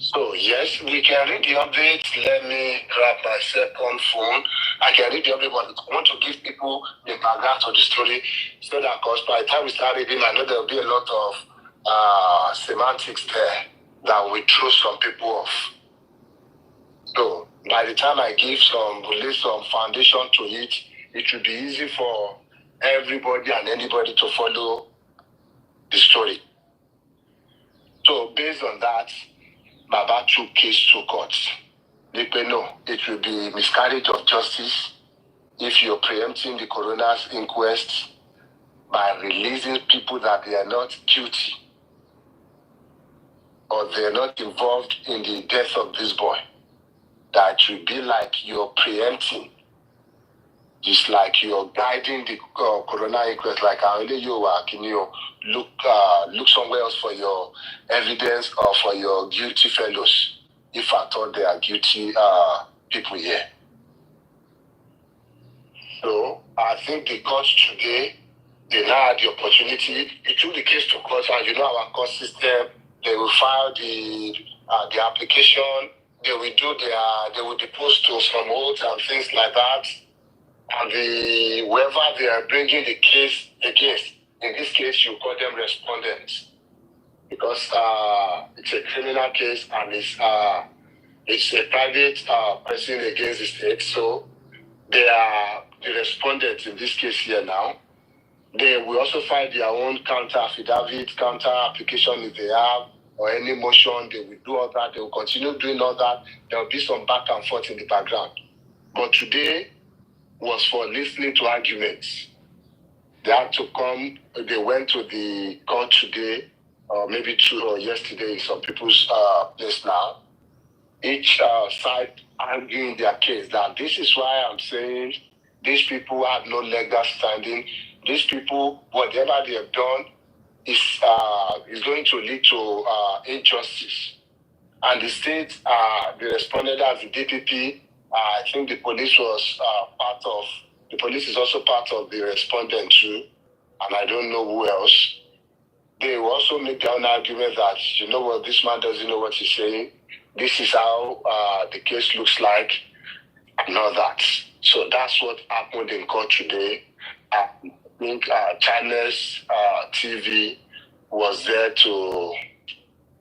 So yes, we can read the updates. Let me grab my second phone. I can read the update, but I want to give people the background of the story so that, because by the time we start reading, I know there will be a lot of semantics there that will throw some people off. So by the time I give lay some foundation to it, it will be easy for everybody and anybody to follow the story. So based on that, Baba took case to court. They say no, it will be miscarriage of justice if you're preempting the coroner's inquest by releasing people that they are not guilty or they are not involved in the death of this boy. That will be like you're preempting. It's like you're guiding the coroner inquest, like how only you are. Can you look somewhere else for your evidence or for your guilty fellows, if I thought they are guilty people here. So I think the court today, they now had the opportunity. They took the case to court, and you know our court system. They will file the application. They will they will depose to some oaths and things like that. And whoever they are bringing the case against, in this case, you call them respondents, because it's a criminal case and it's a private person against the state. So they are the respondents in this case here now. They will also file their own counter affidavit, counter application if they have, or any motion. They will do all that. They will continue doing all that. There will be some back and forth in the background. But today was for listening to arguments. They had to come. They went to the court today, or maybe two or yesterday in some people's place now. Each side arguing their case. That this is why I'm saying these people have no legal standing. These people, whatever they have done, is going to lead to injustice. And the state, they responded as the DPP. I think the police was the police is also part of the respondent too. And I don't know who else. They will also make their own argument that, you know what, this man doesn't know what he's saying. This is how the case looks like, and all that. So that's what happened in court today. I think China's TV was there to,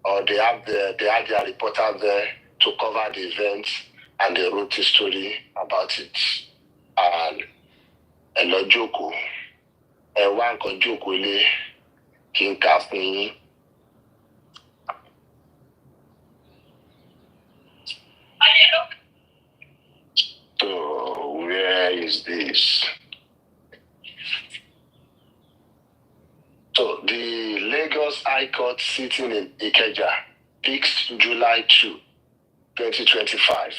or they had their reporter there to cover the event, and they wrote a story about it. And Hello Joko, one can Joko le King Kafni. So where is this? So the Lagos High Court sitting in Ikeja fixed July 2, 2025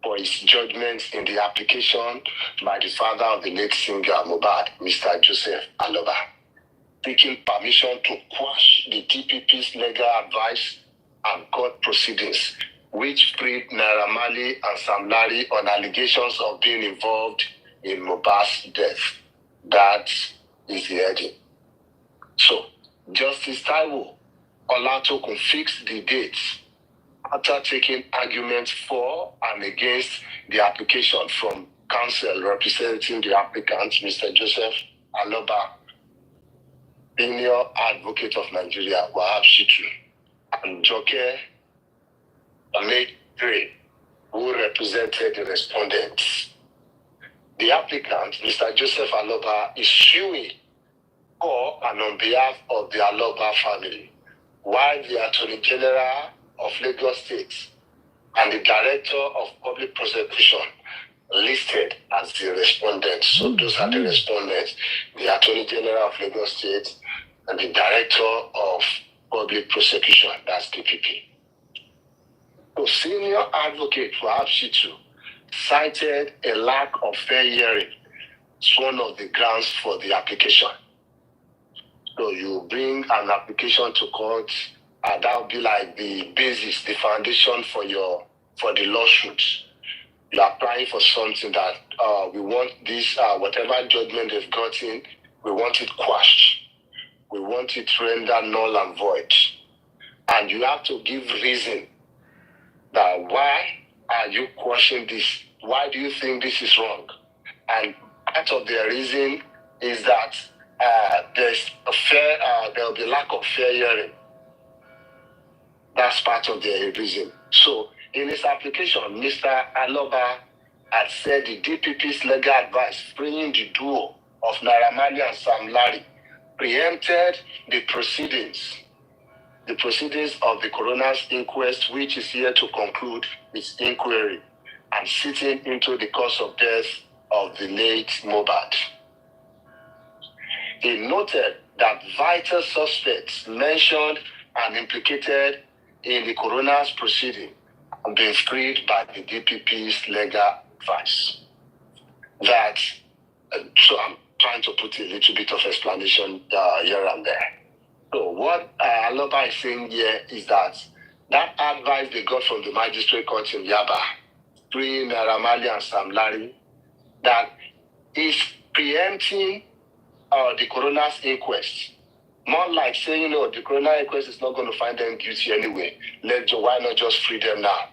for its judgment in the application by the father of the late singer Mohbad, Mr. Joseph Aloba, seeking permission to quash the DPP's legal advice and court proceedings, which freed Naira Marley and Sam Larry on allegations of being involved in Mohbad's death. That is the heading. So, Justice Taiwo Olatokun fixed the dates after taking arguments for and against the application from counsel representing the applicant, Mr. Joseph Aloba, Senior Advocate of Nigeria, Wahab Shitu, and Joke Amekre, who represented the respondents. The applicant, Mr. Joseph Aloba, is suing for and on behalf of the Aloba family, while the Attorney General of Lagos State and the Director of Public Prosecution listed as the respondents. So those are the respondents, the Attorney General of Lagos State and the Director of Public Prosecution, that's DPP. So Senior Advocate Wahab Shitu cited a lack of fair hearing as one of the grounds for the application. So you bring an application to court, and that will be like the basis, the foundation for your for the lawsuit. You're applying for something that we want this, whatever judgment they've gotten, we want it quashed. We want it rendered null and void. And you have to give reason that why are you quashing this? Why do you think this is wrong? And part of their reason is that there will be lack of fair hearing. That's part of their reason. So in his application, Mr. Aloba had said the DPP's legal advice freeing the duo of Naira Marley and Sam Larry preempted the proceedings of the coroner's inquest, which is here to conclude its inquiry and sitting into the cause of death of the late Mohbad. He noted that vital suspects mentioned and implicated in the coroner's proceeding have been freed by the DPP's legal advice. So I'm trying to put a little bit of explanation here and there. So what Aloba is saying here is that advice they got from the magistrate court in Yaba, freeing Naira Marley and Sam Larry, that is preempting the coroner's inquest. More like saying, the coroner inquest is not going to find them guilty anyway. Why not just free them now?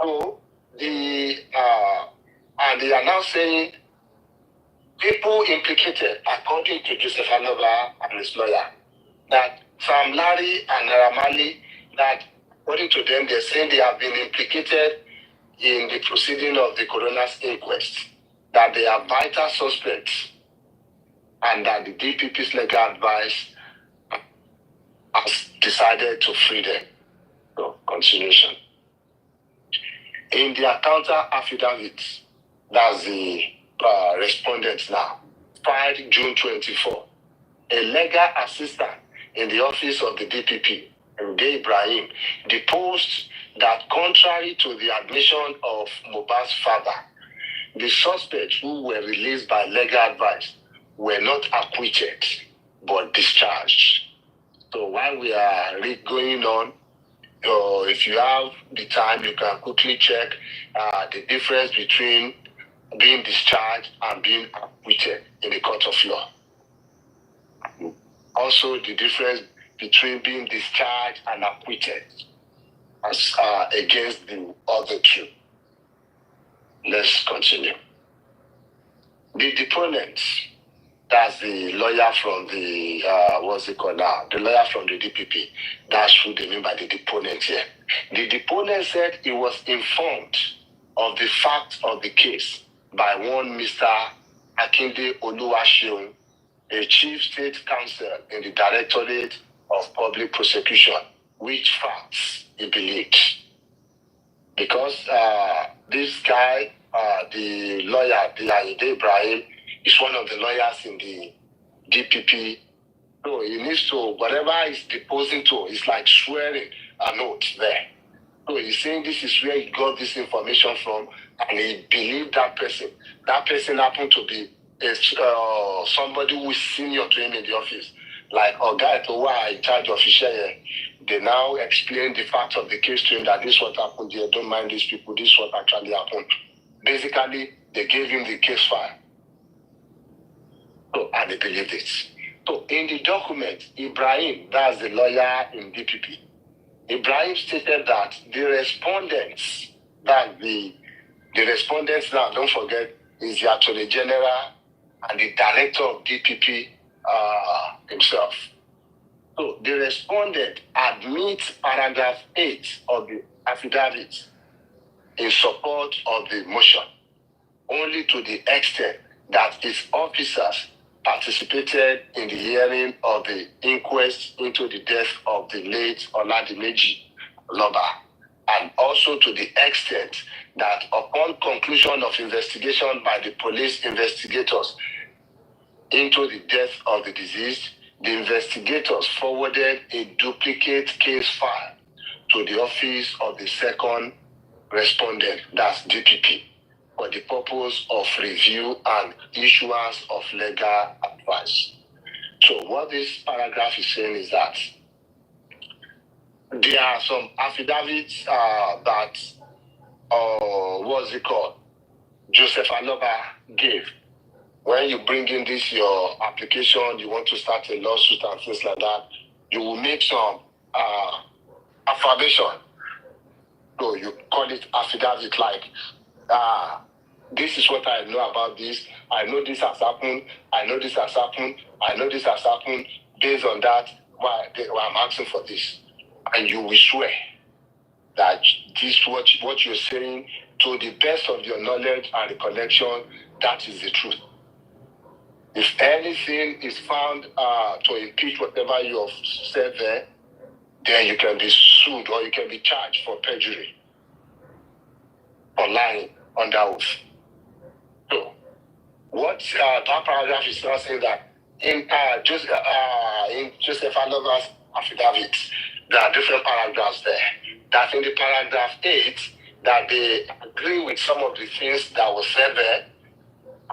So and they are now saying people implicated, according to Joseph Aloba and his lawyer, that Sam Larry and Naira Marley, that according to them, they're saying they have been implicated in the proceeding of the coroner's inquest, that they are vital suspects, and that the DPP's legal advice has decided to free them. So, continuation. In their counter affidavits, that's the respondents now, filed June 24, a legal assistant in the office of the DPP, Nde Ibrahim, deposed that contrary to the admission of Mohbad's father, the suspects who were released by legal advice were not acquitted, but discharged. So while we are going on, if you have the time, you can quickly check the difference between being discharged and being acquitted in the court of law. Also, the difference between being discharged and acquitted as against the other two. Let's continue. The deponents, that's the lawyer from the, what's it called now? The lawyer from the DPP. That's who they mean by the deponent here. The deponent said he was informed of the fact of the case by one Mr. Akinde Oluwaseun, a chief state counsel in the Directorate of Public Prosecution, which facts he believed. Because this guy, the lawyer, Nde Ibrahim, is one of the lawyers in the DPP. So he needs to, whatever he's deposing to, it's like swearing an oath there. So he's saying this is where he got this information from, and he believed that person. That person happened to be somebody who is senior to him in the office. Like Oga Etowa in charge of Fisher. They now explain the facts of the case to him that this is what happened here. Don't mind these people. This is what actually happened. Basically, they gave him the case file. So, and they believed it. So in the document, Ibrahim, that's the lawyer in DPP, Ibrahim stated that the respondents, that the respondents now, don't forget, is the Attorney General and the Director of DPP himself. So the respondent admits paragraph 8 of the affidavit in support of the motion, only to the extent that its officers participated in the hearing of the inquest into the death of the late Oladimeji Loba, and also to the extent that upon conclusion of investigation by the police investigators into the death of the deceased, the investigators forwarded a duplicate case file to the office of the second respondent, that's DPP, for the purpose of review and issuance of legal advice. So what this paragraph is saying is that there are some affidavits that, what's it called? Joseph Aloba gave. When you bring in this, your application, you want to start a lawsuit and things like that, you will make some affirmation. So you call it affidavit, like, this is what I know about this. I know this has happened. I know this has happened. I know this has happened. Based on that, why I'm asking for this. And you will swear that this what you're saying, to the best of your knowledge and recollection, that is the truth. If anything is found to impeach whatever you have said there, then you can be sued or you can be charged for perjury or lying under oath. So, what that paragraph is now saying that in Joseph Aloba's affidavit, there are different paragraphs there. That in the paragraph 8, that they agree with some of the things that was said there,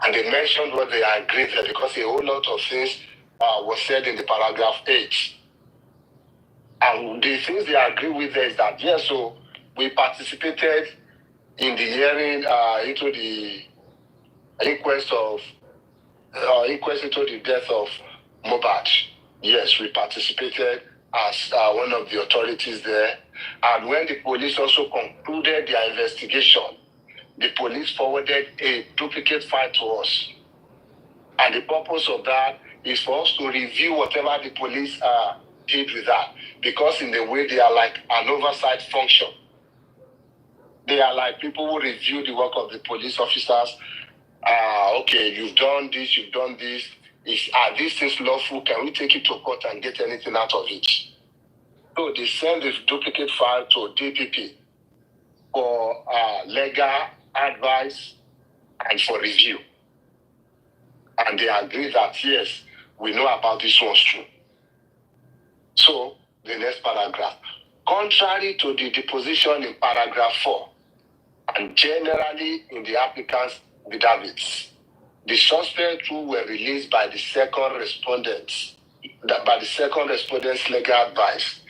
and they mentioned what they agreed there, because a whole lot of things was said in the paragraph 8. And the things they agree with there is that, yes, so we participated in the hearing into the inquest into the death of Mohbad. Yes, we participated as one of the authorities there. And when the police also concluded their investigation, the police forwarded a duplicate file to us. And the purpose of that is for us to review whatever the police did with that. Because in a way, they are like an oversight function. They are like people who review the work of the police officers. Okay, you've done this, you've done this. Are these things lawful? Can we take it to court and get anything out of it? So they send this duplicate file to DPP for legal advice and for review. And they agree that, yes, we know about this one's true. So, the next paragraph. Contrary to the deposition in paragraph 4, and generally in the applicant's affidavits, the suspects who were released by the second respondent's legal advice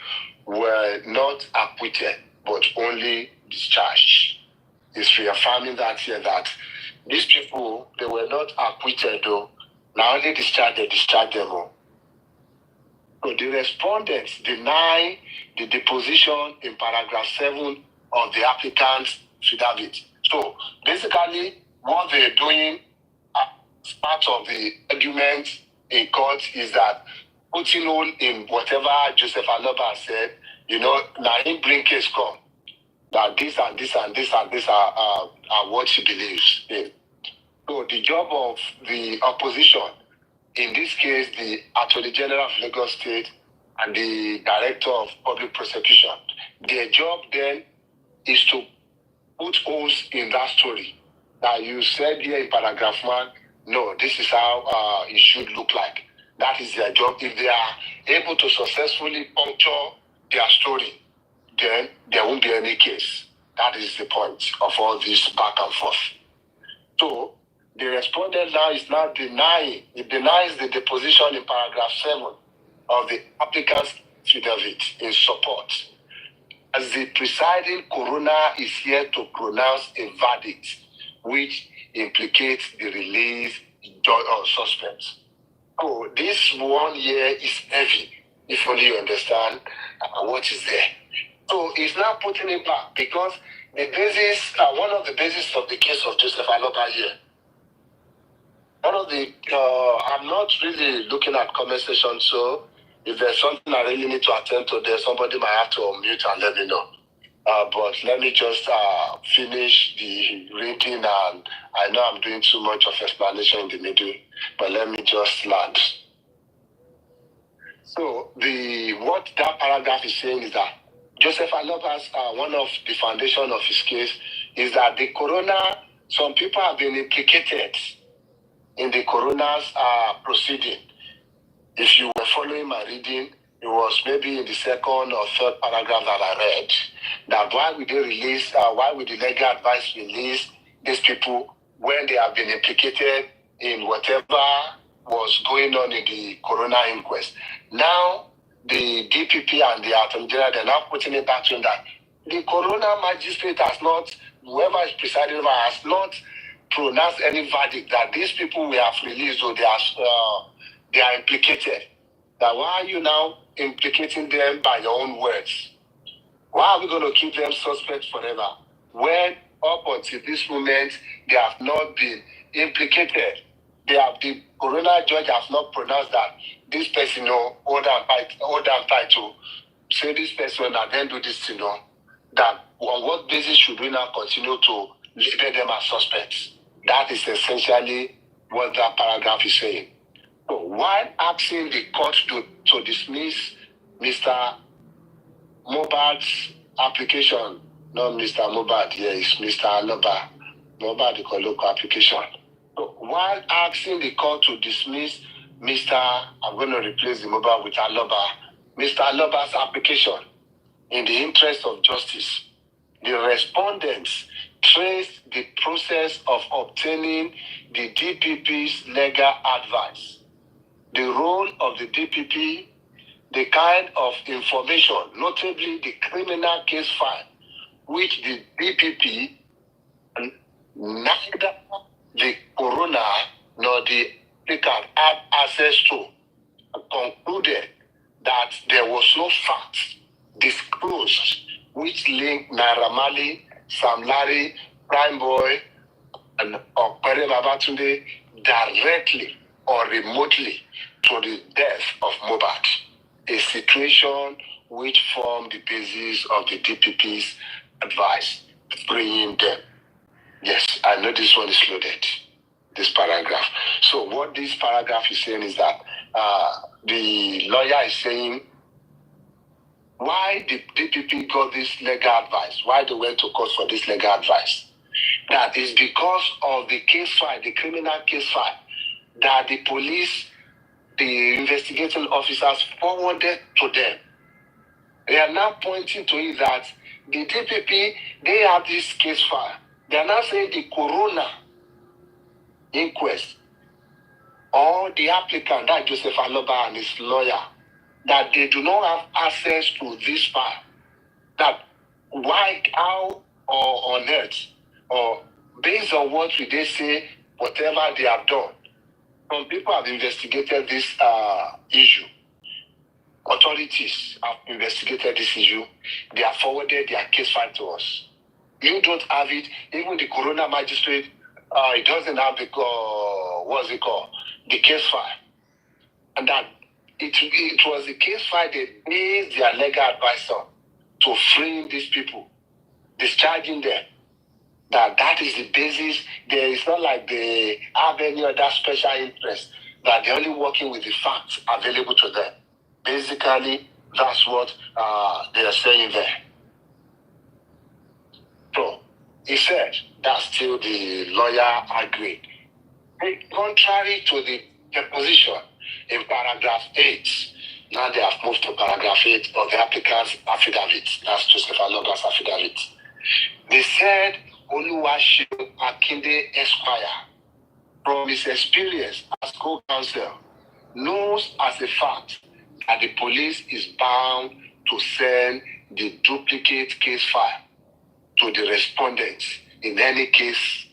were not acquitted, but only discharged. It's reaffirming that here that these people, they were not acquitted though. Not only discharged, they discharged them all. So the respondents deny the deposition in paragraph 7 of the applicant's affidavit. So basically, what they're doing as part of the argument in court is that putting on in whatever Joseph Aloba said, now in bring case come. That this and this and this and this are what she believes in. So the job of the opposition, in this case, the Attorney General of Lagos State and the Director of Public Prosecution, their job then is to put holes in that story. Now, you said here in paragraph 1, no, this is how it should look like. That is their job. If they are able to successfully puncture their story, then there won't be any case. That is the point of all this back and forth. So, the respondent now is not denying. It denies the deposition in paragraph 7 of the applicant's affidavit in support. As the presiding coroner is here to pronounce a verdict which implicates the release of suspects. So this 1 year is heavy, if only you understand what is there. So it's now putting it back because the basis, one of the bases of the case of Joseph Aloba here, one of the, I'm not really looking at comment section, so if there's something I really need to attend to there, somebody might have to unmute and let me know. But let me just finish the reading, and I know I'm doing too much of explanation in the middle, but let me just land. So what that paragraph is saying is that Joseph Aloba's, one of the foundation of his case is that the coroner, some people have been implicated in the coroner's proceeding. If you were following my reading, it was maybe in the second or third paragraph that I read, that why would the legal advice release these people when they have been implicated in whatever was going on in the coroner inquest? Now, the DPP and the Attorney General, they're now putting it back to that the coroner magistrate has not, whoever is presiding over, has not pronounced any verdict that these people we have released or they are implicated. That why are you now implicating them by your own words? Why are we going to keep them suspects forever when up until this moment they have not been implicated? The coroner judge has not pronounced that this person hold on title, say this person and then do this thing. That on what basis should we now continue to label them as suspects? That is essentially what that paragraph is saying. So while asking the court to dismiss Mr. Mohbad's application, not Mr. Mohbad, here is Mr. Aloba. Mohbad, the local application. So while asking the court to dismiss I'm going to replace the Mohbad with Aloba, Mr. Aloba's application in the interest of justice, the respondents traced the process of obtaining the DPP's legal advice, the role of the DPP, the kind of information, notably the criminal case file, which the DPP, neither the coroner nor the applicant had access to, concluded that there was no fact disclosed which linked Naira Marley, Sam Larry, Prime Boy, and Okpere Babatunde directly or remotely to the death of Mohbad, a situation which formed the basis of the DPP's advice, freeing them. Yes, I know this one is loaded, this paragraph. So what this paragraph is saying is that the lawyer is saying why the DPP got this legal advice, why they went to court for this legal advice. That is because of the case file, the criminal case file, that the police, the investigating officers forwarded to them. They are now pointing to it that the DPP, they have this case file. They are now saying the coroner inquest or the applicant, that Joseph Aloba and his lawyer, that they do not have access to this file. That why, how, or on earth, or based on what they say, whatever they have done, some people have investigated this issue. Authorities have investigated this issue. They have forwarded their case file to us. You don't have it. Even the coroner magistrate, it doesn't have the the case file. And that it was the case file they based their legal advice on to free these people, discharging them. That is the basis. There is not like they have any other special interest, that they're only working with the facts available to them. Basically, that's what they are saying there. So, he said that still the lawyer agreed. Contrary to the position in paragraph 8, now they have moved to paragraph 8 of the applicant's affidavit. That's Joseph Aloba's affidavit. They said Oluwaseun Akinde Esquire, from his experience as co-counsel, knows as a fact that the police is bound to send the duplicate case file to the respondents in any case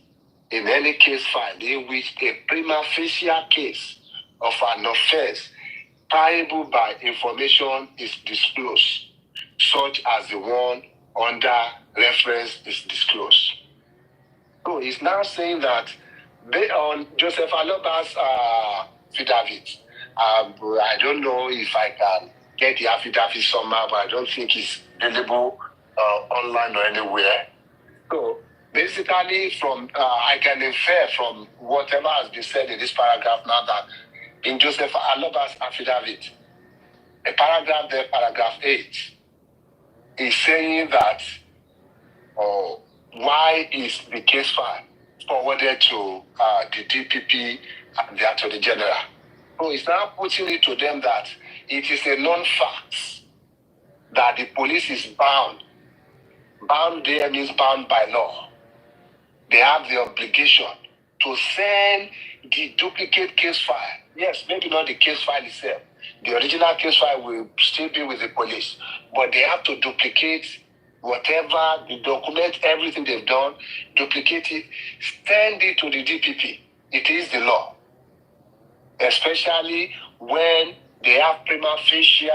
file in which a prima facie case of an offense payable by information is disclosed, such as the one under reference is disclosed. So he's now saying that based on Joseph Aloba's affidavit, I don't know if I can get the affidavit somehow, but I don't think it's available online or anywhere. So basically, I can infer from whatever has been said in this paragraph now that in Joseph Aloba's affidavit, a paragraph there, paragraph 8, is saying that why is the case file forwarded to the DPP and the Attorney General? So it's now putting it to them that it is a non-fact that the police is bound. Bound there means bound by law. They have the obligation to send the duplicate case file Yes, maybe not the case file itself. The original case file will still be with the police, but they have to duplicate whatever, the document, everything they've done, duplicate it, send it to the DPP. It is the law, especially when they have prima facie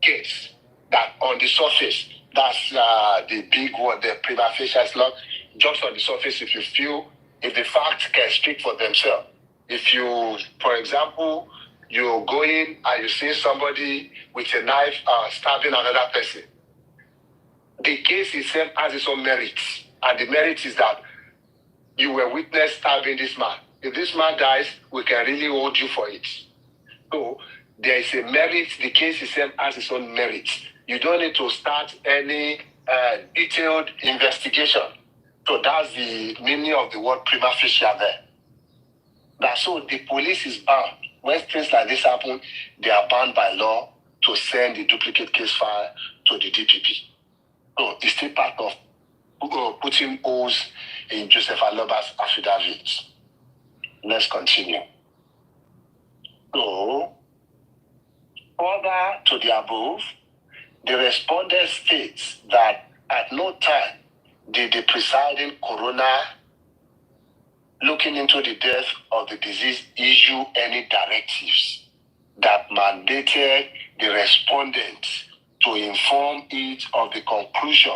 case that on the surface, that's the big word, the prima facie is not just on the surface. If you feel, if the facts can speak for themselves. If you, for example, you go in and you see somebody with a knife stabbing another person, the case itself has its own merits. And the merit is that you were witness stabbing this man. If this man dies, we can really hold you for it. So there is a merit. The case itself has its own merit. You don't need to start any detailed investigation. So that's the meaning of the word prima facie there. That's so the police is bound. When things like this happen, they are bound by law to send the duplicate case file to the DPP. So it's still part of putting holes in Joseph Aloba's affidavit. Let's continue. So, further to the above, the respondent states that at no time did the presiding coroner looking into the death of the deceased issue any directives that mandated the respondent to inform it of the conclusion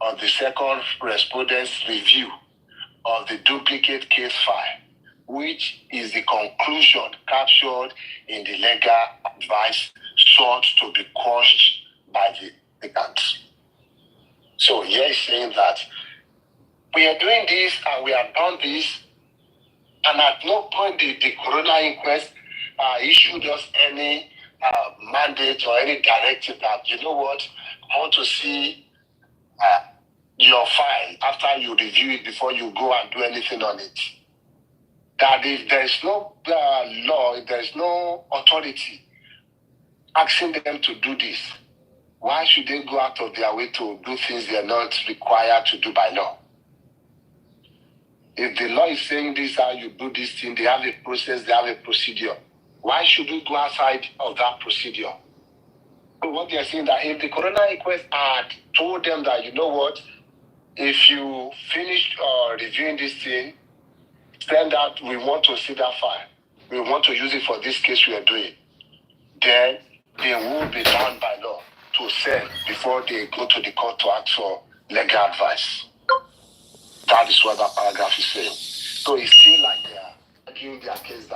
of the second respondent's review of the duplicate case file, which is the conclusion captured in the legal advice sought to be quashed by the applicant. So here is saying that we are doing this and we have done this, and at no point did the coroner inquest issued us any mandate or any directive that, you know what, I want to see your file after you review it before you go and do anything on it. That if there is no law, if there is no authority asking them to do this, why should they go out of their way to do things they are not required to do by law? If the law is saying this, how you do this thing, they have a process, they have a procedure. Why should we go outside of that procedure? So what they are saying that if the coroner inquest had told them that, you know what, if you finish reviewing this thing, send out, we want to see that file, we want to use it for this case we are doing, then they will be bound by law to send before they go to the court to ask for legal advice. That is what that paragraph is saying. So it's still like they are arguing their case.